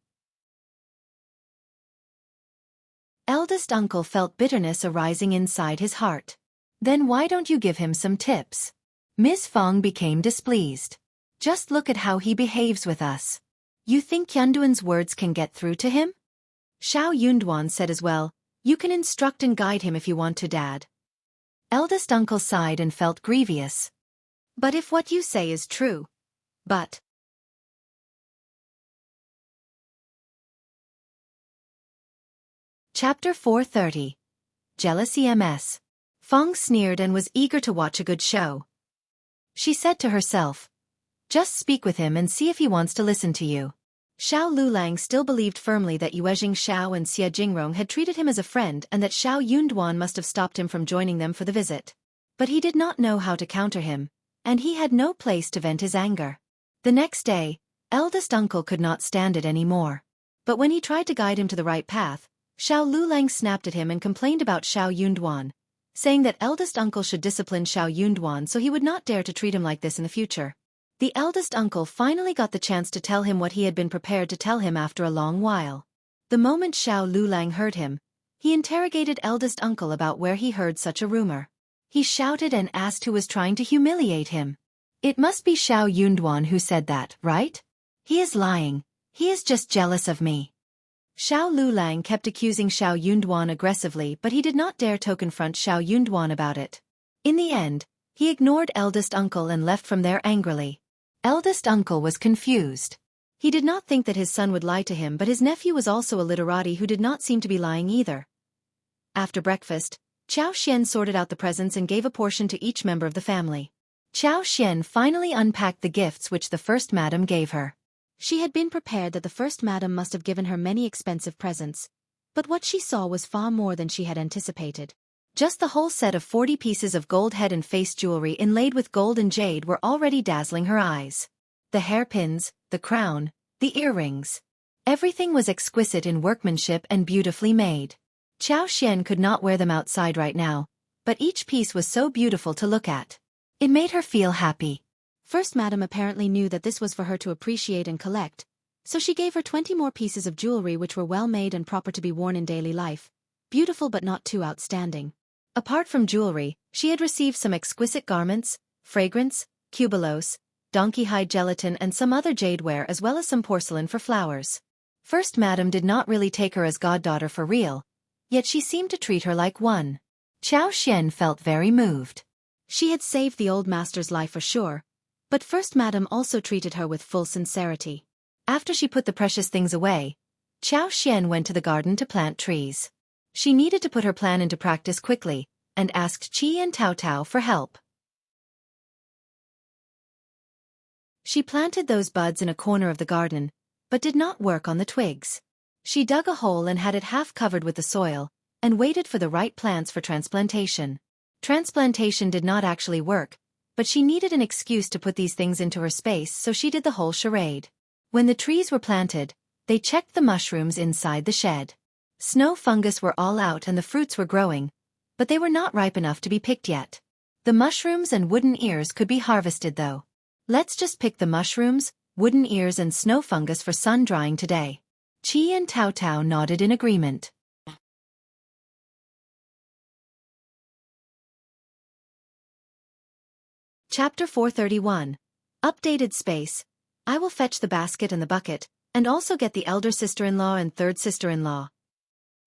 Eldest uncle felt bitterness arising inside his heart. "Then why don't you give him some tips?" Ms. Fong became displeased. "Just look at how he behaves with us. You think Yunduan's words can get through to him?" Xiao Yunduan said as well, "You can instruct and guide him if you want to, Dad." Eldest uncle sighed and felt grievous. "But if what you say is true, but..." Chapter 430. Jealousy. Ms. Fong sneered and was eager to watch a good show. She said to herself, "Just speak with him and see if he wants to listen to you." Xiao Lulang still believed firmly that Yuezheng Xiao and Xia Jingrong had treated him as a friend and that Xiao Yunduan must have stopped him from joining them for the visit. But he did not know how to counter him, and he had no place to vent his anger. The next day, eldest uncle could not stand it any more. But when he tried to guide him to the right path, Xiao Lulang snapped at him and complained about Xiao Yunduan, saying that eldest uncle should discipline Xiao Yunduan so he would not dare to treat him like this in the future. The eldest uncle finally got the chance to tell him what he had been prepared to tell him after a long while. The moment Xiao Lulang heard him, he interrogated eldest uncle about where he heard such a rumor. He shouted and asked who was trying to humiliate him. "It must be Xiao Yunduan who said that, right? He is lying. He is just jealous of me." Xiao Lulang kept accusing Xiao Yunduan aggressively, but he did not dare to confront Xiao Yunduan about it. In the end, he ignored eldest uncle and left from there angrily. Eldest uncle was confused. He did not think that his son would lie to him, but his nephew was also a literati who did not seem to be lying either. After breakfast, Qiao Xian sorted out the presents and gave a portion to each member of the family. Qiao Xian finally unpacked the gifts which the first madam gave her. She had been prepared that the first madam must have given her many expensive presents, but what she saw was far more than she had anticipated. Just the whole set of 40 pieces of gold head and face jewelry inlaid with gold and jade were already dazzling her eyes. The hairpins, the crown, the earrings. Everything was exquisite in workmanship and beautifully made. Xianxia could not wear them outside right now, but each piece was so beautiful to look at. It made her feel happy. First Madam apparently knew that this was for her to appreciate and collect, so she gave her 20 more pieces of jewelry which were well made and proper to be worn in daily life, beautiful but not too outstanding. Apart from jewelry, she had received some exquisite garments, fragrance, cubelos, donkey hide gelatin and some other jadeware as well as some porcelain for flowers. First Madam did not really take her as goddaughter for real, yet she seemed to treat her like one. Xianxia felt very moved. She had saved the old master's life for sure, but First Madam also treated her with full sincerity. After she put the precious things away, Xianxia went to the garden to plant trees. She needed to put her plan into practice quickly, and asked Qi and Tao Tao for help. She planted those buds in a corner of the garden, but did not work on the twigs. She dug a hole and had it half covered with the soil, and waited for the right plants for transplantation. Transplantation did not actually work, but she needed an excuse to put these things into her space, so she did the whole charade. When the trees were planted, they checked the mushrooms inside the shed. Snow fungus were all out and the fruits were growing, but they were not ripe enough to be picked yet. The mushrooms and wooden ears could be harvested though. Let's just pick the mushrooms, wooden ears and snow fungus for sun drying today. Qi and Tao Tao nodded in agreement. Chapter 431. Updated space. I will fetch the basket and the bucket, and also get the elder sister-in-law and third sister-in-law.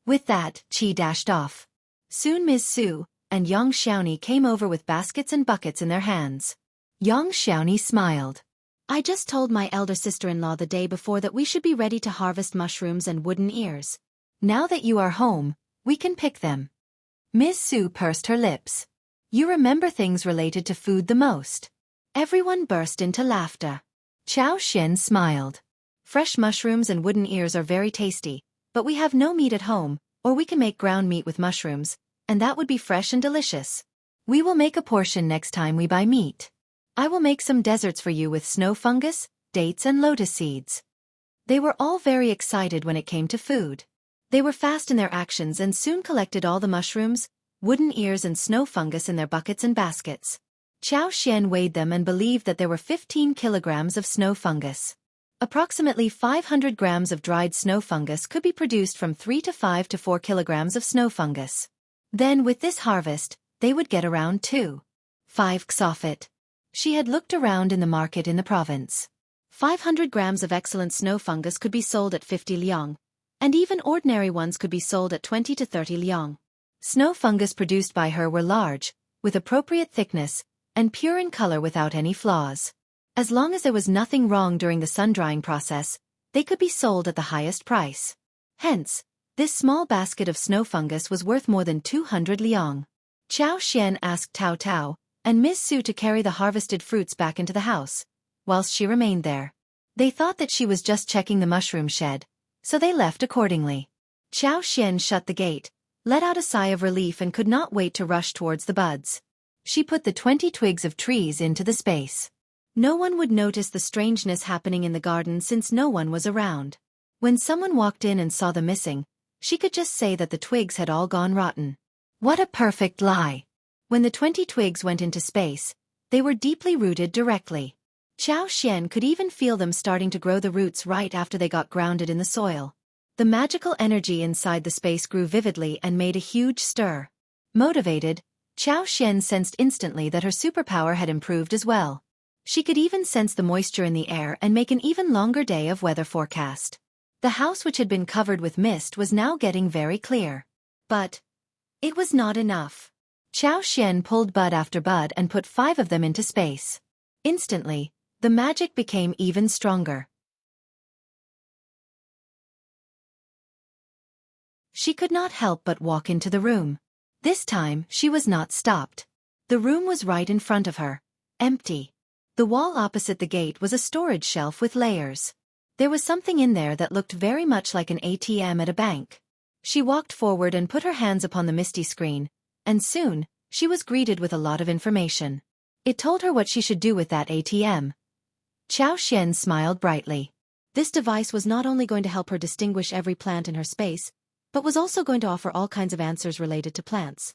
With that, Qi dashed off. Soon Ms.Mi and Yang Xiaoni came over with baskets and buckets in their hands. Yang Xiaoni smiled. I just told my elder sister-in-law the day before that we should be ready to harvest mushrooms and wooden ears. Now that you are home, we can pick them. Ms.Mi pursed her lips. You remember things related to food the most. Everyone burst into laughter. Xianxia smiled. Fresh mushrooms and wooden ears are very tasty, but we have no meat at home, or we can make ground meat with mushrooms, and that would be fresh and delicious. We will make a portion next time we buy meat. I will make some desserts for you with snow fungus, dates and lotus seeds. They were all very excited when it came to food. They were fast in their actions and soon collected all the mushrooms, wooden ears and snow fungus in their buckets and baskets. Xianxia weighed them and believed that there were 15 kilograms of snow fungus. Approximately 500 grams of dried snow fungus could be produced from 3 to 5 to 4 kilograms of snow fungus. Then with this harvest, they would get around 2.5 xofit. She had looked around in the market in the province. 500 grams of excellent snow fungus could be sold at 50 liang, and even ordinary ones could be sold at 20 to 30 liang. Snow fungus produced by her were large, with appropriate thickness, and pure in color without any flaws. As long as there was nothing wrong during the sun-drying process, they could be sold at the highest price. Hence, this small basket of snow fungus was worth more than 200 liang. Xianxia asked Tao Tao and Ms.Mi to carry the harvested fruits back into the house, whilst she remained there. They thought that she was just checking the mushroom shed, so they left accordingly. Xianxia shut the gate, let out a sigh of relief and could not wait to rush towards the buds. She put the 20 twigs of trees into the space. No one would notice the strangeness happening in the garden since no one was around. When someone walked in and saw them missing, she could just say that the twigs had all gone rotten. What a perfect lie! When the 20 twigs went into space, they were deeply rooted directly. Xianxia could even feel them starting to grow the roots right after they got grounded in the soil. The magical energy inside the space grew vividly and made a huge stir. Motivated, Xianxia sensed instantly that her superpower had improved as well. She could even sense the moisture in the air and make an even longer day of weather forecast. The house which had been covered with mist was now getting very clear. But it was not enough. Xianxia pulled bud after bud and put 5 of them into space. Instantly, the magic became even stronger. She could not help but walk into the room. This time, she was not stopped. The room was right in front of her, empty. The wall opposite the gate was a storage shelf with layers. There was something in there that looked very much like an ATM at a bank. She walked forward and put her hands upon the misty screen, and soon, she was greeted with a lot of information. It told her what she should do with that ATM. Xianxia smiled brightly. This device was not only going to help her distinguish every plant in her space, but was also going to offer all kinds of answers related to plants.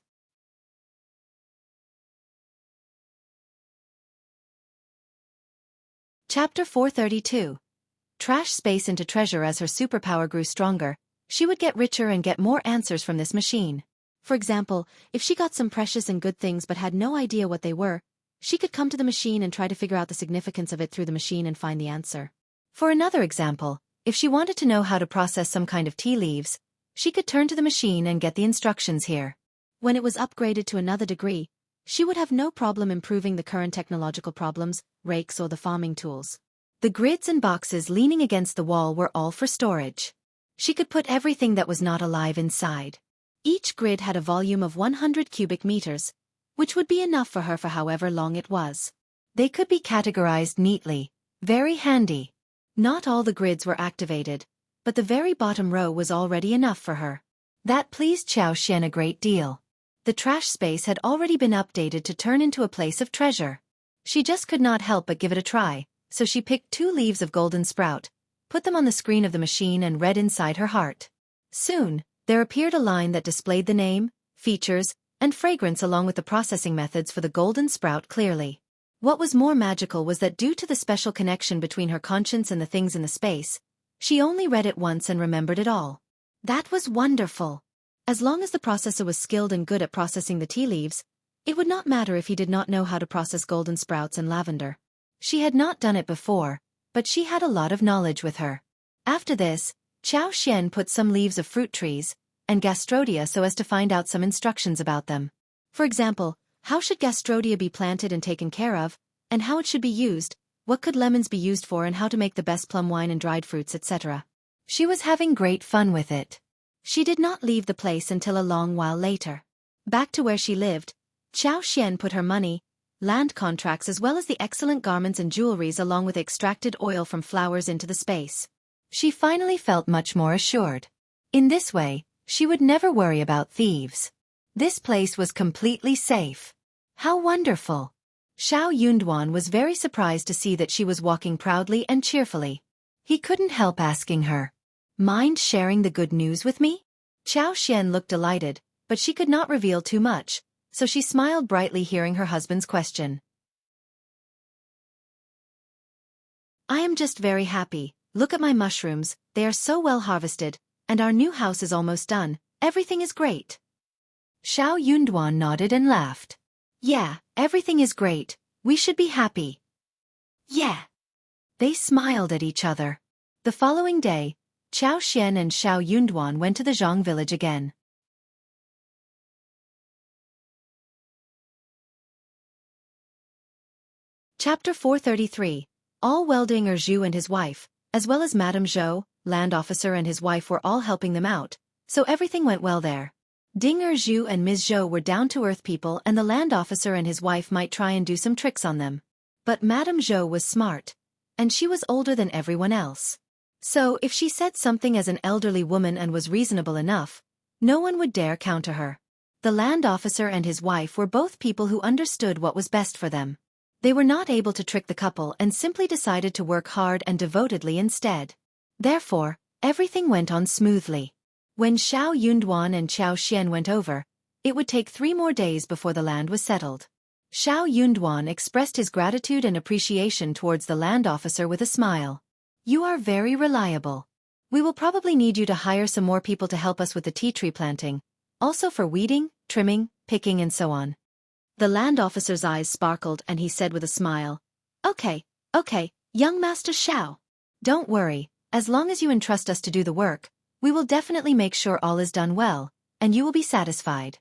Chapter 432. Trash space into treasure. As her superpower grew stronger, she would get richer and get more answers from this machine. For example, if she got some precious and good things but had no idea what they were, she could come to the machine and try to figure out the significance of it through the machine and find the answer. For another example, if she wanted to know how to process some kind of tea leaves, she could turn to the machine and get the instructions here. When it was upgraded to another degree, she would have no problem improving the current technological problems, rakes or the farming tools. The grids and boxes leaning against the wall were all for storage. She could put everything that was not alive inside. Each grid had a volume of 100 cubic meters, which would be enough for her for however long it was. They could be categorized neatly. Very handy. Not all the grids were activated, but the very bottom row was already enough for her. That pleased Xianxia a great deal. The trash space had already been updated to turn into a place of treasure. She just could not help but give it a try, so she picked 2 leaves of golden sprout, put them on the screen of the machine and read inside her heart. Soon, there appeared a line that displayed the name, features, and fragrance along with the processing methods for the golden sprout clearly. What was more magical was that due to the special connection between her conscience and the things in the space, she only read it once and remembered it all. That was wonderful. As long as the processor was skilled and good at processing the tea leaves, it would not matter if he did not know how to process golden sprouts and lavender. She had not done it before, but she had a lot of knowledge with her. After this, Xianxia put some leaves of fruit trees and gastrodia so as to find out some instructions about them. For example, how should gastrodia be planted and taken care of, and how it should be used, what could lemons be used for and how to make the best plum wine and dried fruits etc. She was having great fun with it. She did not leave the place until a long while later. Back to where she lived, Xianxia put her money, land contracts as well as the excellent garments and jewelries along with extracted oil from flowers into the space. She finally felt much more assured. In this way, she would never worry about thieves. This place was completely safe. How wonderful! Xianxia was very surprised to see that she was walking proudly and cheerfully. He couldn't help asking her, "Mind sharing the good news with me?" Xianxia looked delighted, but she could not reveal too much, so she smiled brightly hearing her husband's question. "I am just very happy. Look at my mushrooms, they are so well harvested, and our new house is almost done. Everything is great." Xianxia nodded and laughed. "Yeah, everything is great. We should be happy." "Yeah." They smiled at each other. The following day, Xianxia and Xianxia went to the Zhang village again. Chapter 433. All well. Ding Zhu and his wife, as well as Madame Zhou, land officer and his wife were all helping them out, so everything went well there. Ding Zhu and Ms. Zhou were down-to-earth people and the land officer and his wife might try and do some tricks on them. But Madame Zhou was smart, and she was older than everyone else. So if she said something as an elderly woman and was reasonable enough, no one would dare counter her. The land officer and his wife were both people who understood what was best for them. They were not able to trick the couple and simply decided to work hard and devotedly instead. Therefore, everything went on smoothly. When Xianxia and Xianxia went over, it would take 3 more days before the land was settled. Xianxia expressed his gratitude and appreciation towards the land officer with a smile. "You are very reliable. We will probably need you to hire some more people to help us with the tea tree planting, also for weeding, trimming, picking and so on." The land officer's eyes sparkled and he said with a smile, Okay, young Master Xiao. Don't worry, as long as you entrust us to do the work, we will definitely make sure all is done well, and you will be satisfied."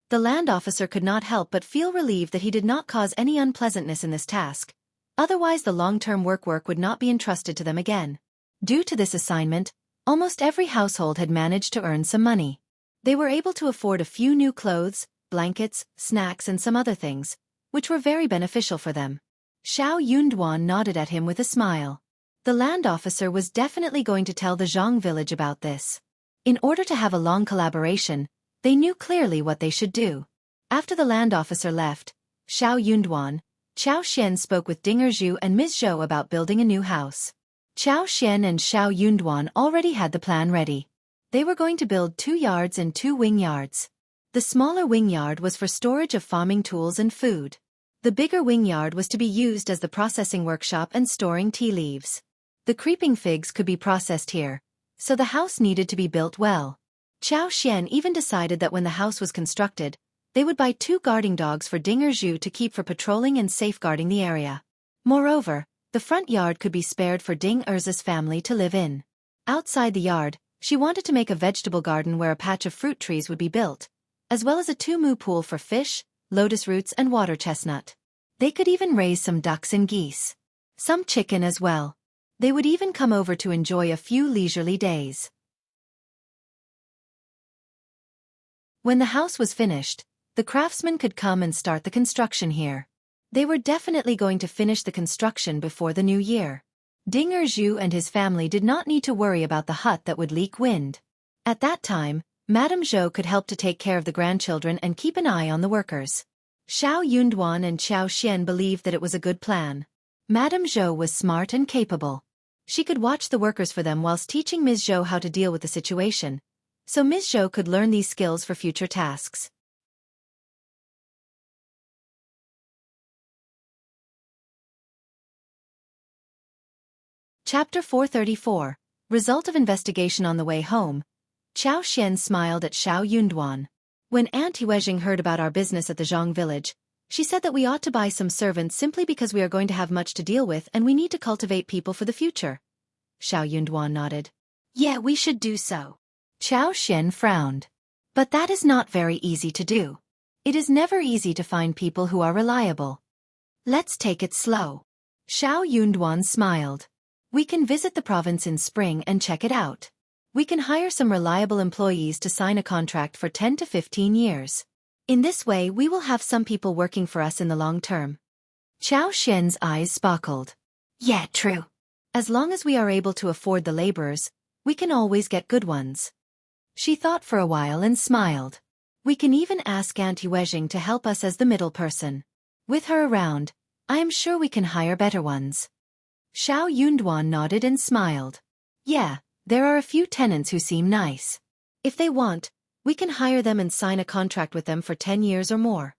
The land officer could not help but feel relieved that he did not cause any unpleasantness in this task. Otherwise the long-term work would not be entrusted to them again. Due to this assignment, almost every household had managed to earn some money. They were able to afford a few new clothes, blankets, snacks and some other things, which were very beneficial for them. Xianxia nodded at him with a smile. The land officer was definitely going to tell the Zhang village about this. In order to have a long collaboration, they knew clearly what they should do. After the land officer left, Xiao Yunduan, Xiao spoke with Ding Zhu and Ms. Zhou about building a new house. Xiao and Xiao Yunduan already had the plan ready. They were going to build 2 yards and 2 wing yards. The smaller wing yard was for storage of farming tools and food. The bigger wing yard was to be used as the processing workshop and storing tea leaves. The creeping figs could be processed here, so the house needed to be built well. Xiao even decided that when the house was constructed, they would buy 2 guarding dogs for Ding Zhu to keep for patrolling and safeguarding the area. Moreover, the front yard could be spared for Ding Erza's family to live in. Outside the yard, she wanted to make a vegetable garden where a patch of fruit trees would be built, as well as a 2-mu pool for fish, lotus roots and water chestnut. They could even raise some ducks and geese. Some chicken as well. They would even come over to enjoy a few leisurely days. When the house was finished, the craftsmen could come and start the construction here. They were definitely going to finish the construction before the new year. Ding Zhu and his family did not need to worry about the hut that would leak wind. At that time, Madame Zhou could help to take care of the grandchildren and keep an eye on the workers. Xiao Yunduan and Xiao believed that it was a good plan. Madame Zhou was smart and capable. She could watch the workers for them whilst teaching Ms. Zhou how to deal with the situation, so Ms. Zhou could learn these skills for future tasks. Chapter 434. Result of investigation. On the way home, Qiao smiled at Xiao Yunduan. When Aunt Yuezheng heard about our business at the Zhang village, she said that we ought to buy some servants simply because we are going to have much to deal with and we need to cultivate people for the future. Xiao Yunduan nodded. Yeah, we should do so. Qiao frowned. But that is not very easy to do. It is never easy to find people who are reliable. Let's take it slow. Xiao Yunduan smiled. We can visit the province in spring and check it out. We can hire some reliable employees to sign a contract for 10 to 15 years. In this way we will have some people working for us in the long term. Qiao eyes sparkled. Yeah, true. As long as we are able to afford the laborers, we can always get good ones. She thought for a while and smiled. We can even ask Aunt Yuezheng to help us as the middle person. With her around, I am sure we can hire better ones. Xiao Yunduan nodded and smiled. Yeah, there are a few tenants who seem nice. If they want, we can hire them and sign a contract with them for 10 years or more.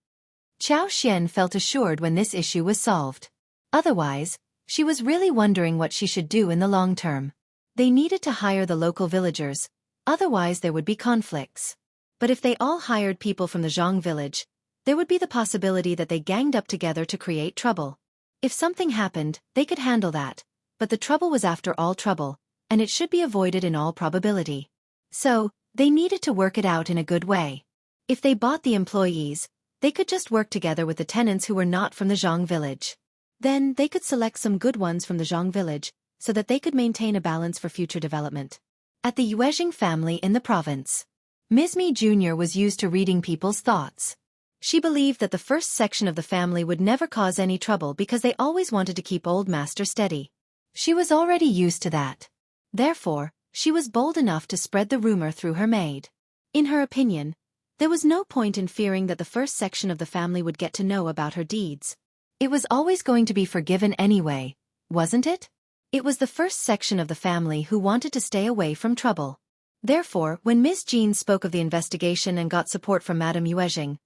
Qiao felt assured when this issue was solved. Otherwise, she was really wondering what she should do in the long term. They needed to hire the local villagers, otherwise there would be conflicts. But if they all hired people from the Zhang village, there would be the possibility that they ganged up together to create trouble. If something happened, they could handle that, but the trouble was after all trouble, and it should be avoided in all probability. So, they needed to work it out in a good way. If they bought the employees, they could just work together with the tenants who were not from the Zhang village. Then, they could select some good ones from the Zhang village, so that they could maintain a balance for future development. At the Yuezheng family in the province, Ms.Mi Jr. was used to reading people's thoughts. She believed that the first section of the family would never cause any trouble because they always wanted to keep old master steady. She was already used to that. Therefore, she was bold enough to spread the rumor through her maid. In her opinion, there was no point in fearing that the first section of the family would get to know about her deeds. It was always going to be forgiven anyway, wasn't it? It was the first section of the family who wanted to stay away from trouble. Therefore, when Ms. Jean spoke of the investigation and got support from Madame Yuezheng,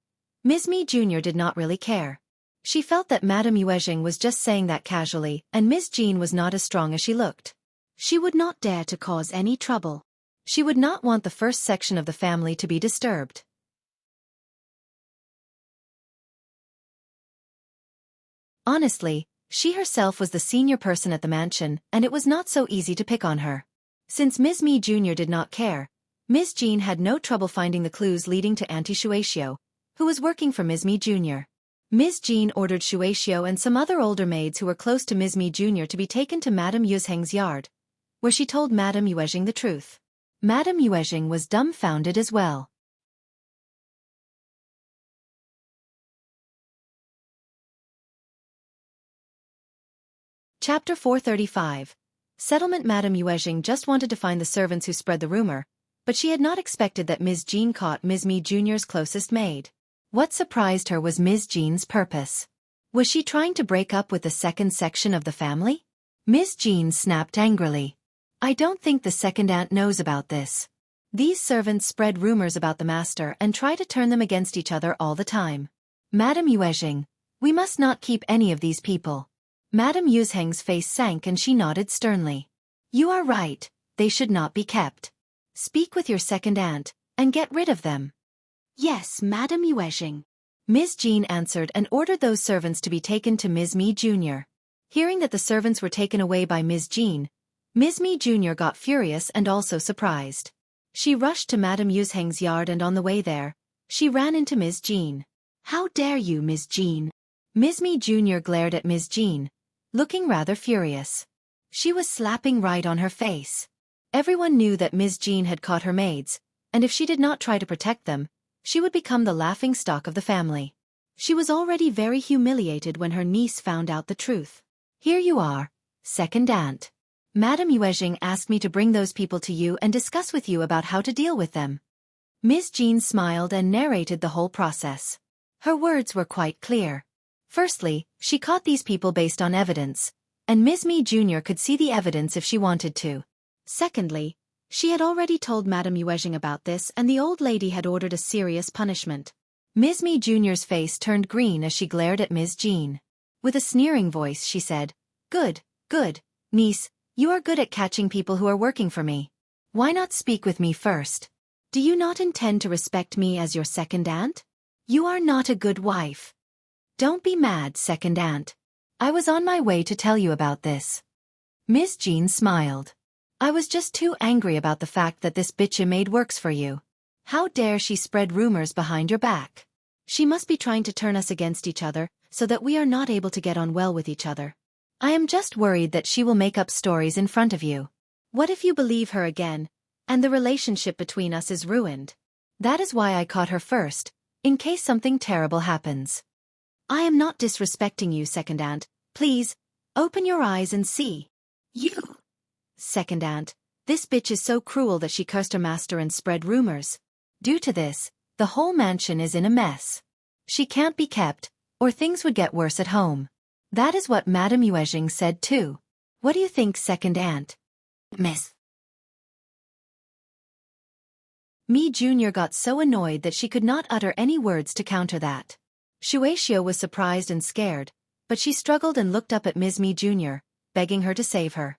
Ms.Mi Jr. did not really care. She felt that Madame Yuezheng was just saying that casually, and Ms. Jean was not as strong as she looked. She would not dare to cause any trouble. She would not want the first section of the family to be disturbed. Honestly, she herself was the senior person at the mansion, and it was not so easy to pick on her. Since Ms.Mi Jr. did not care, Ms. Jean had no trouble finding the clues leading to Auntie Shuexiu, who was working for Ms.Mi Jr. Ms. Jean ordered Shuexiu and some other older maids who were close to Ms.Mi Jr. to be taken to Madame Yuezheng's yard, where she told Madame Yuezheng the truth. Madame Yuezheng was dumbfounded as well. Chapter 435. Settlement. Madame Yuezheng just wanted to find the servants who spread the rumor, but she had not expected that Ms. Jean caught Ms.Mi Jr.'s closest maid. What surprised her was Ms. Jean's purpose. Was she trying to break up with the second section of the family? Ms. Jean snapped angrily. I don't think the second aunt knows about this. These servants spread rumors about the master and try to turn them against each other all the time. Madame Yuezheng, we must not keep any of these people. Madame Yuezheng's face sank and she nodded sternly. You are right, they should not be kept. Speak with your second aunt, and get rid of them. Yes, Madame Yuezheng. Ms. Jean answered and ordered those servants to be taken to Ms.Mi Jr. Hearing that the servants were taken away by Ms. Jean, Ms.Mi Jr. got furious and also surprised. She rushed to Madame Yuezheng's yard and on the way there, she ran into Ms. Jean. How dare you, Ms. Jean? Ms.Mi Jr. glared at Ms. Jean, looking rather furious. She was slapping right on her face. Everyone knew that Ms. Jean had caught her maids, and if she did not try to protect them, she would become the laughingstock of the family. She was already very humiliated when her niece found out the truth. Here you are, second aunt. Madame Yuezheng asked me to bring those people to you and discuss with you about how to deal with them. Ms. Jean smiled and narrated the whole process. Her words were quite clear. Firstly, she caught these people based on evidence, and Ms.Mi Jr. could see the evidence if she wanted to. Secondly, she had already told Madame Yuezheng about this and the old lady had ordered a serious punishment. Ms.Mi Jr.'s face turned green as she glared at Ms. Jean. With a sneering voice she said, Good, niece, you are good at catching people who are working for me. Why not speak with me first? Do you not intend to respect me as your second aunt? You are not a good wife. Don't be mad, second aunt. I was on my way to tell you about this. Ms. Jean smiled. I was just too angry about the fact that this bitchy maid works for you. How dare she spread rumors behind your back? She must be trying to turn us against each other, so that we are not able to get on well with each other. I am just worried that she will make up stories in front of you. What if you believe her again, and the relationship between us is ruined? That is why I caught her first, in case something terrible happens. I am not disrespecting you, second aunt. Please, open your eyes and see. You. Second aunt, this bitch is so cruel that she cursed her master and spread rumors. Due to this, the whole mansion is in a mess. She can't be kept, or things would get worse at home. That is what Madame Yuezheng said too. What do you think, second aunt? Ms.Mi Jr. got so annoyed that she could not utter any words to counter that. Xianxia was surprised and scared, but she struggled and looked up at Ms.Mi Jr., begging her to save her.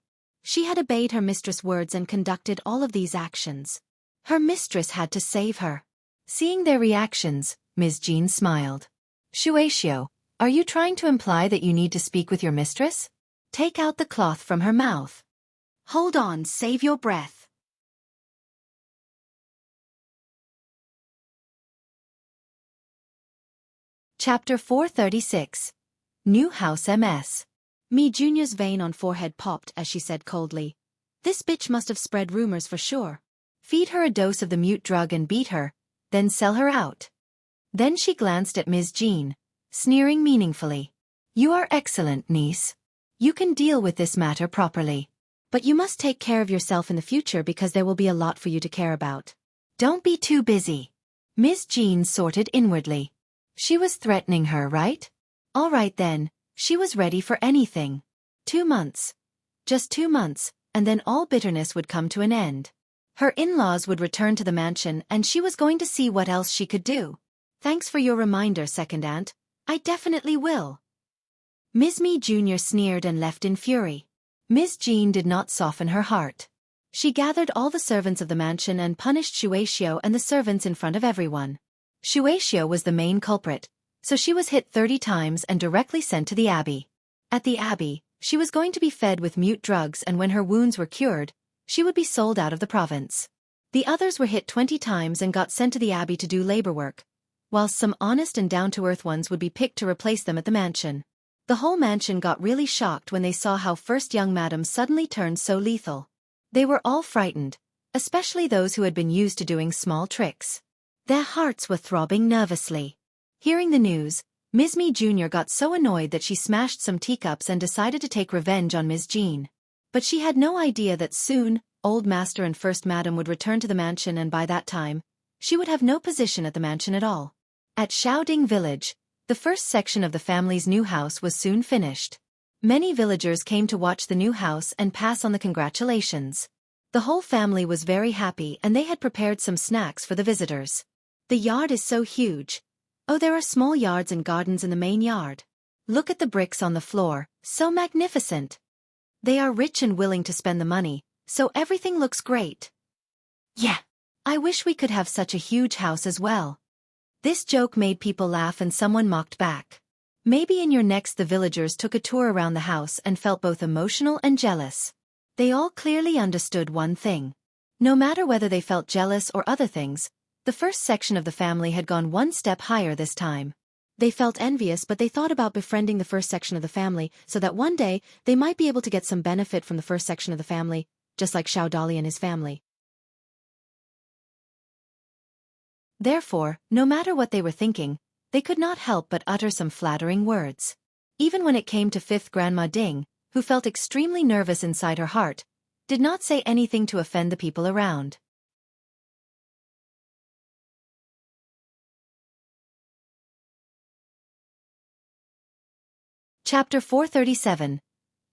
She had obeyed her mistress' words and conducted all of these actions. Her mistress had to save her. Seeing their reactions, Ms. Jean smiled. Xianxia, are you trying to imply that you need to speak with your mistress? Take out the cloth from her mouth. Hold on, save your breath. Chapter 436. New House Ms. Mi Jr.'s vein on forehead popped as she said coldly, This bitch must have spread rumors for sure. Feed her a dose of the mute drug and beat her, then sell her out. Then she glanced at Ms. Jean, sneering meaningfully. You are excellent, niece. You can deal with this matter properly. But you must take care of yourself in the future because there will be a lot for you to care about. Don't be too busy. Ms. Jean sorted inwardly. She was threatening her, right? All right then, she was ready for anything. 2 months. Just 2 months, and then all bitterness would come to an end. Her in-laws would return to the mansion and she was going to see what else she could do. Thanks for your reminder, second aunt. I definitely will. Ms.Mi Jr. sneered and left in fury. Ms. Jean did not soften her heart. She gathered all the servants of the mansion and punished Xianxia and the servants in front of everyone. Xianxia was the main culprit, so she was hit 30 times and directly sent to the abbey. At the abbey, she was going to be fed with mute drugs and when her wounds were cured, she would be sold out of the province. The others were hit 20 times and got sent to the abbey to do labor work, whilst some honest and down-to-earth ones would be picked to replace them at the mansion. The whole mansion got really shocked when they saw how first young madam suddenly turned so lethal. They were all frightened, especially those who had been used to doing small tricks. Their hearts were throbbing nervously. Hearing the news, Ms.Mi Jr. got so annoyed that she smashed some teacups and decided to take revenge on Ms. Jean. But she had no idea that soon, old master and first madam would return to the mansion and by that time, she would have no position at the mansion at all. At Xiaoding village, the first section of the family's new house was soon finished. Many villagers came to watch the new house and pass on the congratulations. The whole family was very happy and they had prepared some snacks for the visitors. The yard is so huge. Oh, there are small yards and gardens in the main yard. Look at the bricks on the floor, so magnificent. They are rich and willing to spend the money, so everything looks great. Yeah, I wish we could have such a huge house as well. This joke made people laugh and someone mocked back. Maybe in your next the villagers took a tour around the house and felt both emotional and jealous. They all clearly understood one thing. No matter whether they felt jealous or other things, the first section of the family had gone one step higher this time. They felt envious, but they thought about befriending the first section of the family so that one day they might be able to get some benefit from the first section of the family, just like Xiao Dali and his family. Therefore, no matter what they were thinking, they could not help but utter some flattering words. Even when it came to fifth Grandma Ting, who felt extremely nervous inside her heart, did not say anything to offend the people around. Chapter 437.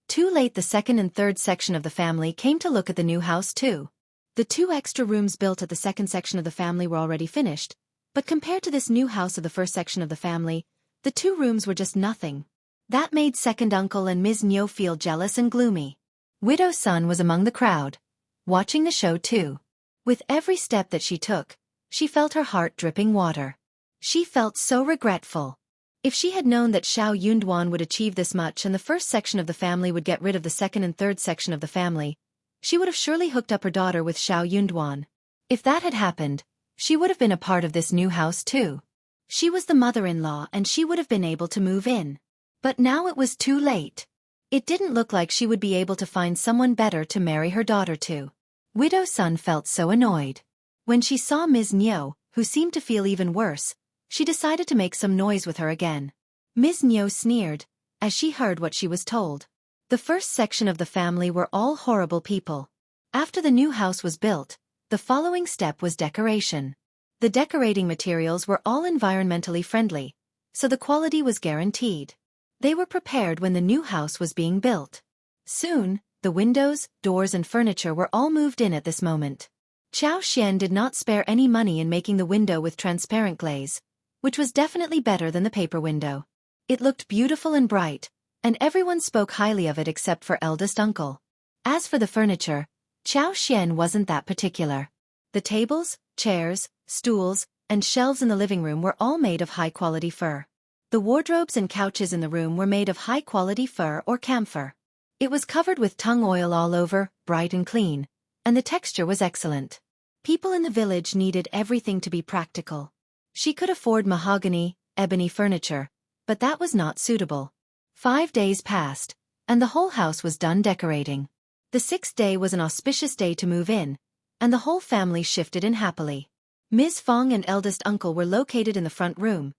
Too late. The second and third section of the family came to look at the new house too. The 2 extra rooms built at the second section of the family were already finished, but compared to this new house of the first section of the family, the 2 rooms were just nothing. That made second uncle and Ms.Mi feel jealous and gloomy. Widow's son was among the crowd, watching the show too. With every step that she took, she felt her heart dripping water. She felt so regretful. If she had known that Xiao Yunduan would achieve this much and the first section of the family would get rid of the second and third section of the family, she would have surely hooked up her daughter with Xiao Yunduan. If that had happened, she would have been a part of this new house too. She was the mother-in-law and she would have been able to move in. But now it was too late. It didn't look like she would be able to find someone better to marry her daughter to. Widow's son felt so annoyed. When she saw Ms.Mi, who seemed to feel even worse, she decided to make some noise with her again. Ms.Mi sneered, as she heard what she was told. The first section of the family were all horrible people. After the new house was built, the following step was decoration. The decorating materials were all environmentally friendly, so the quality was guaranteed. They were prepared when the new house was being built. Soon, the windows, doors and furniture were all moved in at this moment. Xianxia did not spare any money in making the window with transparent glaze, which was definitely better than the paper window. It looked beautiful and bright, and everyone spoke highly of it except for eldest uncle. As for the furniture, Xianxia wasn't that particular. The tables, chairs, stools, and shelves in the living room were all made of high-quality fur. The wardrobes and couches in the room were made of high-quality fur or camphor. It was covered with tung oil all over, bright and clean, and the texture was excellent. People in the village needed everything to be practical. She could afford mahogany, ebony furniture, but that was not suitable. 5 days passed, and the whole house was done decorating. The 6th day was an auspicious day to move in, and the whole family shifted in happily. Ms. Fong and eldest uncle were located in the front room,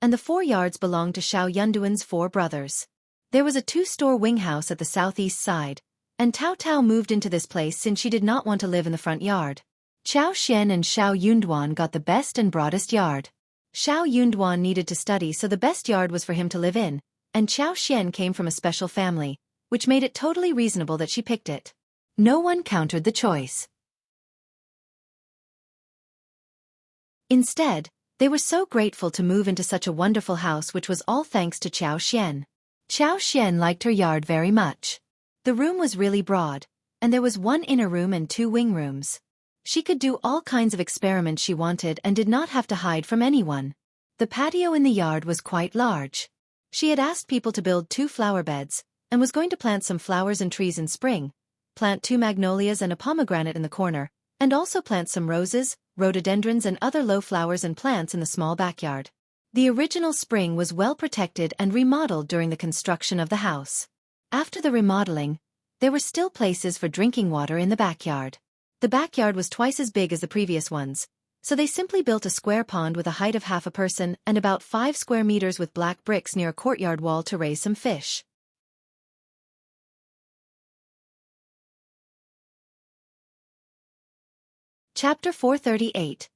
and the 4 yards belonged to Xiao Yunduan's 4 brothers. There was a 2-store wing house at the southeast side, and Tao Tao moved into this place since she did not want to live in the front yard. Xiao Xian and Xiao Yunduan got the best and broadest yard. Xiao Yunduan needed to study, so the best yard was for him to live in, and Xiao Xian came from a special family, which made it totally reasonable that she picked it. No one countered the choice. Instead, they were so grateful to move into such a wonderful house, which was all thanks to Xiao Xian. Xiao Xian liked her yard very much. The room was really broad, and there was 1 inner room and 2 wing rooms. She could do all kinds of experiments she wanted and did not have to hide from anyone. The patio in the yard was quite large. She had asked people to build 2 flower beds, and was going to plant some flowers and trees in spring, plant 2 magnolias and a pomegranate in the corner, and also plant some roses, rhododendrons and other low flowers and plants in the small backyard. The original spring was well protected and remodeled during the construction of the house. After the remodeling, there were still places for drinking water in the backyard. The backyard was twice as big as the previous ones, so they simply built a square pond with a height of half a person and about 5 square meters with black bricks near a courtyard wall to raise some fish. Chapter 438.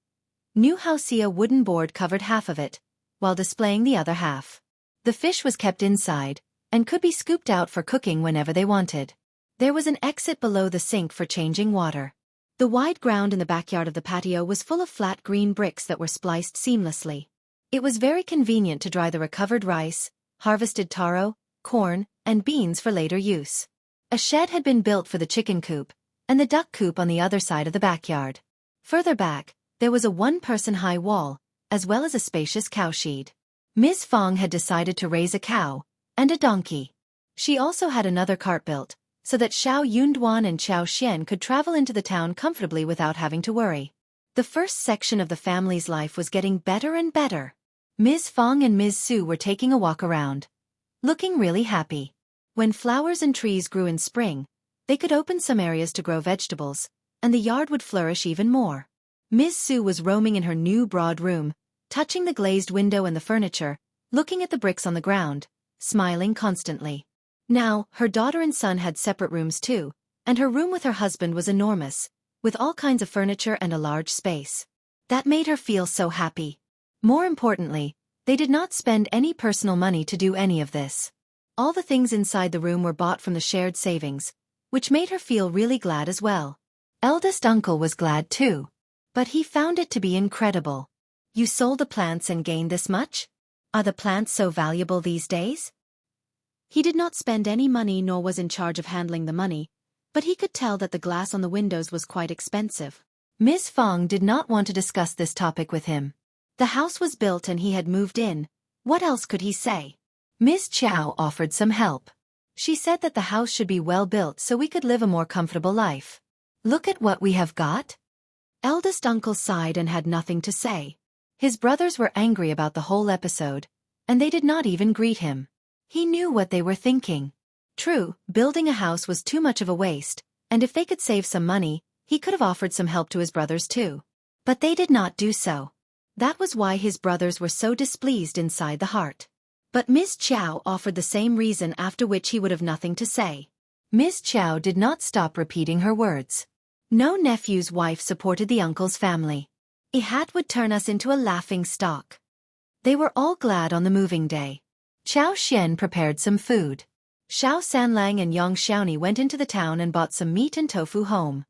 New Wuxia wooden board covered half of it, while displaying the other half. The fish was kept inside, and could be scooped out for cooking whenever they wanted. There was an exit below the sink for changing water. The wide ground in the backyard of the patio was full of flat green bricks that were spliced seamlessly. It was very convenient to dry the recovered rice, harvested taro, corn, and beans for later use. A shed had been built for the chicken coop, and the duck coop on the other side of the backyard. Further back, there was a one-person-high wall, as well as a spacious cowshed. Ms. Fong had decided to raise a cow and a donkey. She also had another cart built, so that Xiao Yunduan and Qiao Xian could travel into the town comfortably without having to worry. The first section of the family's life was getting better and better. Ms. Fong and Ms. Su were taking a walk around, looking really happy. When flowers and trees grew in spring, they could open some areas to grow vegetables, and the yard would flourish even more. Ms. Su was roaming in her new broad room, touching the glazed window and the furniture, looking at the bricks on the ground, smiling constantly. Now, her daughter and son had separate rooms too, and her room with her husband was enormous, with all kinds of furniture and a large space. That made her feel so happy. More importantly, they did not spend any personal money to do any of this. All the things inside the room were bought from the shared savings, which made her feel really glad as well. Eldest uncle was glad too. But he found it to be incredible. You sold the plants and gained this much? Are the plants so valuable these days? He did not spend any money nor was in charge of handling the money, but he could tell that the glass on the windows was quite expensive. Ms. Fong did not want to discuss this topic with him. The house was built and he had moved in. What else could he say? Ms. Qiao offered some help. She said that the house should be well built so we could live a more comfortable life. Look at what we have got. Eldest uncle sighed and had nothing to say. His brothers were angry about the whole episode, and they did not even greet him. He knew what they were thinking. True, building a house was too much of a waste, and if they could save some money, he could have offered some help to his brothers too. But they did not do so. That was why his brothers were so displeased inside the heart. But Ms. Qiao offered the same reason, after which he would have nothing to say. Ms. Qiao did not stop repeating her words. No nephew's wife supported the uncle's family. A hat would turn us into a laughing stock. They were all glad on the moving day. Qiao Xian prepared some food. Xiao Sanlang and Yang Xiaoni went into the town and bought some meat and tofu home.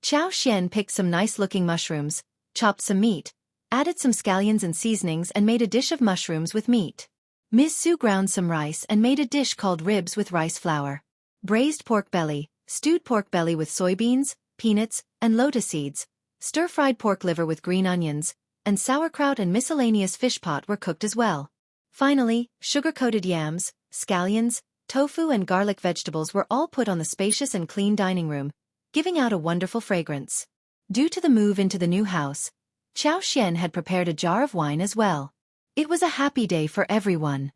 Qiao Xian picked some nice-looking mushrooms, chopped some meat, added some scallions and seasonings and made a dish of mushrooms with meat. Ms. Su ground some rice and made a dish called ribs with rice flour. Braised pork belly, stewed pork belly with soybeans, peanuts, and lotus seeds, stir-fried pork liver with green onions, and sauerkraut and miscellaneous fish pot were cooked as well. Finally, sugar-coated yams, scallions, tofu and garlic vegetables were all put on the spacious and clean dining room, giving out a wonderful fragrance. Due to the move into the new house, Qiao Xian had prepared a jar of wine as well. It was a happy day for everyone.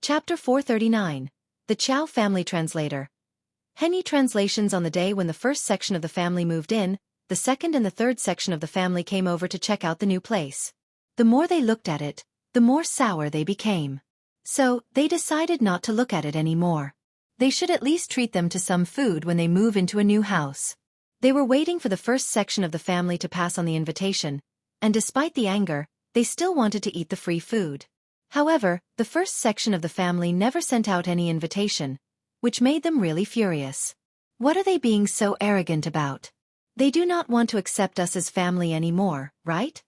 Chapter 439. The Qiao Family Translator. Henny translations. On the day when the first section of the family moved in, the second and the third section of the family came over to check out the new place. The more they looked at it, the more sour they became. So, they decided not to look at it anymore. They should at least treat them to some food when they move into a new house. They were waiting for the first section of the family to pass on the invitation, and despite the anger, they still wanted to eat the free food. However, the first section of the family never sent out any invitation, which made them really furious. What are they being so arrogant about? They do not want to accept us as family anymore, right?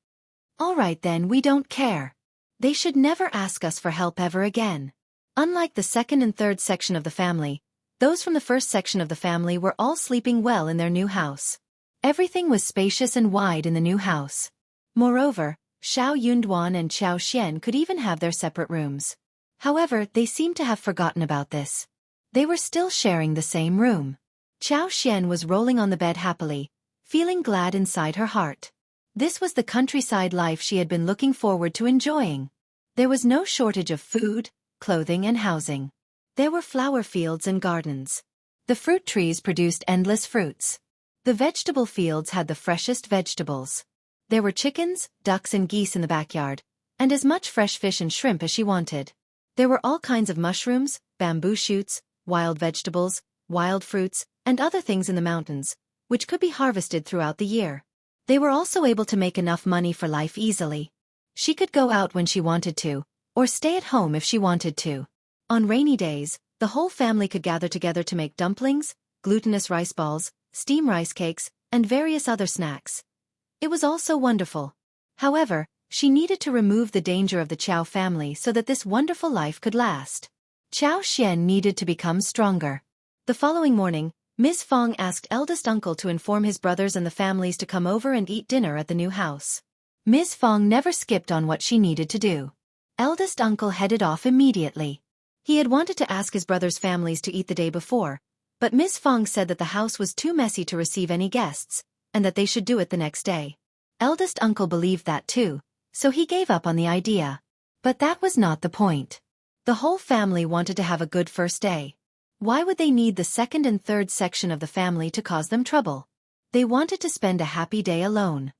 All right then, we don't care. They should never ask us for help ever again. Unlike the second and third section of the family, those from the first section of the family were all sleeping well in their new house. Everything was spacious and wide in the new house. Moreover, Xiao Yunduan and Qiao Xian could even have their separate rooms. However, they seemed to have forgotten about this. They were still sharing the same room. Qiao Xian was rolling on the bed happily, feeling glad inside her heart. This was the countryside life she had been looking forward to enjoying. There was no shortage of food, clothing and housing. There were flower fields and gardens. The fruit trees produced endless fruits. The vegetable fields had the freshest vegetables. There were chickens, ducks and geese in the backyard, and as much fresh fish and shrimp as she wanted. There were all kinds of mushrooms, bamboo shoots, wild vegetables, wild fruits, and other things in the mountains, which could be harvested throughout the year. They were also able to make enough money for life easily. She could go out when she wanted to, or stay at home if she wanted to. On rainy days, the whole family could gather together to make dumplings, glutinous rice balls, steam rice cakes, and various other snacks. It was also wonderful. However, she needed to remove the danger of the Qiao family so that this wonderful life could last. Xianxia needed to become stronger. The following morning, Ms. Fong asked eldest uncle to inform his brothers and the families to come over and eat dinner at the new house. Ms. Fong never skipped on what she needed to do. Eldest uncle headed off immediately. He had wanted to ask his brothers' families to eat the day before, but Ms. Fong said that the house was too messy to receive any guests, and that they should do it the next day. Eldest uncle believed that too, so he gave up on the idea. But that was not the point. The whole family wanted to have a good first day. Why would they need the second and third section of the family to cause them trouble? They wanted to spend a happy day alone.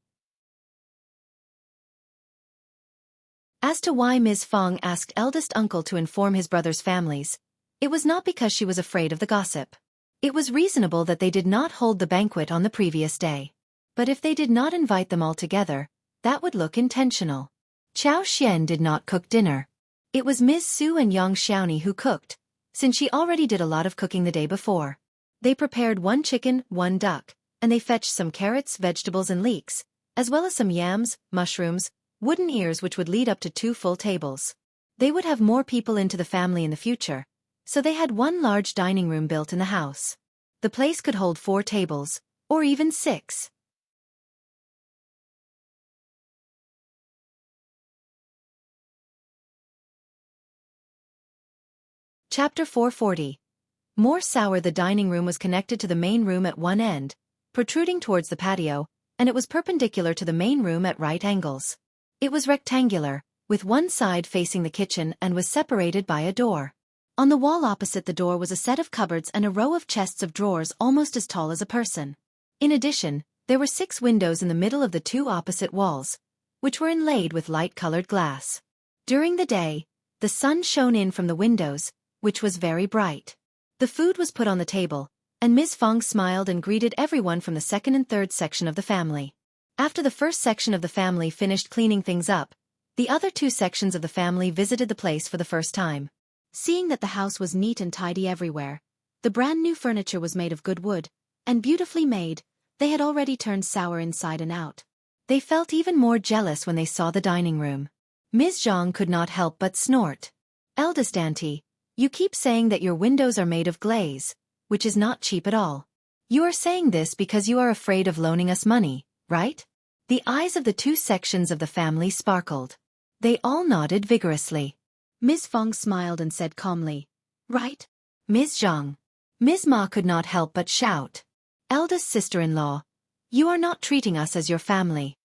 As to why Ms. Fong asked eldest uncle to inform his brothers' families, it was not because she was afraid of the gossip. It was reasonable that they did not hold the banquet on the previous day. But if they did not invite them all together, that would look intentional. Qiao Xian did not cook dinner. It was Ms. Su and Yang Xiaoni who cooked, since she already did a lot of cooking the day before. They prepared 1 chicken, 1 duck, and they fetched some carrots, vegetables and leeks, as well as some yams, mushrooms, wooden ears which would lead up to 2 full tables. They would have more people into the family in the future, so they had 1 large dining room built in the house. The place could hold 4 tables, or even 6. Chapter 440. More sour. The dining room was connected to the main room at one end, protruding towards the patio, and it was perpendicular to the main room at right angles. It was rectangular, with one side facing the kitchen and was separated by a door. On the wall opposite the door was a set of cupboards and a row of chests of drawers almost as tall as a person. In addition, there were 6 windows in the middle of the 2 opposite walls, which were inlaid with light-colored glass. During the day, the sun shone in from the windows, which was very bright. The food was put on the table, and Ms. Fong smiled and greeted everyone from the second and third section of the family. After the first section of the family finished cleaning things up, the other 2 sections of the family visited the place for the first time. Seeing that the house was neat and tidy everywhere, the brand new furniture was made of good wood, and beautifully made, they had already turned sour inside and out. They felt even more jealous when they saw the dining room. Ms. Zhang could not help but snort. "Eldest auntie, you keep saying that your windows are made of glaze, which is not cheap at all. You are saying this because you are afraid of loaning us money, right?" The eyes of the 2 sections of the family sparkled. They all nodded vigorously. Ms. Fong smiled and said calmly, "Right, Ms. Zhang." Ms.Mi could not help but shout, "Eldest sister-in-law, you are not treating us as your family.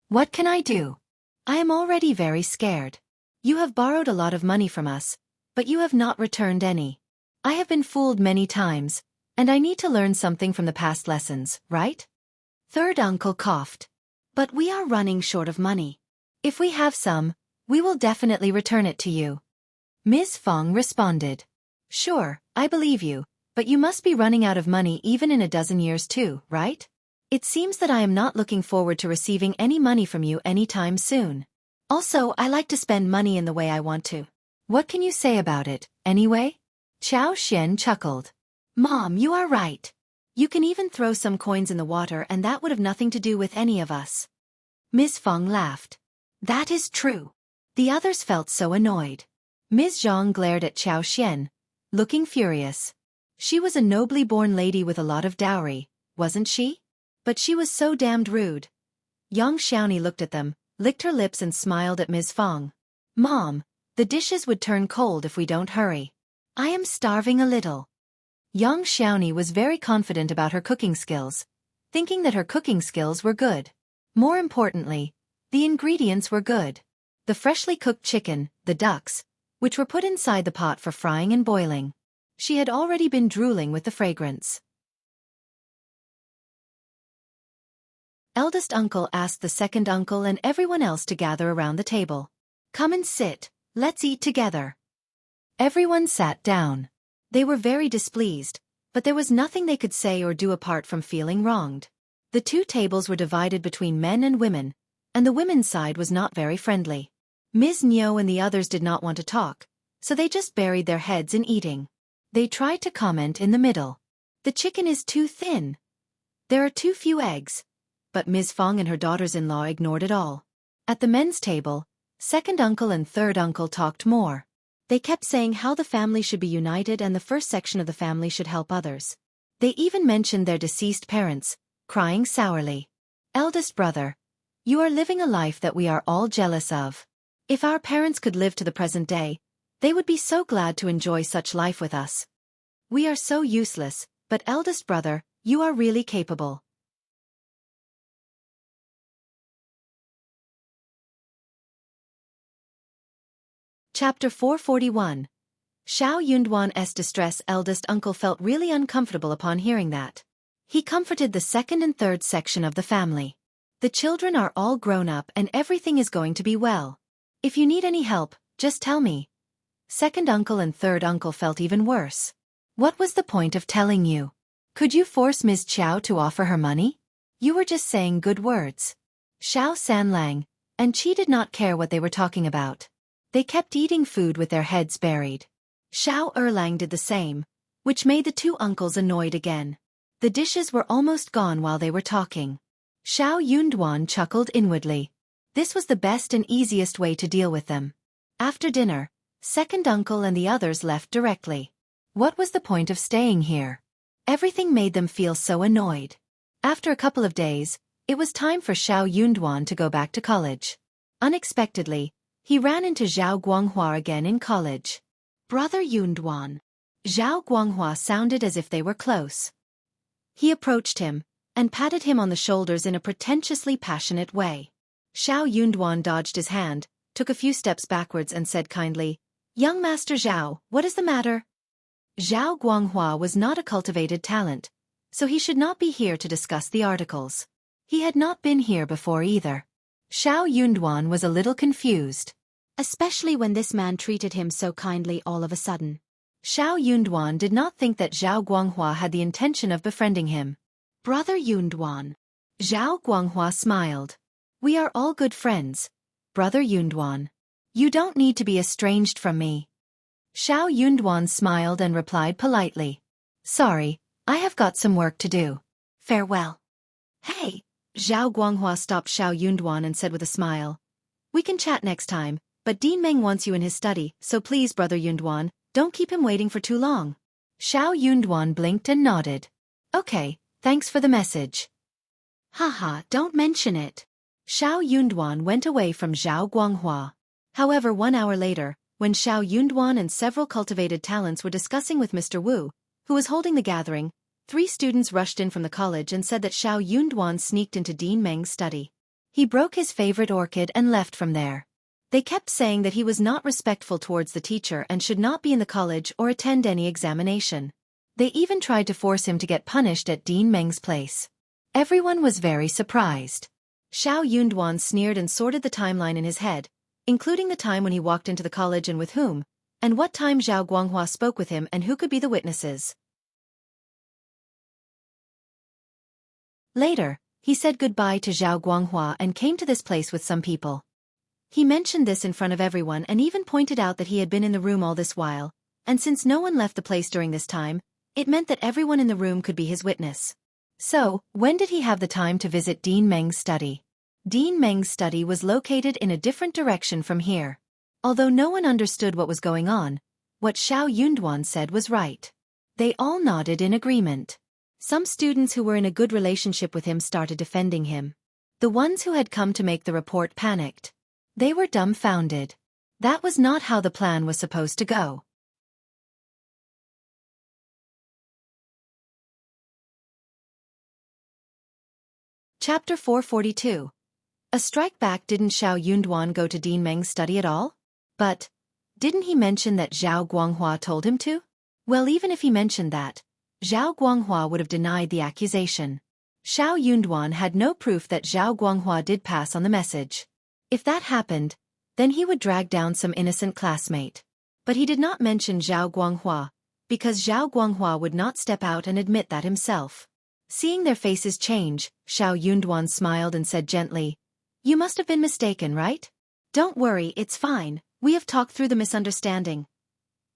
What can I do? I am already very scared. You have borrowed a lot of money from us, but you have not returned any. I have been fooled many times, and I need to learn something from the past lessons, right?" Third uncle coughed. "But we are running short of money. If we have some, we will definitely return it to you." Ms. Fong responded, "Sure, I believe you, but you must be running out of money even in a dozen years too, right? It seems that I am not looking forward to receiving any money from you anytime soon. Also, I like to spend money in the way I want to. What can you say about it, anyway?" Qiao Xian chuckled. "Mom, you are right. You can even throw some coins in the water and that would have nothing to do with any of us." Ms. Fong laughed. "That is true." The others felt so annoyed. Ms. Zhang glared at Qiao Xian, looking furious. She was a nobly born lady with a lot of dowry, wasn't she? But she was so damned rude. Yang Xiaoni looked at them, licked her lips and smiled at Ms. Fong. "Mom, the dishes would turn cold if we don't hurry. I am starving a little." Yang Xiaoni was very confident about her cooking skills, thinking that her cooking skills were good. More importantly, the ingredients were good. The freshly cooked chicken, the ducks, which were put inside the pot for frying and boiling. She had already been drooling with the fragrance. Eldest uncle asked the second uncle and everyone else to gather around the table. "Come and sit, let's eat together." Everyone sat down. They were very displeased, but there was nothing they could say or do apart from feeling wronged. The two tables were divided between men and women, and the women's side was not very friendly. Ms.Mi and the others did not want to talk, so they just buried their heads in eating. They tried to comment in the middle. The chicken is too thin. There are too few eggs. But Ms. Fong and her daughters-in-law ignored it all. At the men's table, second uncle and third uncle talked more. They kept saying how the family should be united and the first section of the family should help others. They even mentioned their deceased parents, crying sourly. Eldest brother, you are living a life that we are all jealous of. If our parents could live to the present day, they would be so glad to enjoy such life with us. We are so useless, but eldest brother, you are really capable. Chapter 441. Xiao Yunduan's distress. Eldest uncle felt really uncomfortable upon hearing that. He comforted the second and third section of the family. The children are all grown up and everything is going to be well. If you need any help, just tell me. Second uncle and third uncle felt even worse. What was the point of telling you? Could you force Ms. Qiao to offer her money? You were just saying good words. Xiao Sanlang and Qi did not care what they were talking about. They kept eating food with their heads buried. Xiao Erlang did the same, which made the two uncles annoyed again. The dishes were almost gone while they were talking. Xiao Yunduan chuckled inwardly. This was the best and easiest way to deal with them. After dinner, second uncle and the others left directly. What was the point of staying here? Everything made them feel so annoyed. After a couple of days, it was time for Xiao Yunduan to go back to college. Unexpectedly, he ran into Zhao Guanghua again in college. Brother Yunduan. Zhao Guanghua sounded as if they were close. He approached him and patted him on the shoulders in a pretentiously passionate way. Xiao Yunduan dodged his hand, took a few steps backwards and said kindly, "Young Master Zhao, what is the matter?" Zhao Guanghua was not a cultivated talent, so he should not be here to discuss the articles. He had not been here before either. Xiao Yunduan was a little confused, especially when this man treated him so kindly all of a sudden. Xiao Yunduan did not think that Zhao Guanghua had the intention of befriending him. Brother Yunduan. Zhao Guanghua smiled. We are all good friends, Brother Yunduan. You don't need to be estranged from me. Xiao Yunduan smiled and replied politely. Sorry, I have got some work to do. Farewell. Hey! Zhao Guanghua stopped Xiao Yunduan and said with a smile. We can chat next time, but Dean Meng wants you in his study, so please Brother Yunduan, don't keep him waiting for too long. Xiao Yunduan blinked and nodded. Okay, thanks for the message. Haha, don't mention it. Xiao Yunduan went away from Zhao Guanghua. However, 1 hour later, when Xiao Yunduan and several cultivated talents were discussing with Mr. Wu, who was holding the gathering, 3 students rushed in from the college and said that Xiao Yunduan sneaked into Dean Meng's study. He broke his favorite orchid and left from there. They kept saying that he was not respectful towards the teacher and should not be in the college or attend any examination. They even tried to force him to get punished at Dean Meng's place. Everyone was very surprised. Xiao Yunduan sneered and sorted the timeline in his head, including the time when he walked into the college and with whom, and what time Zhao Guanghua spoke with him and who could be the witnesses. Later, he said goodbye to Zhao Guanghua and came to this place with some people. He mentioned this in front of everyone and even pointed out that he had been in the room all this while, and since no one left the place during this time, it meant that everyone in the room could be his witness. So, when did he have the time to visit Dean Meng's study? Dean Meng's study was located in a different direction from here. Although no one understood what was going on, what Xiao Yunduan said was right. They all nodded in agreement. Some students who were in a good relationship with him started defending him. The ones who had come to make the report panicked. They were dumbfounded. That was not how the plan was supposed to go. Chapter 442. A strike back. Didn't Xiao Yunduan go to Dean Meng's study at all? But, didn't he mention that Zhao Guanghua told him to? Well, even if he mentioned that, Zhao Guanghua would have denied the accusation. Xiao Yunduan had no proof that Zhao Guanghua did pass on the message. If that happened, then he would drag down some innocent classmate. But he did not mention Zhao Guanghua, because Zhao Guanghua would not step out and admit that himself. Seeing their faces change, Xiao Yunduan smiled and said gently, "You must have been mistaken, right? Don't worry, it's fine, we have talked through the misunderstanding."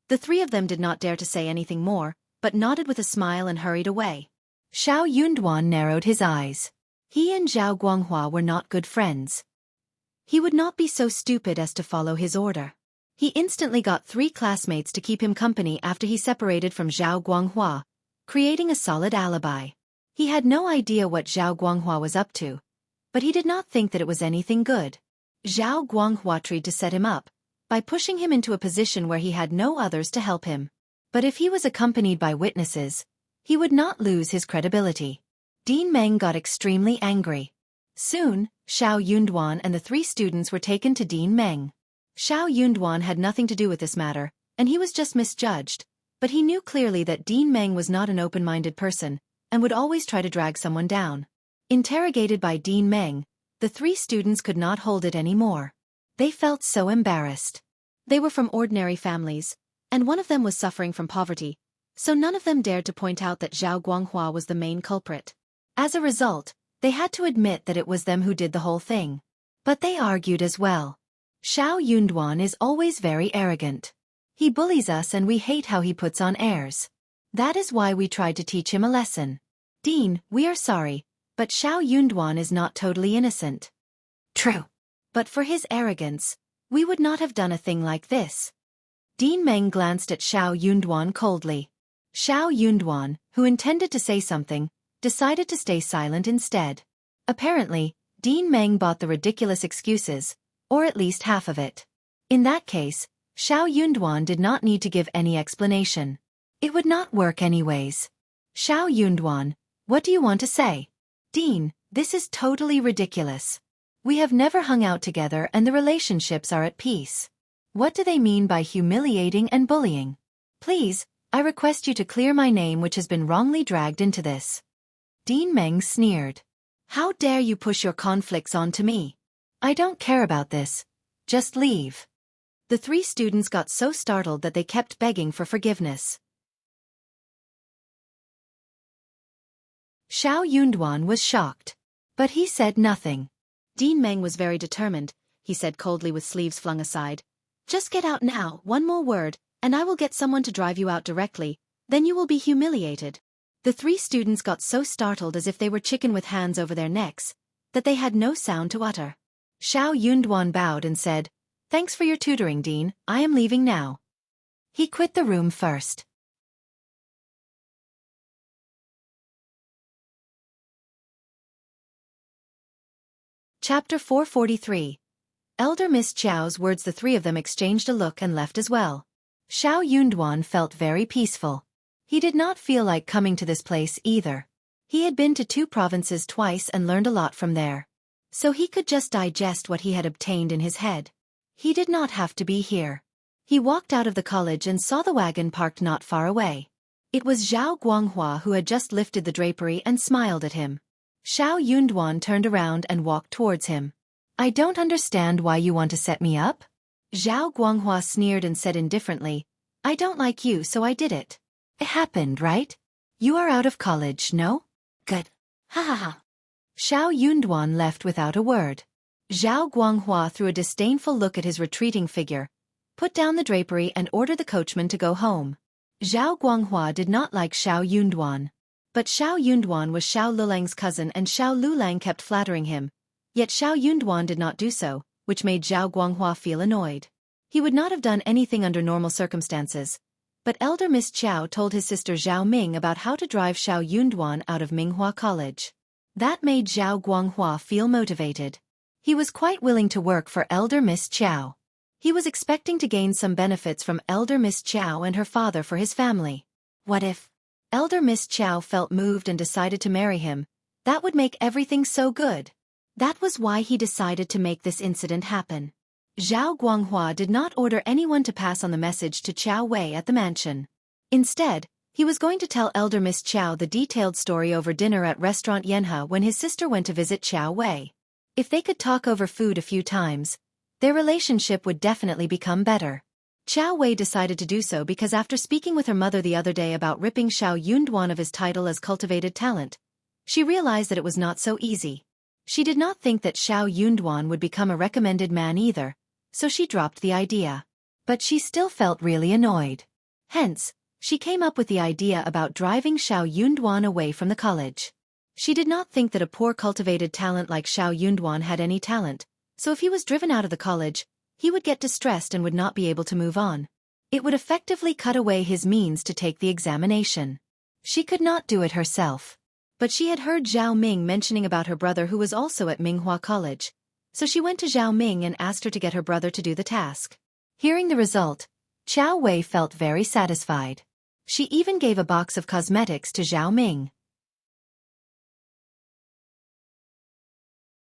The three of them did not dare to say anything more, but nodded with a smile and hurried away. Xiao Yunduan narrowed his eyes. He and Zhao Guanghua were not good friends. He would not be so stupid as to follow his order. He instantly got 3 classmates to keep him company after he separated from Zhao Guanghua, creating a solid alibi. He had no idea what Zhao Guanghua was up to, but he did not think that it was anything good. Zhao Guanghua tried to set him up by pushing him into a position where he had no others to help him. But if he was accompanied by witnesses, he would not lose his credibility. Din Meng got extremely angry. Soon, Xiao Yunduan and the 3 students were taken to Din Meng. Xiao Yunduan had nothing to do with this matter, and he was just misjudged, but he knew clearly that Din Meng was not an open-minded person, and would always try to drag someone down. Interrogated by Din Meng, the 3 students could not hold it anymore. They felt so embarrassed. They were from ordinary families, and one of them was suffering from poverty, so none of them dared to point out that Zhao Guanghua was the main culprit. As a result, they had to admit that it was them who did the whole thing. But they argued as well. Xiao Yunduan is always very arrogant. He bullies us and we hate how he puts on airs. That is why we tried to teach him a lesson. Dean, we are sorry, but Xiao Yunduan is not totally innocent. True. But for his arrogance, we would not have done a thing like this. Din Meng glanced at Xiao Yunduan coldly. Xiao Yunduan, who intended to say something, decided to stay silent instead. Apparently, Din Meng bought the ridiculous excuses, or at least half of it. In that case, Xiao Yunduan did not need to give any explanation. It would not work anyways. Xiao Yunduan, what do you want to say? Dean, this is totally ridiculous. We have never hung out together and the relationships are at peace. What do they mean by humiliating and bullying? Please, I request you to clear my name which has been wrongly dragged into this. Din Meng sneered. How dare you push your conflicts onto me? I don't care about this. Just leave. The 3 students got so startled that they kept begging for forgiveness. Xiao Yunduan was shocked. But he said nothing. Din Meng was very determined, he said coldly with sleeves flung aside. Just get out now, one more word, and I will get someone to drive you out directly, then you will be humiliated. The 3 students got so startled as if they were chicken with hands over their necks, that they had no sound to utter. Xiao Yunduan bowed and said, Thanks for your tutoring, Dean, I am leaving now. He quit the room first. Chapter 443. Elder Miss Qiao's words. The 3 of them exchanged a look and left as well. Xiao Yunduan felt very peaceful. He did not feel like coming to this place either. He had been to 2 provinces twice and learned a lot from there. So he could just digest what he had obtained in his head. He did not have to be here. He walked out of the college and saw the wagon parked not far away. It was Zhao Guanghua who had just lifted the drapery and smiled at him. Xiao Yunduan turned around and walked towards him. I don't understand why you want to set me up? Zhao Guanghua sneered and said indifferently, I don't like you so I did it. It happened, right? You are out of college, no? Good. Ha ha ha. Xiao Yunduan left without a word. Zhao Guanghua threw a disdainful look at his retreating figure, put down the drapery and ordered the coachman to go home. Zhao Guanghua did not like Xiao Yunduan. But Xiao Yunduan was Xiao Lulang's cousin and Xiao Lulang kept flattering him. Yet Xiao Yunduan did not do so, which made Zhao Guanghua feel annoyed. He would not have done anything under normal circumstances. But Elder Miss Qiao told his sister Zhao Ming about how to drive Xiao Yunduan out of Minghua College. That made Zhao Guanghua feel motivated. He was quite willing to work for Elder Miss Qiao. He was expecting to gain some benefits from Elder Miss Qiao and her father for his family. What if Elder Miss Qiao felt moved and decided to marry him? That would make everything so good. That was why he decided to make this incident happen. Zhao Guanghua did not order anyone to pass on the message to Qiao Wei at the mansion. Instead, he was going to tell Elder Miss Qiao the detailed story over dinner at restaurant Yanhe when his sister went to visit Qiao Wei. If they could talk over food a few times, their relationship would definitely become better. Qiao Wei decided to do so because after speaking with her mother the other day about ripping Xiao Yunduan of his title as cultivated talent, she realized that it was not so easy. She did not think that Xiao Yunduan would become a recommended man either, so she dropped the idea. But she still felt really annoyed. Hence, she came up with the idea about driving Xiao Yunduan away from the college. She did not think that a poor cultivated talent like Xiao Yunduan had any talent, so if he was driven out of the college, he would get distressed and would not be able to move on. It would effectively cut away his means to take the examination. She could not do it herself. But she had heard Zhao Ming mentioning about her brother who was also at Minghua College, so she went to Zhao Ming and asked her to get her brother to do the task. Hearing the result, Qiao Wei felt very satisfied. She even gave a box of cosmetics to Zhao Ming.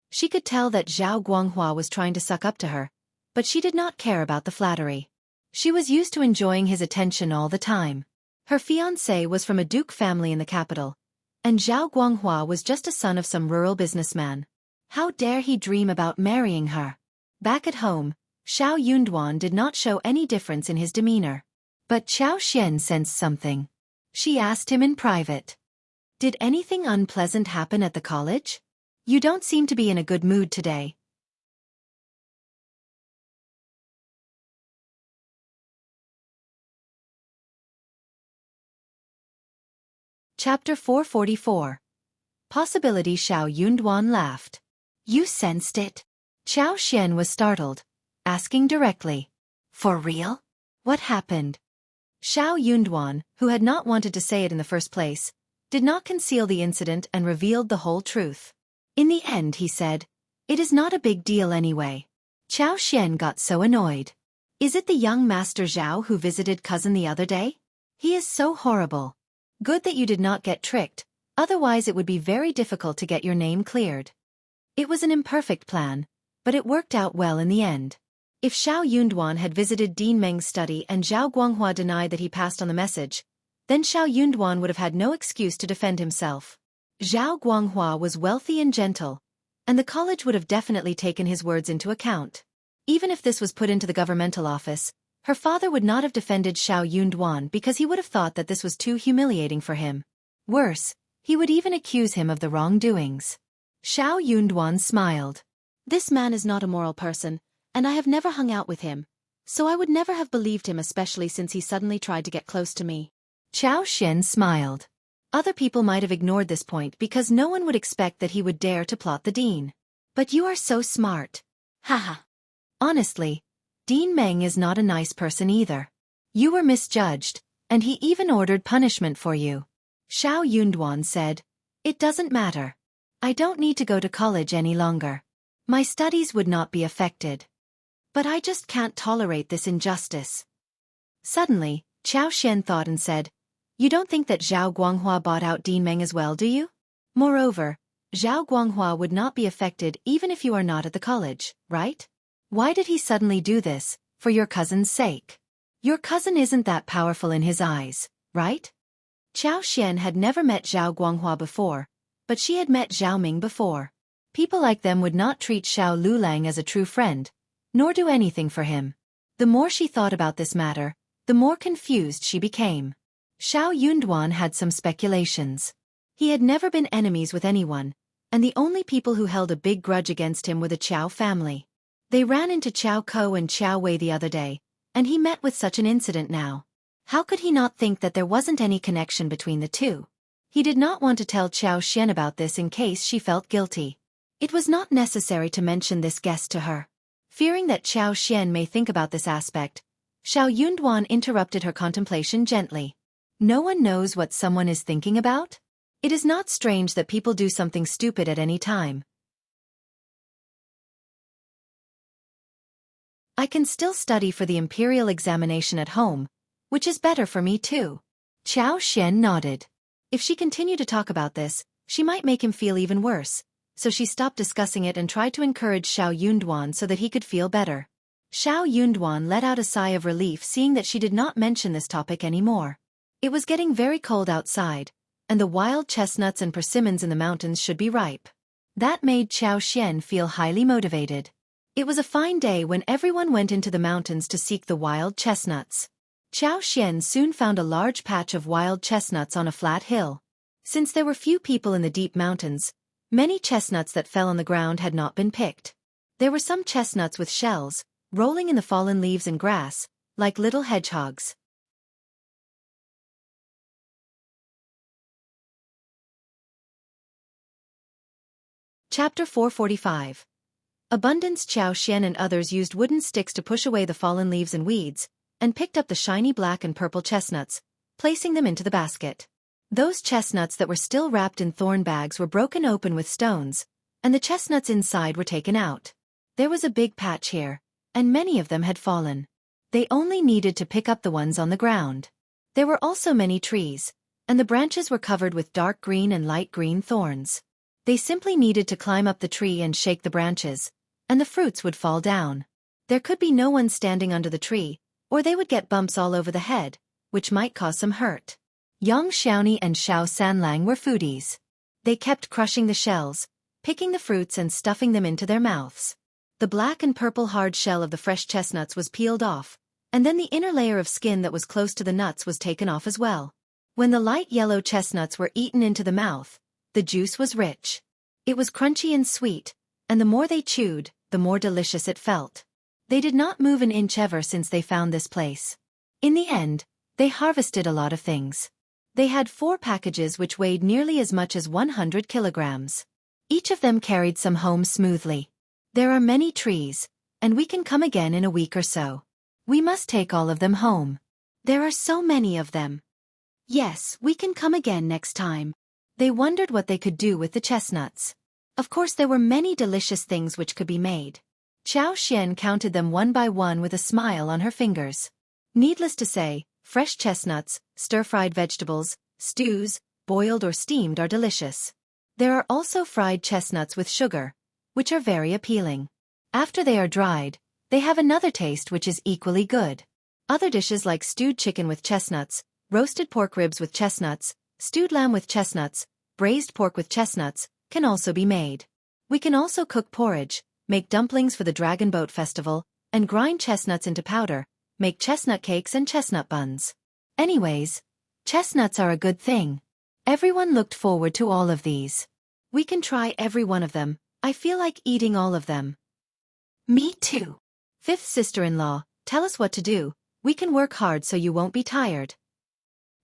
She could tell that Zhao Guanghua was trying to suck up to her, but she did not care about the flattery. She was used to enjoying his attention all the time. Her fiancé was from a duke family in the capital, and Zhao Guanghua was just a son of some rural businessman. How dare he dream about marrying her? Back at home, Xiao Yunduan did not show any difference in his demeanor. But Qiao Xian sensed something. She asked him in private. Did anything unpleasant happen at the college? You don't seem to be in a good mood today. Chapter 444. Possibility. Xiao Yunduan laughed. You sensed it? Qiao Xian was startled, asking directly. For real? What happened? Xiao Yunduan, who had not wanted to say it in the first place, did not conceal the incident and revealed the whole truth. In the end, he said, it is not a big deal anyway. Qiao Xian got so annoyed. Is it the young Master Zhao who visited cousin the other day? He is so horrible. Good that you did not get tricked, otherwise it would be very difficult to get your name cleared. It was an imperfect plan, but it worked out well in the end. If Xiao Yunduan had visited Dean Meng's study and Zhao Guanghua denied that he passed on the message, then Xiao Yunduan would have had no excuse to defend himself. Zhao Guanghua was wealthy and gentle, and the college would have definitely taken his words into account. Even if this was put into the governmental office, her father would not have defended Xiao Yunduan because he would have thought that this was too humiliating for him. Worse, he would even accuse him of the wrongdoings. Xiao Yunduan smiled. This man is not a moral person, and I have never hung out with him, so I would never have believed him, especially since he suddenly tried to get close to me. Qiao Xian smiled. Other people might have ignored this point because no one would expect that he would dare to plot the dean. But you are so smart. Haha. Honestly, Dean Meng is not a nice person either. You were misjudged, and he even ordered punishment for you. Xiao Yunduan said, it doesn't matter. I don't need to go to college any longer. My studies would not be affected. But I just can't tolerate this injustice. Suddenly, Qiao Xian thought and said, you don't think that Zhao Guanghua bought out Dean Meng as well, do you? Moreover, Zhao Guanghua would not be affected even if you are not at the college, right? Why did he suddenly do this? For your cousin's sake. Your cousin isn't that powerful in his eyes, right? Qiao Xian had never met Zhao Guanghua before, but she had met Zhao Ming before. People like them would not treat Xiao Lulang as a true friend, nor do anything for him. The more she thought about this matter, the more confused she became. Xiao Yunduan had some speculations. He had never been enemies with anyone, and the only people who held a big grudge against him were the Qiao family. They ran into Qiao Ko and Qiao Wei the other day, and he met with such an incident now. How could he not think that there wasn't any connection between the two? He did not want to tell Qiao Xian about this in case she felt guilty. It was not necessary to mention this guest to her. Fearing that Qiao Xian may think about this aspect, Xiao Yunduan interrupted her contemplation gently. No one knows what someone is thinking about? It is not strange that people do something stupid at any time. I can still study for the imperial examination at home, which is better for me too. Qiao Xian nodded. If she continued to talk about this, she might make him feel even worse, so she stopped discussing it and tried to encourage Xiao Yunduan so that he could feel better. Xiao Yunduan let out a sigh of relief seeing that she did not mention this topic anymore. It was getting very cold outside, and the wild chestnuts and persimmons in the mountains should be ripe. That made Qiao Xian feel highly motivated. It was a fine day when everyone went into the mountains to seek the wild chestnuts. Xianxia soon found a large patch of wild chestnuts on a flat hill. Since there were few people in the deep mountains, many chestnuts that fell on the ground had not been picked. There were some chestnuts with shells, rolling in the fallen leaves and grass, like little hedgehogs. Chapter 445. Abundance. Qiao and others used wooden sticks to push away the fallen leaves and weeds, and picked up the shiny black and purple chestnuts, placing them into the basket. Those chestnuts that were still wrapped in thorn bags were broken open with stones, and the chestnuts inside were taken out. There was a big patch here, and many of them had fallen. They only needed to pick up the ones on the ground. There were also many trees, and the branches were covered with dark green and light green thorns. They simply needed to climb up the tree and shake the branches, and the fruits would fall down. There could be no one standing under the tree, or they would get bumps all over the head, which might cause some hurt. Yang Xiaoni and Xiao Sanlang were foodies. They kept crushing the shells, picking the fruits and stuffing them into their mouths. The black and purple hard shell of the fresh chestnuts was peeled off, and then the inner layer of skin that was close to the nuts was taken off as well. When the light yellow chestnuts were eaten into the mouth, the juice was rich. It was crunchy and sweet, and the more they chewed, the more delicious it felt. They did not move an inch ever since they found this place. In the end, they harvested a lot of things. They had 4 packages which weighed nearly as much as 100 kilograms. Each of them carried some home smoothly. There are many trees, and we can come again in a week or so. We must take all of them home. There are so many of them. Yes, we can come again next time. They wondered what they could do with the chestnuts. Of course there were many delicious things which could be made. Qiao Xian counted them one by one with a smile on her fingers. Needless to say, fresh chestnuts, stir-fried vegetables, stews, boiled or steamed are delicious. There are also fried chestnuts with sugar, which are very appealing. After they are dried, they have another taste which is equally good. Other dishes like stewed chicken with chestnuts, roasted pork ribs with chestnuts, stewed lamb with chestnuts, braised pork with chestnuts, can also be made. We can also cook porridge, make dumplings for the Dragon Boat Festival, and grind chestnuts into powder, make chestnut cakes and chestnut buns. Anyways, chestnuts are a good thing. Everyone looked forward to all of these. We can try every one of them. I feel like eating all of them. Me too. 5th sister-in-law, tell us what to do. We can work hard so you won't be tired.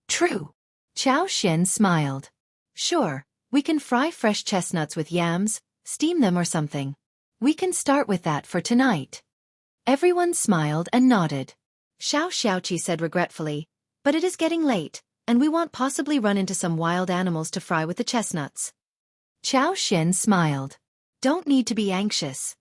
True. Qiao Xian smiled. Sure, we can fry fresh chestnuts with yams, steam them or something. We can start with that for tonight. Everyone smiled and nodded. Xiao Xiaoqi said regretfully, but it is getting late, and we won't possibly run into some wild animals to fry with the chestnuts. Qiao Xian smiled. Don't need to be anxious.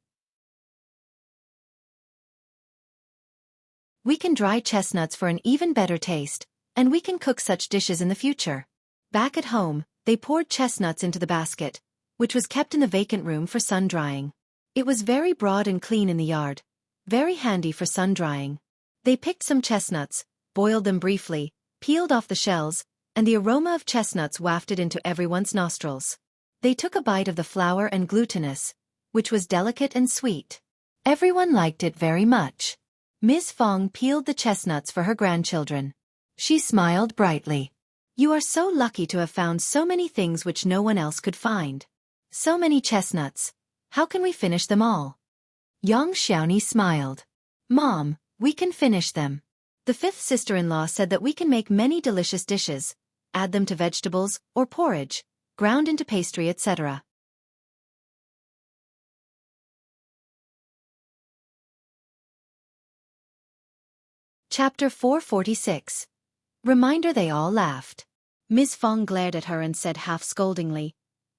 We can dry chestnuts for an even better taste, and we can cook such dishes in the future. Back at home, they poured chestnuts into the basket, which was kept in the vacant room for sun drying. It was very broad and clean in the yard, very handy for sun drying. They picked some chestnuts, boiled them briefly, peeled off the shells, and the aroma of chestnuts wafted into everyone's nostrils. They took a bite of the flour and glutinous, which was delicate and sweet. Everyone liked it very much. Ms. Fong peeled the chestnuts for her grandchildren. She smiled brightly. You are so lucky to have found so many things which no one else could find. So many chestnuts. How can we finish them all? Yang Xiaoni smiled. Mom, we can finish them. The 5th sister-in-law said that we can make many delicious dishes, add them to vegetables or porridge, ground into pastry, etc. Chapter 446. Reminder. They all laughed. Ms. Fong glared at her and said half scoldingly,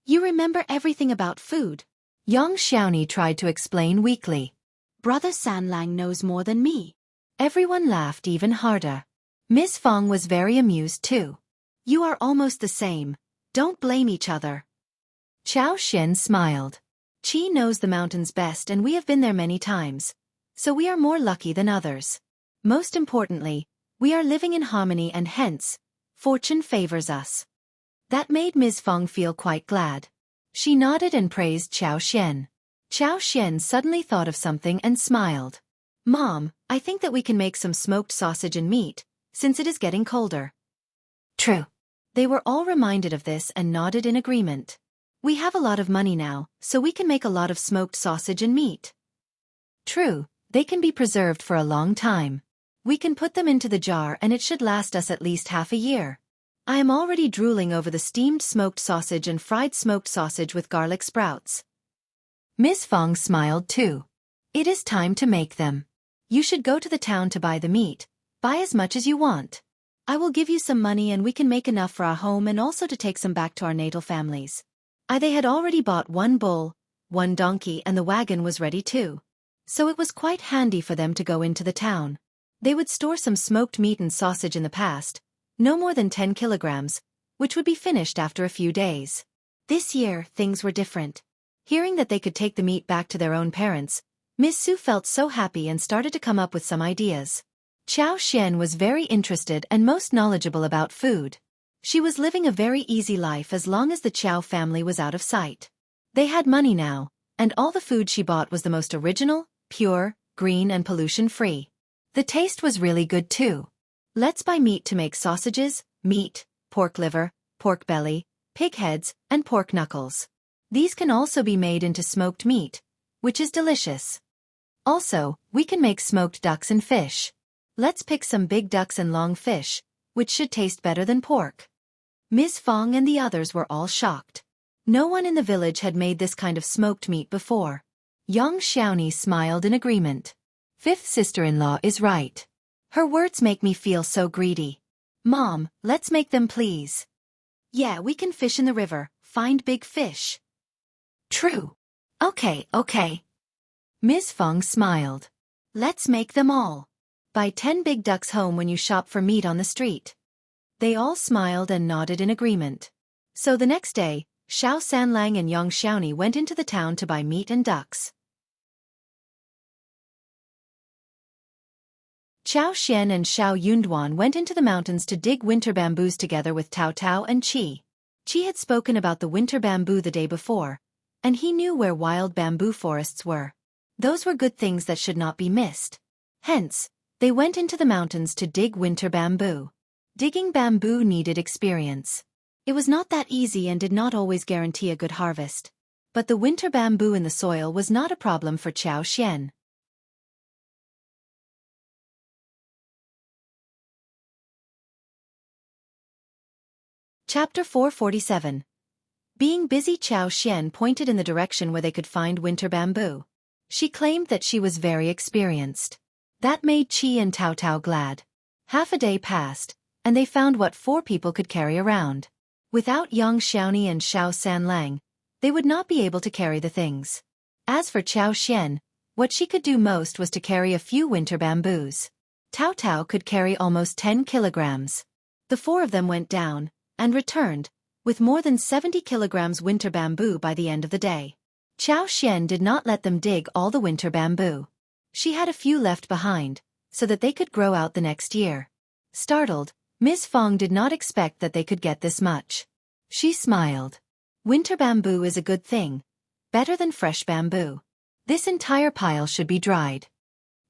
You remember everything about food. Yang Xiaoni tried to explain weakly. Brother Sanlang knows more than me. Everyone laughed even harder. Ms. Fong was very amused too. You are almost the same. Don't blame each other. Qiao Xian smiled. Qi knows the mountains best and we have been there many times, so we are more lucky than others. Most importantly, we are living in harmony and hence, fortune favors us. That made Ms. Fong feel quite glad. She nodded and praised Qiao Xian. Xian suddenly thought of something and smiled. Mom, I think that we can make some smoked sausage and meat, since it is getting colder. True. They were all reminded of this and nodded in agreement. We have a lot of money now, so we can make a lot of smoked sausage and meat. True, they can be preserved for a long time. We can put them into the jar and it should last us at least half a year. I am already drooling over the steamed smoked sausage and fried smoked sausage with garlic sprouts. Ms. Fong smiled too. It is time to make them. You should go to the town to buy the meat. Buy as much as you want. I will give you some money and we can make enough for our home and also to take some back to our natal families. They had already bought 1 bull, 1 donkey and the wagon was ready too. So it was quite handy for them to go into the town. They would store some smoked meat and sausage in the past, no more than 10 kilograms, which would be finished after a few days. This year, things were different. Hearing that they could take the meat back to their own parents, Ms.Mi felt so happy and started to come up with some ideas. Xian was very interested and most knowledgeable about food. She was living a very easy life as long as the Qiao family was out of sight. They had money now, and all the food she bought was the most original, pure, green and pollution-free. The taste was really good too. Let's buy meat to make sausages, meat, pork liver, pork belly, pig heads, and pork knuckles. These can also be made into smoked meat, which is delicious. Also, we can make smoked ducks and fish. Let's pick some big ducks and long fish, which should taste better than pork. Ms. Fong and the others were all shocked. No one in the village had made this kind of smoked meat before. Young Xiaoni smiled in agreement. Fifth sister-in-law is right. Her words make me feel so greedy. Mom, let's make them please. Yeah, we can fish in the river, find big fish. True. Okay. Ms. Fong smiled. Let's make them all. Buy 10 big ducks home when you shop for meat on the street. They all smiled and nodded in agreement. So the next day, Xiao Sanlang and Yang Xiaoni went into the town to buy meat and ducks. Qiao Xian and Xiao Yunduan went into the mountains to dig winter bamboos together with Tao Tao and Qi. Qi had spoken about the winter bamboo the day before, and he knew where wild bamboo forests were. Those were good things that should not be missed. Hence, they went into the mountains to dig winter bamboo. Digging bamboo needed experience. It was not that easy and did not always guarantee a good harvest. But the winter bamboo in the soil was not a problem for Qiao Xian. Chapter 447. Being busy, Qiao Xian pointed in the direction where they could find winter bamboo. She claimed that she was very experienced. That made Qi and Tao Tao glad. Half a day passed, and they found what 4 people could carry around. Without Yang Xiaoni and Xiao Sanlang, they would not be able to carry the things. As for Qiao Xian, what she could do most was to carry a few winter bamboos. Tao Tao could carry almost 10 kilograms. The 4 of them went down, and returned, with more than 70 kilograms winter bamboo by the end of the day. Qiao Xian did not let them dig all the winter bamboo. She had a few left behind, so that they could grow out the next year. Startled, Ms. Fong did not expect that they could get this much. She smiled. Winter bamboo is a good thing, better than fresh bamboo. This entire pile should be dried.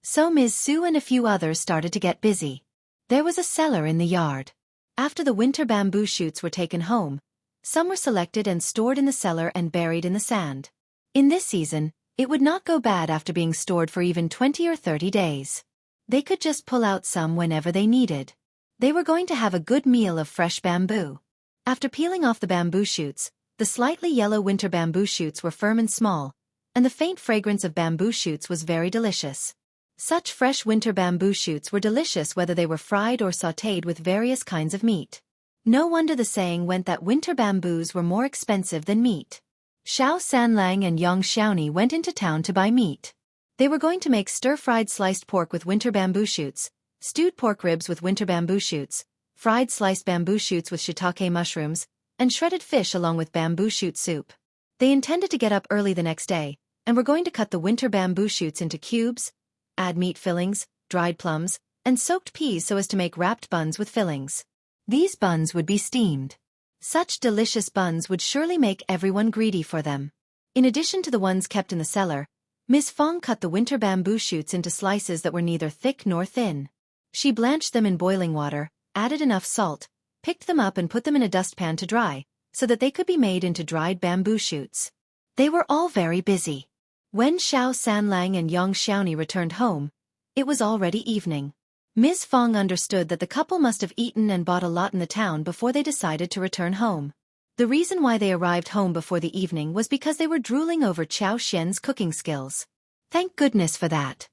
So Ms. Su and a few others started to get busy. There was a cellar in the yard. After the winter bamboo shoots were taken home, some were selected and stored in the cellar and buried in the sand. In this season, it would not go bad after being stored for even 20 or 30 days. They could just pull out some whenever they needed. They were going to have a good meal of fresh bamboo. After peeling off the bamboo shoots, the slightly yellow winter bamboo shoots were firm and small, and the faint fragrance of bamboo shoots was very delicious. Such fresh winter bamboo shoots were delicious whether they were fried or sautéed with various kinds of meat. No wonder the saying went that winter bamboos were more expensive than meat. Xiao Sanlang and Yang Xiaoni went into town to buy meat. They were going to make stir-fried sliced pork with winter bamboo shoots, stewed pork ribs with winter bamboo shoots, fried sliced bamboo shoots with shiitake mushrooms, and shredded fish along with bamboo shoot soup. They intended to get up early the next day, and were going to cut the winter bamboo shoots into cubes, add meat fillings, dried plums, and soaked peas so as to make wrapped buns with fillings. These buns would be steamed. Such delicious buns would surely make everyone greedy for them. In addition to the ones kept in the cellar, Ms. Fong cut the winter bamboo shoots into slices that were neither thick nor thin. She blanched them in boiling water, added enough salt, picked them up and put them in a dustpan to dry, so that they could be made into dried bamboo shoots. They were all very busy. When Xiao Sanlang and Yang Xiaoni returned home, it was already evening. Ms. Fong understood that the couple must have eaten and bought a lot in the town before they decided to return home. The reason why they arrived home before the evening was because they were drooling over Qiao Xian's cooking skills. Thank goodness for that.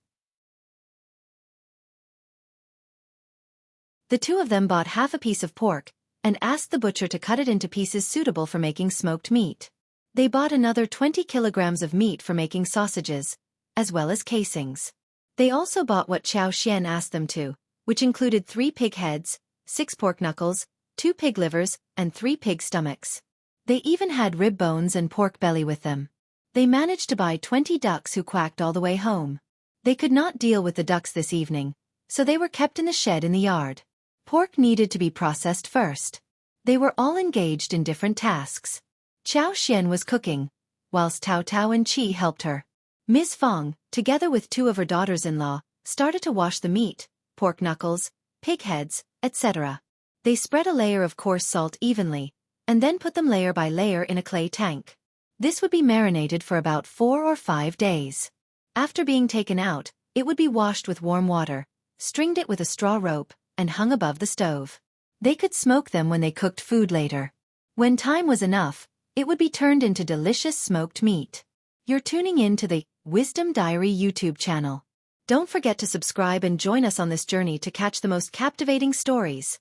The two of them bought half a piece of pork and asked the butcher to cut it into pieces suitable for making smoked meat. They bought another 20 kilograms of meat for making sausages, as well as casings. They also bought what Qiao Xian asked them to, which included 3 pig heads, 6 pork knuckles, 2 pig livers, and 3 pig stomachs. They even had rib bones and pork belly with them. They managed to buy 20 ducks who quacked all the way home. They could not deal with the ducks this evening, so they were kept in the shed in the yard. Pork needed to be processed first. They were all engaged in different tasks. Qiao Xian was cooking, whilst Tao Tao and Qi helped her. Ms. Fong, together with 2 of her daughters-in-law, started to wash the meat, pork knuckles, pig heads, etc. They spread a layer of coarse salt evenly, and then put them layer by layer in a clay tank. This would be marinated for about 4 or 5 days. After being taken out, it would be washed with warm water, stringed it with a straw rope, and hung above the stove. They could smoke them when they cooked food later. When time was enough, it would be turned into delicious smoked meat. You're tuning in to the Wisdom Diary YouTube channel. Don't forget to subscribe and join us on this journey to catch the most captivating stories.